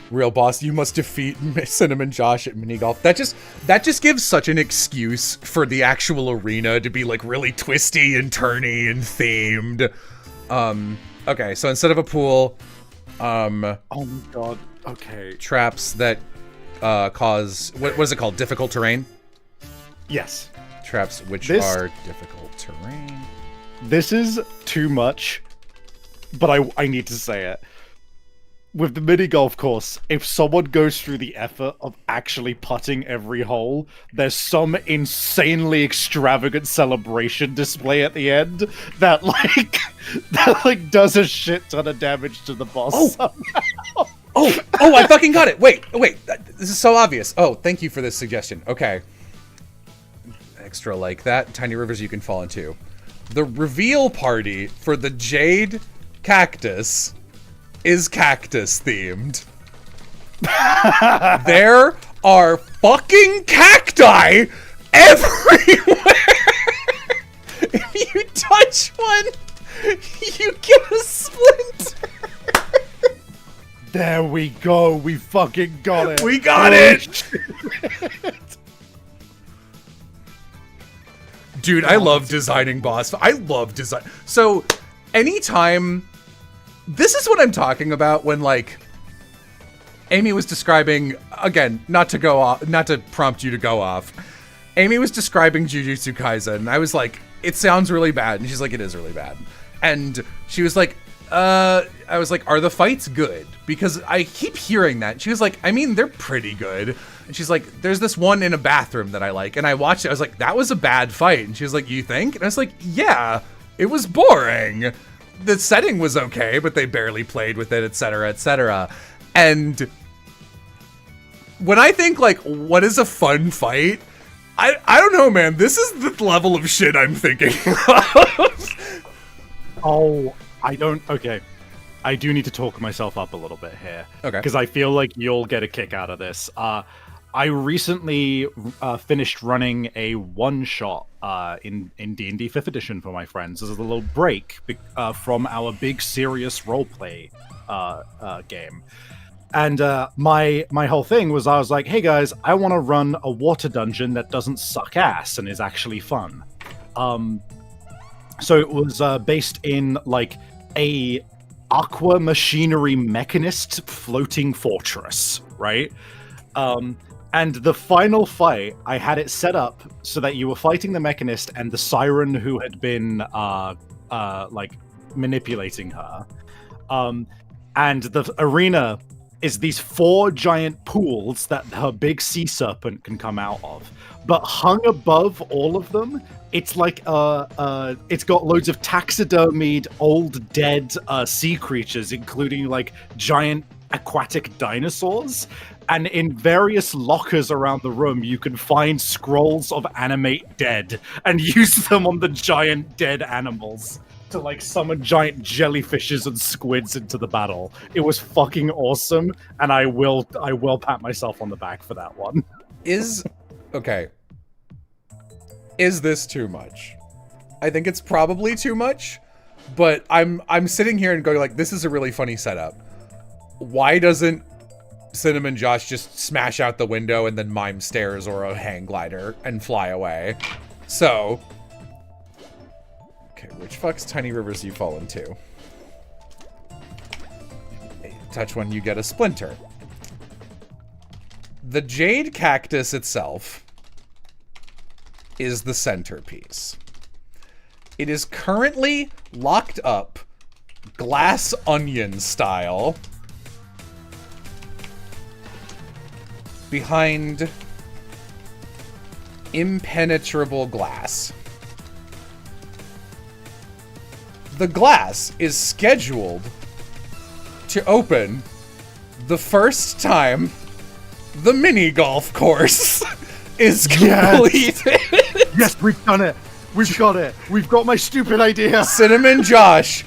Real boss, you must defeat Cinnamon Josh at mini golf. That just gives such an excuse for the actual arena to be like really twisty and turny and themed. Okay, so instead of a pool, oh my god. Okay. Traps that cause what is it called? Difficult terrain? Yes. Traps which are difficult terrain. This is too much, but I need to say it. With the mini golf course, if someone goes through the effort of actually putting every hole, there's some insanely extravagant celebration display at the end that does a shit ton of damage to the boss somehow. Oh, I fucking got it. Wait. This is so obvious. Oh, thank you for this suggestion. Okay. Extra like that. Tiny rivers you can fall into. The reveal party for the Jade Cactus is cactus themed. There are fucking cacti everywhere. If you touch one, you get a splinter. There we go. We fucking got it. We got it! Dude, I love designing boss. I love design. So, anytime... This is what I'm talking about when, like... Amy was describing... Again, not to prompt you to go off. Amy was describing Jujutsu Kaisen, and I was like, it sounds really bad. And she's like, it is really bad. And she was like, I was like, are the fights good? Because I keep hearing that. She was like, I mean, they're pretty good. And she's like, there's this one in a bathroom that I like. And I watched it. I was like, that was a bad fight. And she was like, you think? And I was like, yeah, it was boring. The setting was okay, but they barely played with it, etc., etc. And when I think, like, what is a fun fight? I don't know, man. This is the level of shit I'm thinking of. Oh, okay. I do need to talk myself up a little bit here. Okay. Because I feel like you'll get a kick out of this. I recently finished running a one-shot in D&D 5th edition for my friends as a little break from our big serious roleplay game. And my whole thing was, I was like, hey guys, I want to run a water dungeon that doesn't suck ass and is actually fun. So it was based in like a aqua machinery mechanist floating fortress, right? And the final fight, I had it set up so that you were fighting the mechanist and the siren who had been like manipulating her. And the arena is these 4 giant pools that her big sea serpent can come out of. But hung above all of them, it's like it's got loads of taxidermied old dead sea creatures, including like giant aquatic dinosaurs. And in various lockers around the room, you can find scrolls of animate dead and use them on the giant dead animals to like summon giant jellyfishes and squids into the battle. It was fucking awesome, and I will pat myself on the back for that one. Okay. Is this too much? I think it's probably too much, but I'm sitting here and going like, this is a really funny setup. Why doesn't Cinnamon Josh just smash out the window and then mime stairs or a hang glider and fly away? So, okay, which fuck's tiny rivers you fall into? Touch one, you get a splinter. The jade cactus itself is the centerpiece. It is currently locked up, glass onion style, behind impenetrable glass. The glass is scheduled to open the first time the mini golf course is completed. Yes, we've done it. We've got it. We've got my stupid idea. Cinnamon Josh,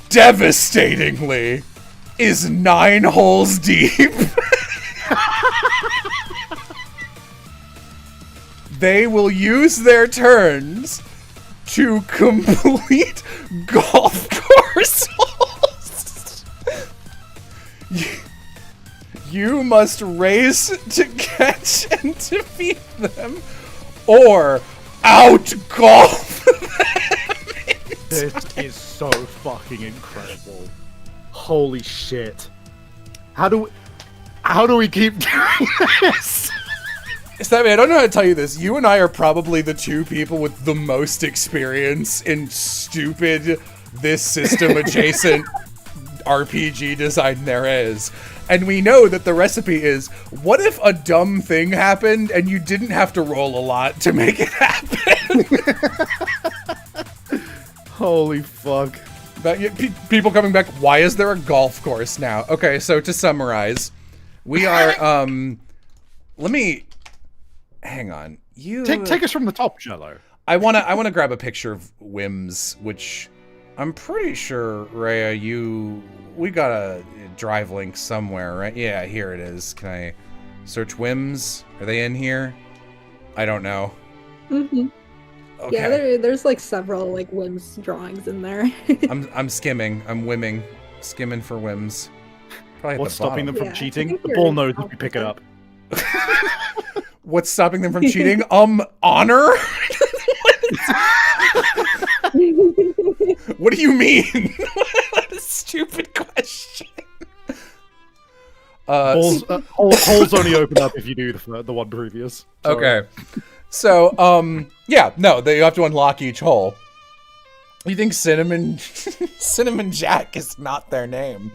devastatingly, is 9 holes deep. They will use their turns to complete golf course holes. You must race to catch and defeat them, or out-golf them. This is so fucking incredible. Holy shit. How do we keep doing this? Stabby, I don't know how to tell you this. You and I are probably the 2 people with the most experience in stupid, this system adjacent RPG design there is. And we know that the recipe is, what if a dumb thing happened and you didn't have to roll a lot to make it happen? Holy fuck. But people coming back, why is there a golf course now? Okay, so to summarize, we are, let me, hang on. You take us from the top, Jello. I wanna grab a picture of Whims, which I'm pretty sure, Rhea, we got a drive link somewhere, right? Yeah, here it is. Can I search Whims? Are they in here? I don't know. Mm-hmm. Okay. Yeah, there's like several like Whims drawings in there. I'm skimming. I'm whimming. Skimming for Whims. Probably at What's the stopping bottom. them from Yeah, I cheating? think The you're ball knows if you pick it opposite. up. What's stopping them from cheating? Honor? What do you mean? What a stupid question. Holes only open up if you do the one previous. Sorry. Okay. So, yeah, no, you have to unlock each hole. You think Cinnamon Jack is not their name.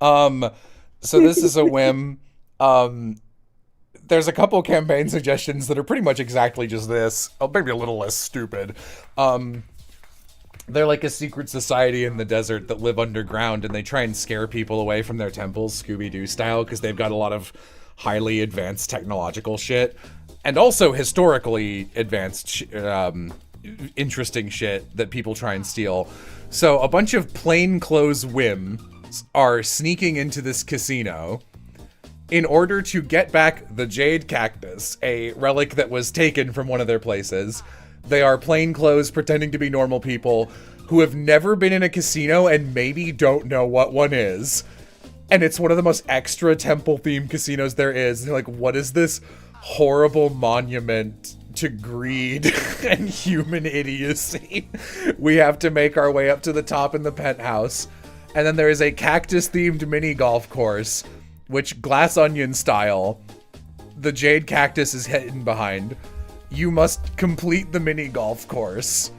So this is a whim. There's a couple campaign suggestions that are pretty much exactly just this. Oh, maybe a little less stupid. They're like a secret society in the desert that live underground, and they try and scare people away from their temples, Scooby-Doo style, because they've got a lot of highly advanced technological shit, and also historically advanced, interesting shit that people try and steal. So a bunch of plainclothes whims are sneaking into this casino in order to get back the Jade Cactus, a relic that was taken from one of their places. They are plainclothes pretending to be normal people who have never been in a casino and maybe don't know what one is. And it's one of the most extra temple-themed casinos there is. And they're like, what is this horrible monument to greed and human idiocy? We have to make our way up to the top in the penthouse. And then there is a cactus-themed mini golf course, which, glass onion style, the Jade Cactus is hidden behind. You must complete the mini golf course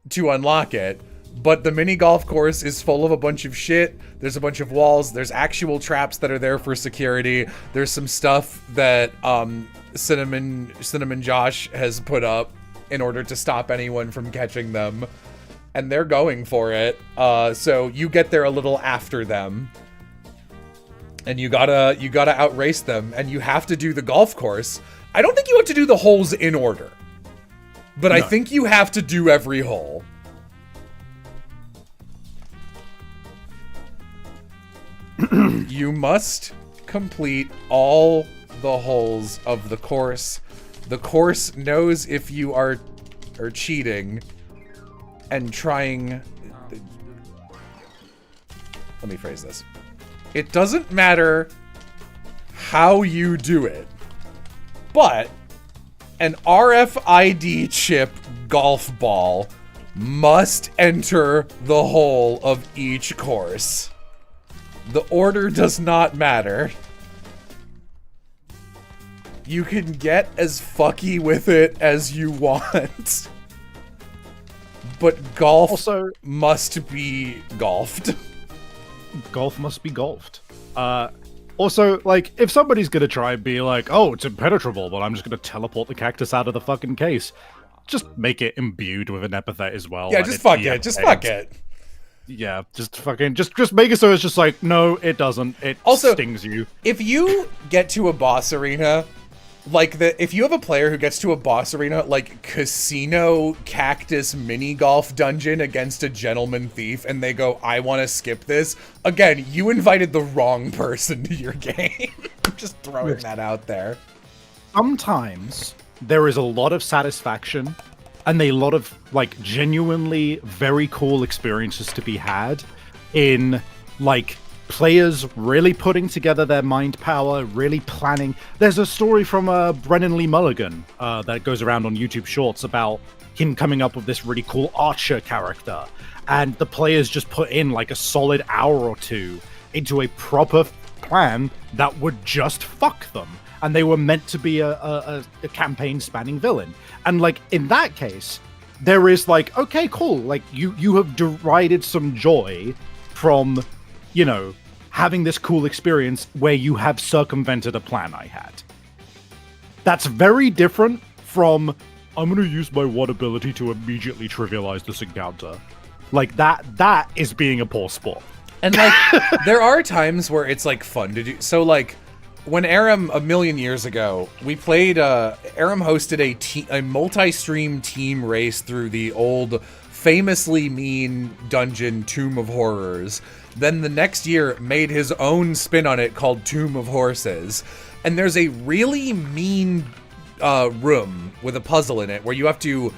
to unlock it, but the mini golf course is full of a bunch of shit. There's a bunch of walls. There's actual traps that are there for security. There's some stuff that Cinnamon Josh has put up in order to stop anyone from catching them, and they're going for it. So you get there a little after them. And you gotta outrace them, and you have to do the golf course. I don't think you have to do the holes in order, but no. I think you have to do every hole. You must complete all the holes of the course. The course knows if you are cheating and trying. Let me phrase this. It doesn't matter how you do it, but an RFID chip golf ball must enter the hole of each course. The order does not matter. You can get as fucky with it as you want, but golf also must be golfed. Golf must be golfed. Also, like, if somebody's gonna try and be like, oh, it's impenetrable, but I'm just gonna teleport the cactus out of the fucking case, just make it imbued with an epithet as well. Yeah, just fuck it. Just fuck it. Yeah, just fucking, just make it so it's just like, no, it doesn't. It also stings you. If you get to a boss arena, like if you have a player who gets to a boss arena, like casino cactus mini golf dungeon against a gentleman thief, and they go, I want to skip this, again, you invited the wrong person to your game. I'm just throwing that out there. Sometimes there is a lot of satisfaction and a lot of like genuinely very cool experiences to be had in like players really putting together their mind power, really planning. There's a story from Brennan Lee Mulligan that goes around on YouTube Shorts about him coming up with this really cool archer character, and the players just put in like a solid hour or two into a proper plan that would just fuck them, and they were meant to be a campaign spanning villain. And like in that case, there is like, okay, cool, like you have derided some joy from, you know, having this cool experience where you have circumvented a plan I had. That's very different from, I'm going to use my one ability to immediately trivialize this encounter. Like that is being a poor sport. And like, there are times where it's like fun to do. So like, when Aram, a million years ago, we played, Aram hosted a multi-stream team race through the old, famously mean dungeon Tomb of Horrors. Then the next year made his own spin on it called Tomb of Horses. And there's a really mean room with a puzzle in it where you have to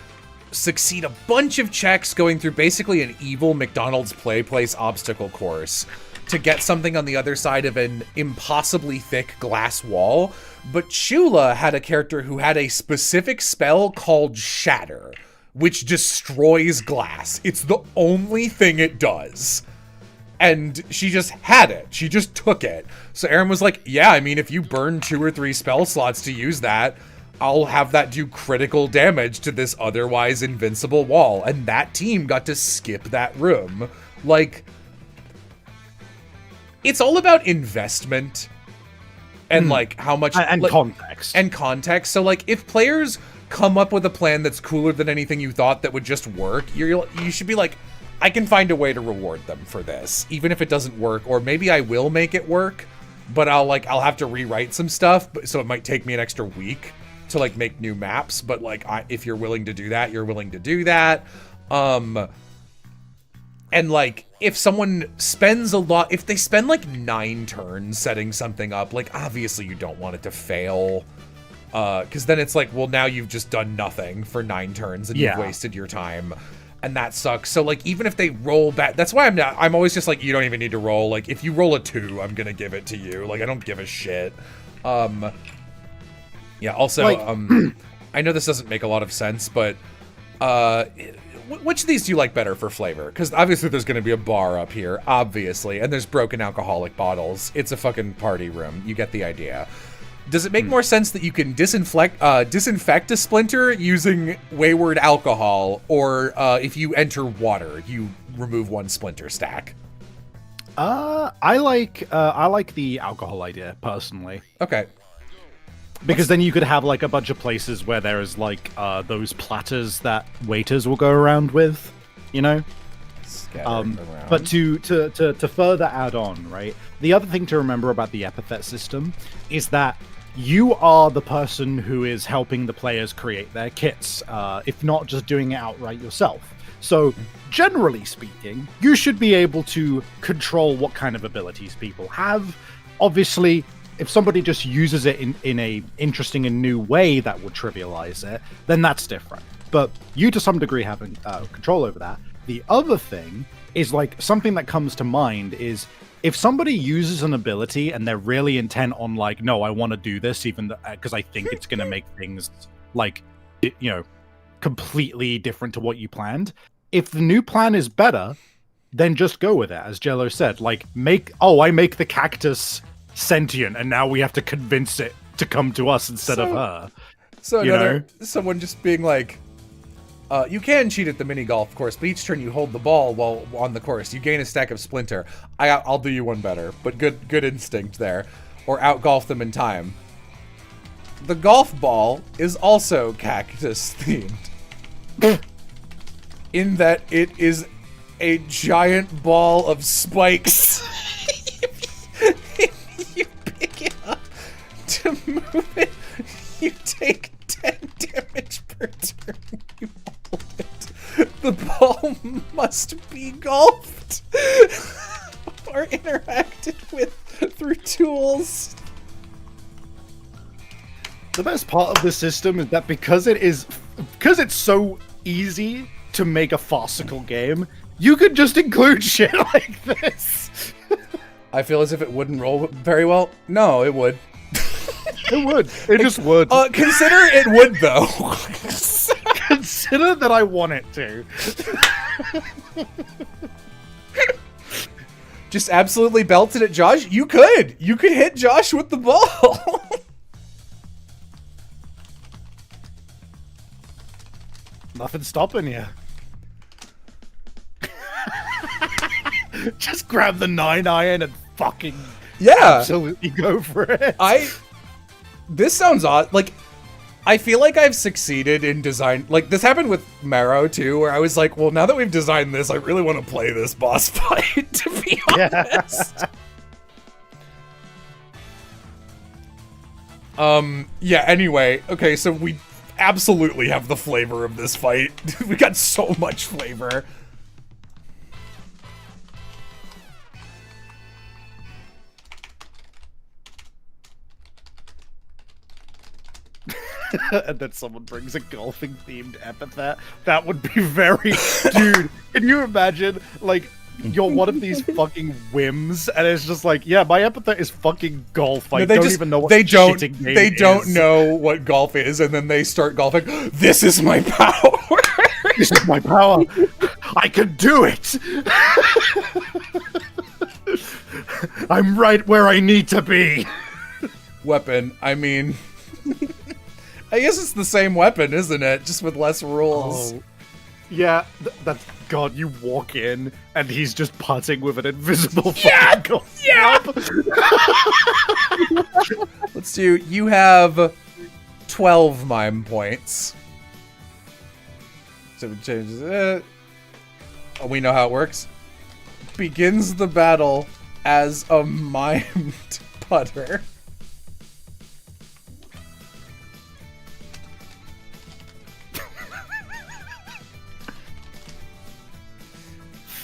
succeed a bunch of checks going through basically an evil McDonald's play place obstacle course. to get something on the other side of an impossibly thick glass wall, but Chula had a character who had a specific spell called Shatter, which destroys glass. It's the only thing it does. And she just had it. She just took it. So Aaron was like, yeah, I mean, if you burn 2 or 3 spell slots to use that, I'll have that do critical damage to this otherwise invincible wall. And that team got to skip that room. Like, it's all about investment and like how much and like, context. And context. So like if players come up with a plan that's cooler than anything you thought that would just work, you should be like, I can find a way to reward them for this, even if it doesn't work, or maybe I will make it work, but I'll have to rewrite some stuff, so it might take me an extra week to like make new maps. But like, if you're willing to do that, you're willing to do that. And like, if someone spends if they spend like 9 turns setting something up, like obviously you don't want it to fail, because then it's like, well, now you've just done nothing for 9 turns and you've wasted your time. And that sucks. So like, even if they roll back, that's why I'm always just like, you don't even need to roll. Like, if you roll a 2, I'm gonna give it to you. Like, I don't give a shit. Yeah, also, like, I know this doesn't make a lot of sense, but which of these do you like better for flavor? Because obviously there's gonna be a bar up here, obviously, and there's broken alcoholic bottles. It's a fucking party room. You get the idea. Does it make more sense that you can disinfect a splinter using wayward alcohol, or if you enter water, you remove 1 splinter stack? I like the alcohol idea personally. Okay. Because then you could have like a bunch of places where there is like those platters that waiters will go around with, you know. But to further add on, right? The other thing to remember about the epithet system is that you are the person who is helping the players create their kits, if not just doing it outright yourself. So, generally speaking, you should be able to control what kind of abilities people have. Obviously, if somebody just uses it in a interesting and new way that would trivialize it, then that's different. But you, to some degree, having control over that. The other thing is, like, something that comes to mind is, if somebody uses an ability and they're really intent on like, no, I want to do this even because I think it's going to make things like, you know, completely different to what you planned. If the new plan is better, then just go with it. As Jello said, like I make the cactus sentient and now we have to convince it to come to us instead of her. So someone just being like, you can cheat at the mini golf course, but each turn you hold the ball while on the course. You gain a stack of splinter. I'll do you one better, but good instinct there. Or out-golf them in time. The golf ball is also cactus-themed. In that it is a giant ball of spikes. If you pick it up to move it, you take 10 damage per turn. You hold it. The ball must be golfed or interacted with through tools. The best part of the system is that because it's so easy to make a farcical game, you could just include shit like this. I feel as if it wouldn't roll very well. No, it would. It would. It just would. Consider it would, though. Consider that I want it to. Just absolutely belted at Josh? You could hit Josh with the ball. Nothing's stopping you. Just grab the 9-iron and fucking absolutely go for it. This sounds odd. Like, I feel like I've succeeded in design. Like, this happened with Marrow too, where I was like, well, now that we've designed this, I really want to play this boss fight, to be honest. Yeah, anyway. Okay, so we absolutely have the flavor of this fight. We got so much flavor. And then someone brings a golfing themed epithet. That would be very... Dude, can you imagine, like, you're one of these fucking whims, and it's just like, yeah, my epithet is fucking golf. I No, don't even know what they don't shitting game they don't is. know what golf is, and then they start golfing. This is my power. This is my power. I can do it. I'm right where I need to be. Weapon. I mean, I guess it's the same weapon, isn't it? Just with less rules. Oh, yeah, that's God. You walk in, and he's just putting with an invisible fucking golf club. Let's do. You have 12 mime points. So it changes it. Oh, we know how it works. Begins the battle as a mimed putter.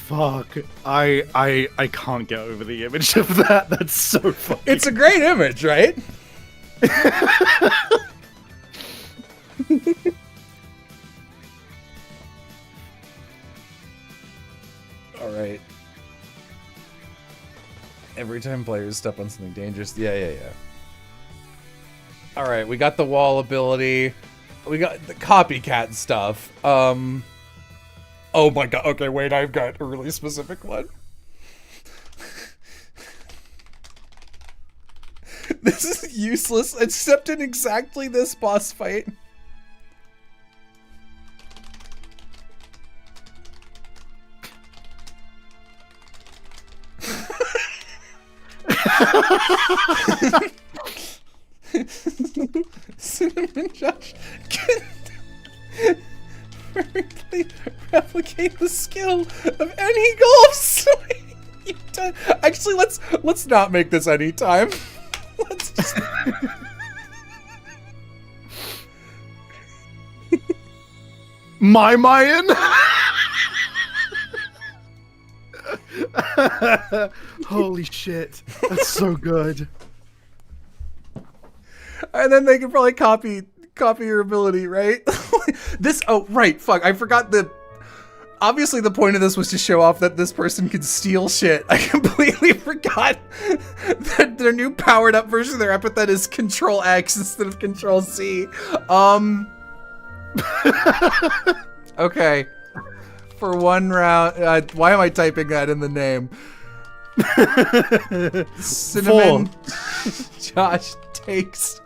Fuck. I can't get over the image of that. That's so fucking... It's a great image, right? Alright. Every time players step on something dangerous. Yeah. Alright, we got the wall ability. We got the copycat stuff. Oh my god. Okay, wait, I've got a really specific one. This is useless, except in exactly this boss fight. Cinnamon Josh can perfectly replicate the skill of any golf swing you've done. Actually, let's not make this any time. Let's just... My Mayan? Holy shit. That's so good. And then they can probably copy your ability, right? Right, fuck, I forgot obviously the point of this was to show off that this person can steal shit. I completely forgot that their new powered up version of their epithet is Control X instead of Control C. Okay. For one round, why am I typing that in the name? Cinnamon Josh takes...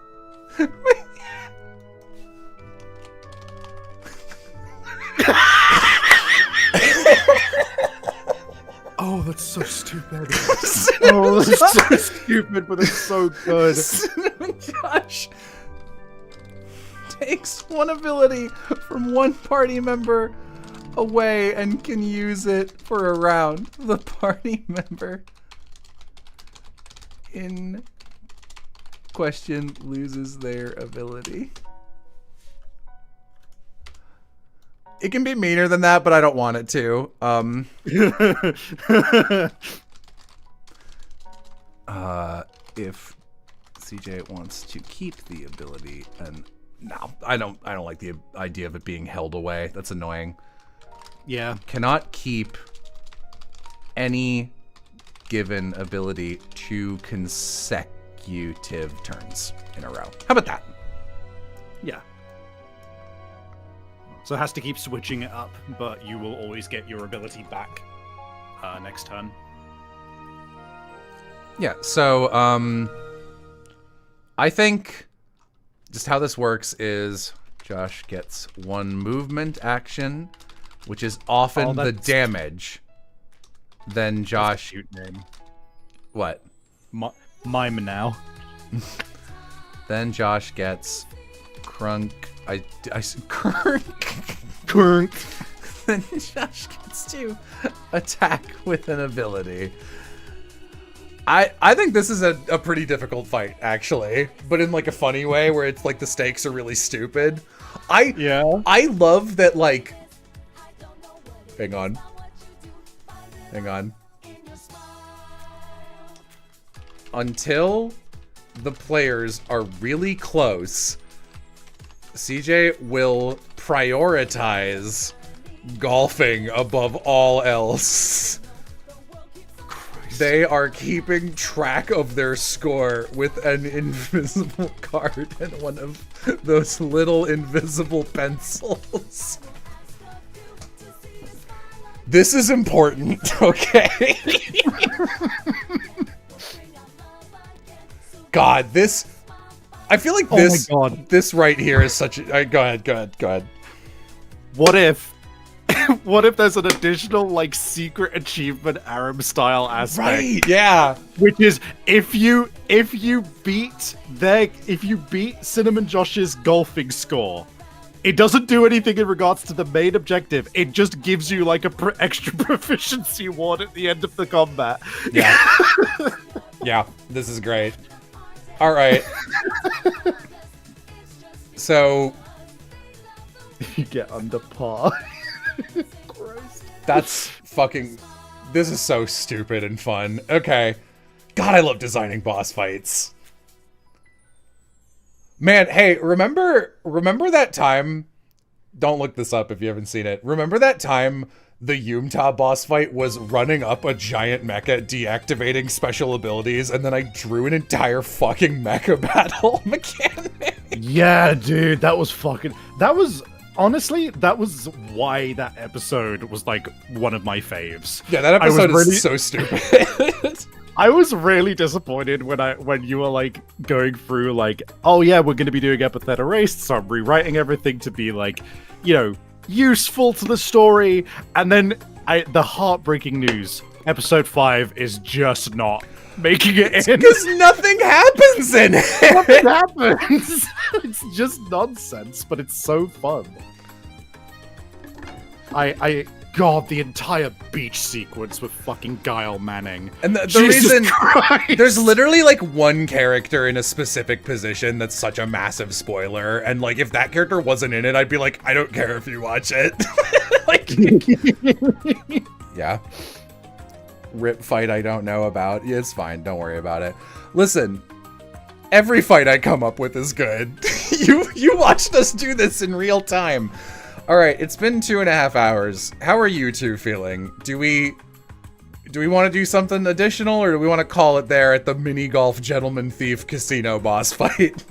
Oh, that's so stupid. Oh, that's so stupid, but it's so good. Cinnamon Josh takes one ability from one party member away and can use it for a round. The party member in question loses their ability. It can be meaner than that, but I don't want it to. If CJ wants to keep the ability, and no, I don't like the idea of it being held away. That's annoying. Yeah. Cannot keep any given ability 2 consecutive turns in a row. How about that? Yeah. So it has to keep switching it up, but you will always get your ability back next turn. Yeah, so I think just how this works is Josh gets 1 movement action, which is often the damage. Then Josh... Cute name. What? Mime now. Then Josh gets Crunk... Crunk. Crunk. Then Josh gets to attack with an ability. I think this is a pretty difficult fight, actually, but in like a funny way where it's like the stakes are really stupid. I love that, like... Hang on. Until the players are really close, CJ will prioritize golfing above all else. They are keeping track of their score with an invisible card and one of those little invisible pencils. This is important, okay? God, this... I feel like this... Oh my God. This right here is such a... Go ahead. What if... What if there's an additional, like, secret achievement Aram style aspect? Right, yeah. Which is if you beat Cinnamon Josh's golfing score, it doesn't do anything in regards to the main objective. It just gives you like a extra proficiency award at the end of the combat. Yeah. Yeah, this is great. All right. So You get under par. Gross. that's fucking... This is so stupid and fun. Okay. God, I love designing boss fights. Man, hey, remember that time... Don't look this up if you haven't seen it. Remember that time the Yumta boss fight was running up a giant mecha, deactivating special abilities, and then I drew an entire fucking mecha battle mechanic? Yeah, dude, that was honestly, that was why that episode was like one of my faves. Yeah, that episode is so stupid. I was really disappointed when you were like going through like, oh yeah, we're gonna be doing Epithet Erased, so I'm rewriting everything to be like, you know, useful to the story, and then the heartbreaking news, episode 5 is just not making it in. Because nothing happens in it. Nothing happens. It's just nonsense, but it's so fun. God, the entire beach sequence with fucking Guile Manning. And the Jesus reason Christ. there's literally like one character in a specific position that's such a massive spoiler, and like if that character wasn't in it, I'd be like, I don't care if you watch it. Like, yeah. Rip fight I don't know about. Yeah, it's fine. Don't worry about it. Listen, every fight I come up with is good. You watched us do this in real time. All right, it's been 2.5 hours. How are you two feeling? Do we want to do something additional, or do we want to call it there at the mini golf gentleman thief casino boss fight?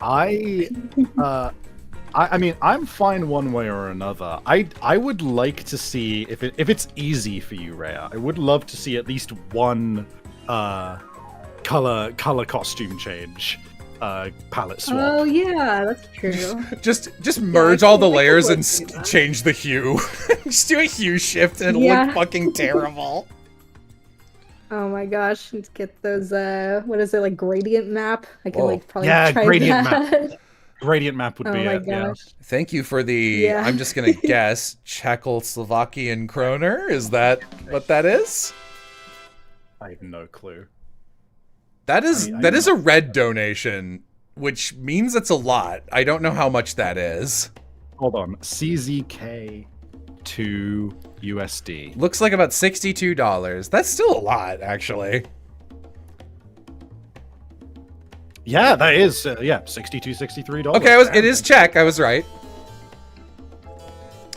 I mean, I'm fine one way or another. I would like to see if it's easy for you, Rhea. I would love to see at least one color costume change, palette swap. Oh yeah, that's true. Just merge all the layers and do that. change the hue. Just do a hue shift and it'll look fucking terrible. Oh my gosh, let's get those what is it, like gradient map? I can like probably Yeah, try gradient that. map. Gradient map would Oh be my it. Yeah. gosh. Thank you for the, Yeah. I'm just gonna guess, Czechoslovakian kroner? Is that what that is? I have no clue. That is a red donation, which means it's a lot. I don't know how much that is. Hold on. CZK to USD. Looks like about $62. That's still a lot, actually. Yeah, that is. Yeah, $63. Okay, it is Czech. I was right.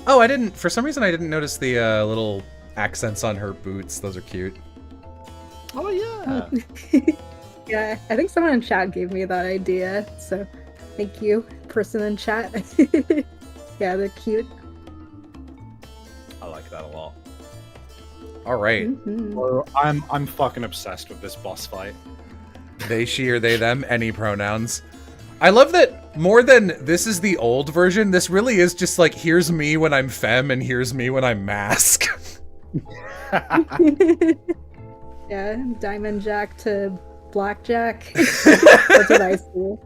Oh, I didn't. For some reason, I didn't notice the little accents on her boots. Those are cute. Oh yeah. Yeah, I think someone in chat gave me that idea, so thank you, person in chat. Yeah, they're cute. I like that a lot. All right. Mhm. Well, I'm fucking obsessed with this boss fight. They, she, or they, them, any pronouns. I love that more than this is the old version, this really is just like, here's me when I'm femme and here's me when I'm mask. Yeah, Diamond Jack to Blackjack. That's what I see.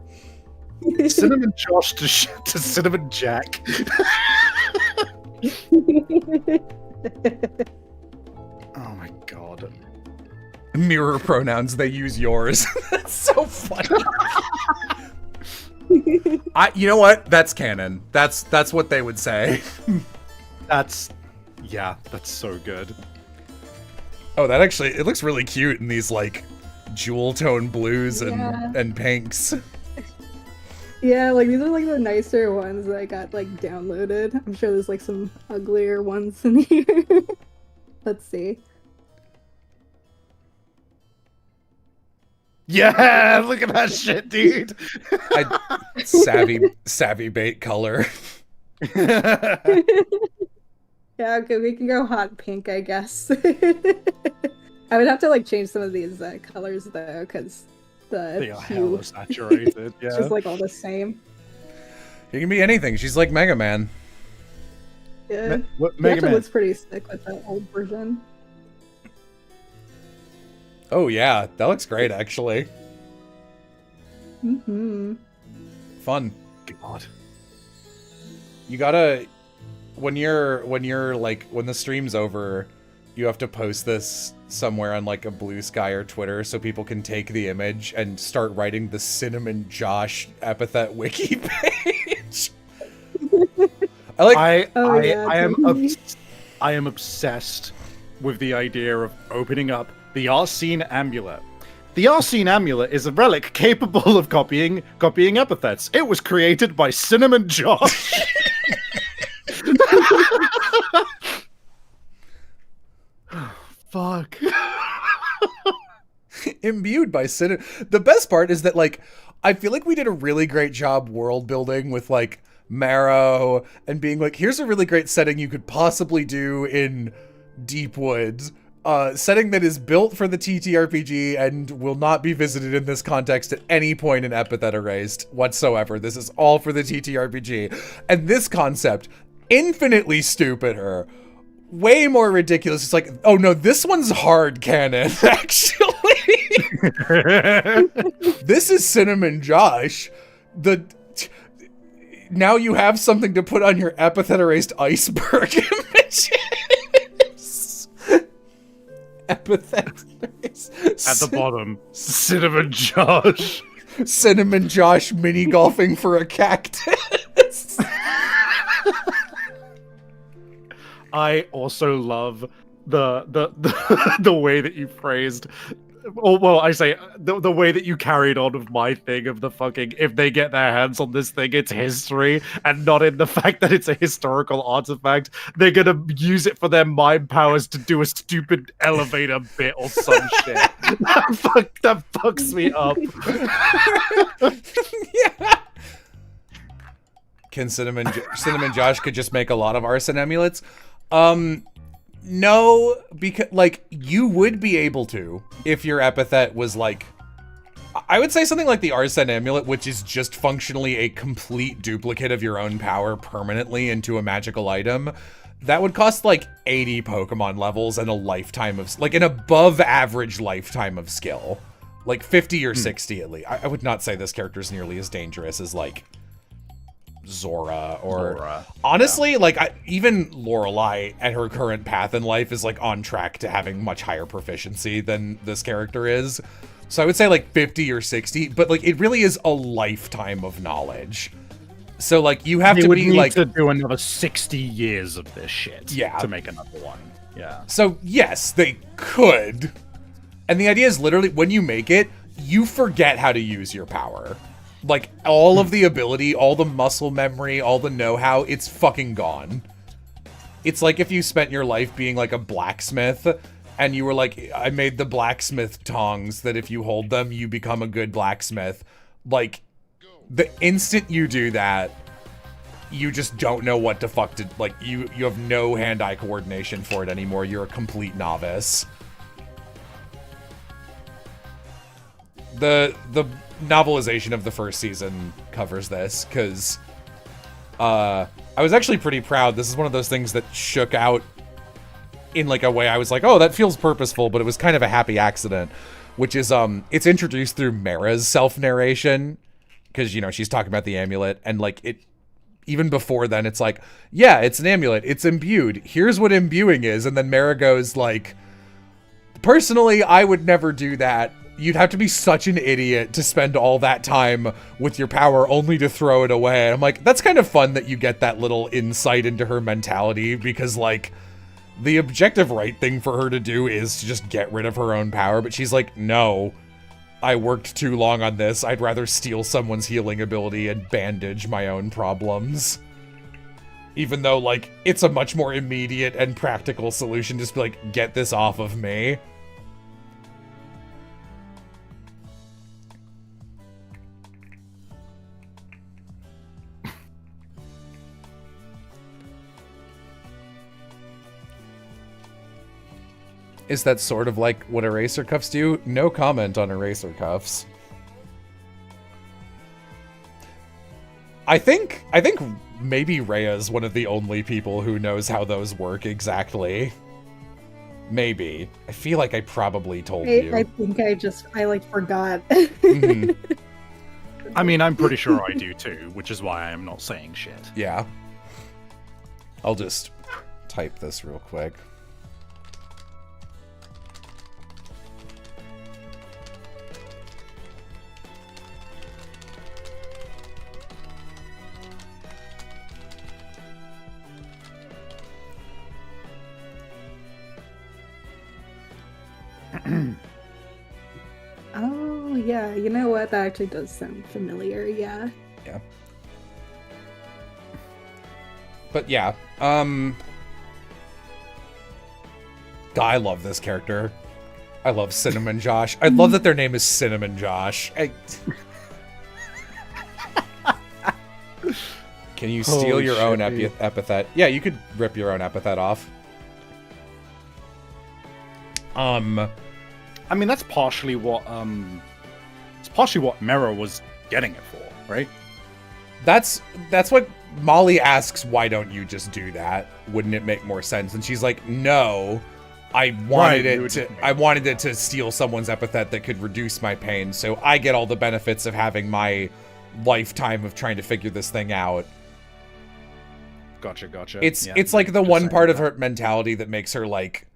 Cinnamon Josh to Cinnamon Jack. Oh my god. Mirror pronouns, they use yours. That's so funny. You know what? That's canon. That's what they would say. That's so good. Oh, that actually, it looks really cute in these like jewel tone blues Yeah. and pinks. Yeah, like these are like the nicer ones that I got like downloaded. I'm sure there's like some uglier ones in here. Let's see. Yeah, look at that shit, dude. Savvy bait color. Yeah, okay, we can go hot pink, I guess. I would have to like change some of these colors though, because They the are hue hella saturated. is Yeah. just like all the same. She can be anything. She's like Mega Man. Yeah, What it Mega actually Man? looks pretty sick with the old version. Oh yeah, that looks great actually. Mm-hmm. Fun. God. You gotta when you're like when the stream's over, you have to post this somewhere on like a Blue Sky or Twitter so people can take the image and start writing the Cinnamon Josh epithet wiki page. I am obsessed with the idea of opening up the Arsene Amulet. The Arsene Amulet is a relic capable of copying epithets. It was created by Cinnamon Josh. Fuck. Imbued by Cinnamon. The best part is that like I feel like we did a really great job world building with like Marrow and being like, here's a really great setting you could possibly do in Deep Woods. Setting that is built for the TTRPG and will not be visited in this context at any point in Epithet Erased whatsoever. This is all for the TTRPG. And this concept, infinitely stupider, way more ridiculous. It's like, oh no, this one's hard canon, actually. This is Cinnamon Josh. Now you have something to put on your Epithet Erased iceberg images. Epithet At the bottom, Cinnamon Josh. Cinnamon Josh mini golfing for a cactus. I also love the way that you phrased. Oh, well, I say the way that you carried on with my thing of the fucking if they get their hands on this thing, it's history, and not in the fact that it's a historical artifact. They're gonna use it for their mind powers to do a stupid elevator bit or some shit. That fucks me up. Yeah. Can Cinnamon Josh could just make a lot of arson amulets? No, because like you would be able to if your epithet was like, I would say something like the Arsene Amulet, which is just functionally a complete duplicate of your own power permanently into a magical item. That would cost like 80 Pokemon levels and a lifetime of, like an above average lifetime of skill. Like 50 or 60 at least. I would not say this character is nearly as dangerous as like Zora or honestly like even Lorelei at her current path in life is like on track to having much higher proficiency than this character is, so I would say like 50 or 60, but like it really is a lifetime of knowledge, so like you have to be like to do another 60 years of this shit to make another one. So yes, they could, and the idea is literally when you make it you forget how to use your power. Like, all of the ability, all the muscle memory, all the know-how, it's fucking gone. It's like if you spent your life being like a blacksmith, and you were like, I made the blacksmith tongs that if you hold them, you become a good blacksmith. Like, the instant you do that, you just don't know what the fuck to, like, you have no hand-eye coordination for it anymore. You're a complete novice. The novelization of the first season covers this, because I was actually pretty proud. This is one of those things that shook out in like a way I was like, oh, that feels purposeful, but it was kind of a happy accident, which is it's introduced through Mara's self-narration, because, you know, she's talking about the amulet, and like it even before then it's like, yeah, it's an amulet, it's imbued, here's what imbuing is, and then Mara goes like, personally I would never do that. You'd have to be such an idiot to spend all that time with your power only to throw it away. And I'm like, that's kind of fun that you get that little insight into her mentality, because like the objective right thing for her to do is to just get rid of her own power. But she's like, no, I worked too long on this. I'd rather steal someone's healing ability and bandage my own problems. Even though like it's a much more immediate and practical solution, just be like, get this off of me. Is that sort of like what eraser cuffs do? No comment on eraser cuffs. I think maybe Rhea is one of the only people who knows how those work exactly. Maybe. I feel like I probably told you. I think I like forgot. Mm-hmm. I mean, I'm pretty sure I do too, which is why I am not saying shit. Yeah. I'll just type this real quick. Oh, yeah. You know what? That actually does sound familiar. Yeah. Yeah. But yeah, God, I love this character. I love Cinnamon Josh. I love that their name is Cinnamon Josh. Can you steal Holy your own shit, dude. epithet? Yeah, you could rip your own epithet off. I mean, that's partially what Mera was getting it for, right? That's what Molly asks, why don't you just do that? Wouldn't it make more sense? And she's like, no, I wanted it to steal someone's epithet that could reduce my pain, so I get all the benefits of having my lifetime of trying to figure this thing out. Gotcha. It's like the one part of her mentality that makes her like,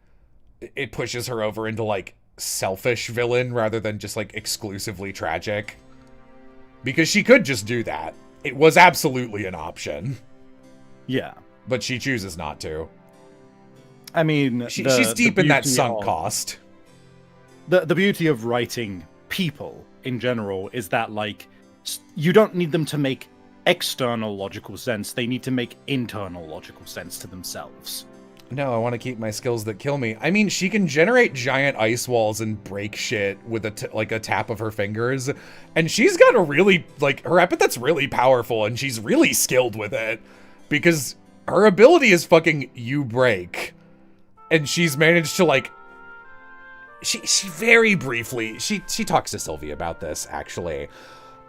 it pushes her over into like selfish villain rather than just like exclusively tragic. Because she could just do that. It was absolutely an option. Yeah. But she chooses not to. I mean, she's deep in that sunk cost. The beauty of writing people in general is that, like, you don't need them to make external logical sense. They need to make internal logical sense to themselves. No, I want to keep my skills that kill me. I mean, she can generate giant ice walls and break shit with a tap of her fingers. And she's got a really, like, her epithet's really powerful and she's really skilled with it. Because her ability is fucking you break. And she's managed to, like, she very briefly, she talks to Sylvie about this, actually.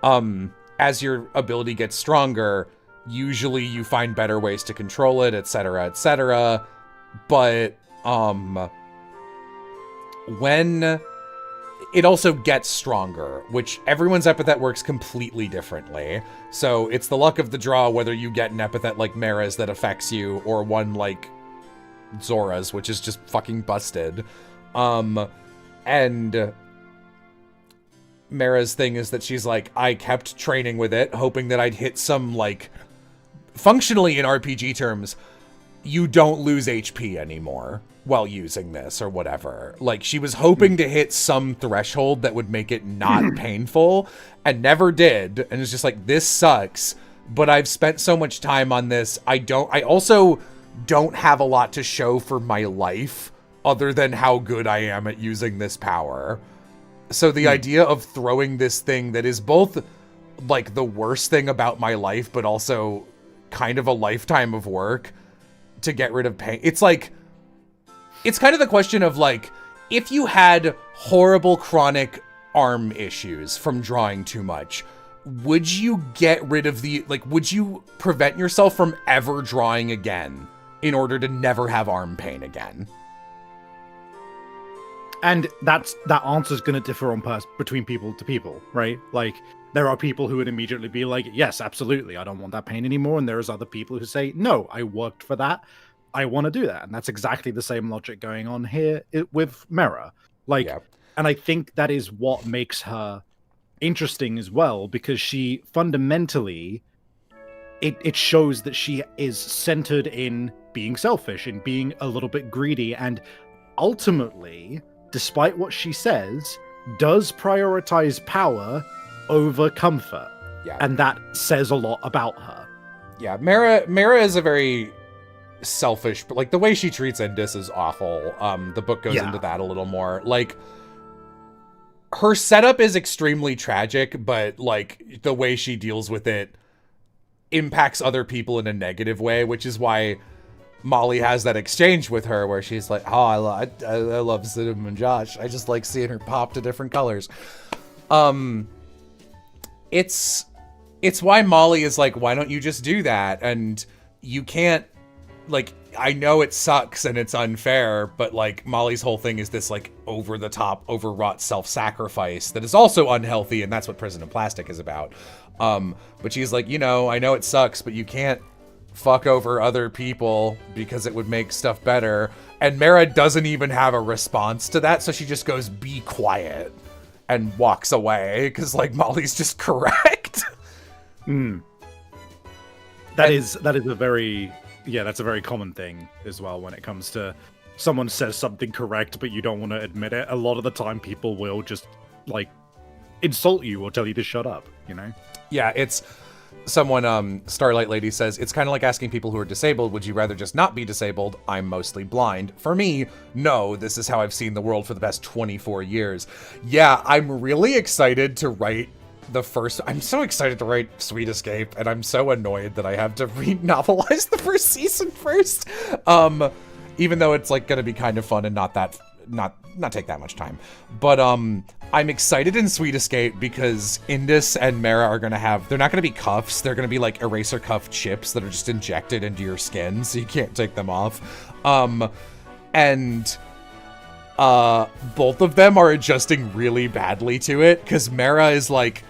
As your ability gets stronger, usually you find better ways to control it, etc., etc. But, when it also gets stronger, which everyone's epithet works completely differently. So it's the luck of the draw whether you get an epithet like Mera's that affects you, or one like Zora's, which is just fucking busted. And Mera's thing is that she's like, I kept training with it, hoping that I'd hit some, like, functionally in RPG terms, you don't lose HP anymore while using this or whatever. Like, she was hoping to hit some threshold that would make it not painful, and never did. And it's just like, this sucks, but I've spent so much time on this. I also don't have a lot to show for my life other than how good I am at using this power. So the idea of throwing this thing that is both like the worst thing about my life, but also kind of a lifetime of work to get rid of pain. It's like, it's kind of the question of like, if you had horrible chronic arm issues from drawing too much, would you get rid of would you prevent yourself from ever drawing again in order to never have arm pain again? And that answer is going to differ between people to people, right? Like, there are people who would immediately be like, yes, absolutely, I don't want that pain anymore. And there's other people who say, no, I worked for that. I want to do that. And that's exactly the same logic going on here with Mera. Like, yeah. And I think that is what makes her interesting as well, because she fundamentally, it shows that she is centered in being selfish, in being a little bit greedy, and ultimately, despite what she says, does prioritize power over comfort. Yeah. And that says a lot about her. Yeah, Mera is a very selfish, but like the way she treats Indus is awful. The book goes into that a little more. Like, her setup is extremely tragic, but like the way she deals with it impacts other people in a negative way, which is why Molly has that exchange with her where she's like, oh, I love Cinnamon and Josh. I just like seeing her pop to different colors. It's why Molly is like, why don't you just do that? And you can't, like, I know it sucks and it's unfair, but like Molly's whole thing is this like over the top, overwrought self-sacrifice that is also unhealthy, and that's what Prison and Plastic is about. But she's like, I know it sucks, but you can't fuck over other people because it would make stuff better. And Mara doesn't even have a response to that, so she just goes, be quiet, and walks away because like Molly's just correct. That's a very common thing as well when it comes to someone says something correct but you don't want to admit it. A lot of the time people will just like insult you or tell you to shut up, Yeah, it's someone, Starlight Lady says, it's kind of like asking people who are disabled, would you rather just not be disabled? I'm mostly blind. For me, no, this is how I've seen the world for the past 24 years. Yeah, I'm really excited to write I'm so excited to write Sweet Escape, and I'm so annoyed that I have to re-novelize the first season first. Even though it's like gonna be kind of fun and not take that much time. But I'm excited in Sweet Escape because Indus and Mara are gonna they're not gonna be cuffs, they're gonna be like eraser cuff chips that are just injected into your skin, so you can't take them off. And both of them are adjusting really badly to it, because Mara is like,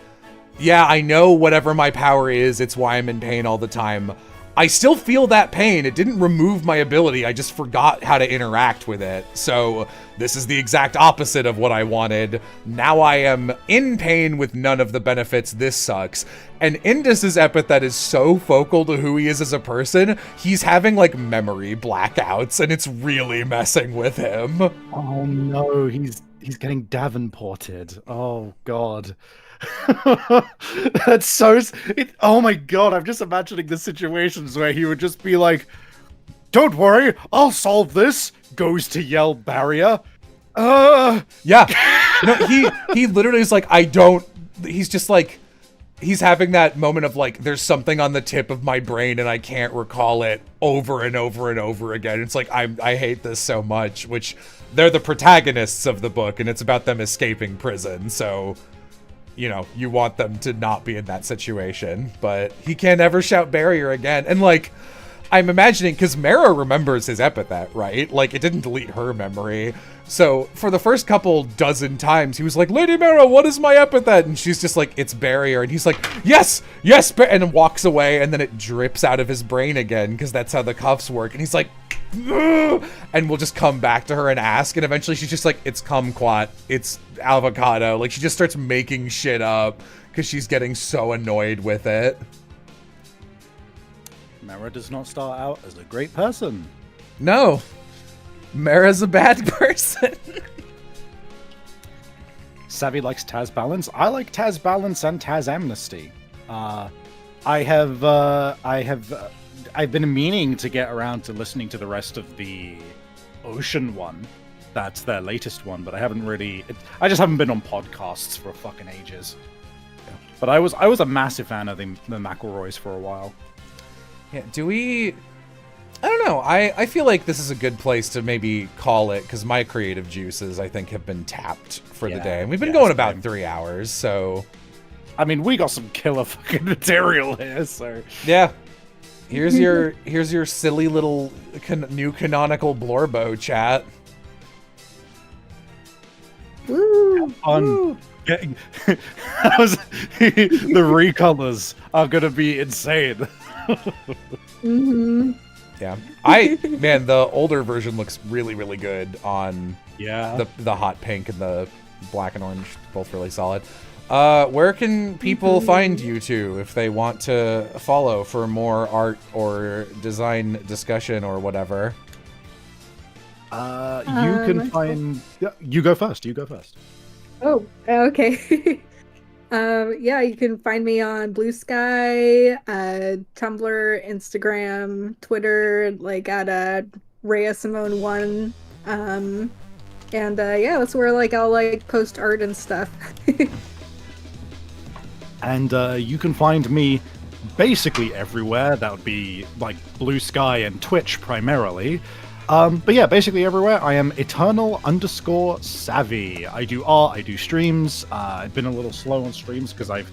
yeah, I know whatever my power is, it's why I'm in pain all the time. I still feel that pain. It didn't remove my ability. I just forgot how to interact with it. So this is the exact opposite of what I wanted. Now I am in pain with none of the benefits. This sucks. And Indus's epithet is so focal to who he is as a person. He's having like memory blackouts, and it's really messing with him. Oh no, he's getting Davenported. Oh god. That's so oh my god, I'm just imagining the situations where he would just be like, don't worry, I'll solve this, goes to yell barrier. Yeah. He literally is like, he's just like, he's having that moment of like, there's something on the tip of my brain and I can't recall it, over and over and over again. It's like, I hate this so much, which they're the protagonists of the book and it's about them escaping prison. So, you want them to not be in that situation, but he can't ever shout barrier again. And like, I'm imagining, because Mara remembers his epithet, right? Like, it didn't delete her memory. So for the first couple dozen times, he was like, Lady Mara, what is my epithet? And she's just like, it's barrier. And he's like, yes, and then walks away, and then it drips out of his brain again, because that's how the cuffs work. And he's like, ugh! And we'll just come back to her and ask, and eventually she's just like, it's kumquat, it's avocado. Like, she just starts making shit up, because she's getting so annoyed with it. Mara does not start out as a great person. No. Mara's a bad person. Savvy likes Taz Balance. I like Taz Balance and Taz Amnesty. I've been meaning to get around to listening to the rest of the Ocean one. That's their latest one, but I haven't really. I just haven't been on podcasts for fucking ages. But I was a massive fan of the McElroys for a while. Yeah, I don't know. I feel like this is a good place to maybe call it, because my creative juices, I think, have been tapped for the day. And we've been going about 3 hours, so... I mean, we got some killer fucking material here, so... Yeah. Here's your silly little new canonical Blorbo chat. Woo! Fun. Woo. The recolors are gonna be insane. Mm-hmm. Yeah, man, the older version looks really, really good on the hot pink and the black and orange, both really solid. Where can people find you two if they want to follow for more art or design discussion or whatever? You can find. Yeah, you go first. Oh, okay. Yeah, you can find me on Blue Sky, Tumblr, Instagram, Twitter, like at Rhea Simone 1. And yeah, that's where like I'll like post art and stuff. And you can find me basically everywhere. That would be like Blue Sky and Twitch primarily. But yeah, basically everywhere. I am eternal_savvy. I do art, I do streams. I've been a little slow on streams because I've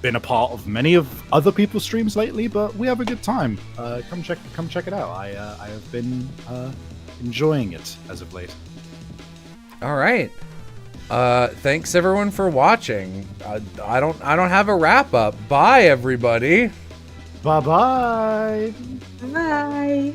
been a part of many of other people's streams lately, but we have a good time. Come check it out. I have been enjoying it as of late. All right. Thanks everyone for watching. I don't have a wrap up. Bye everybody. Bye bye. Bye.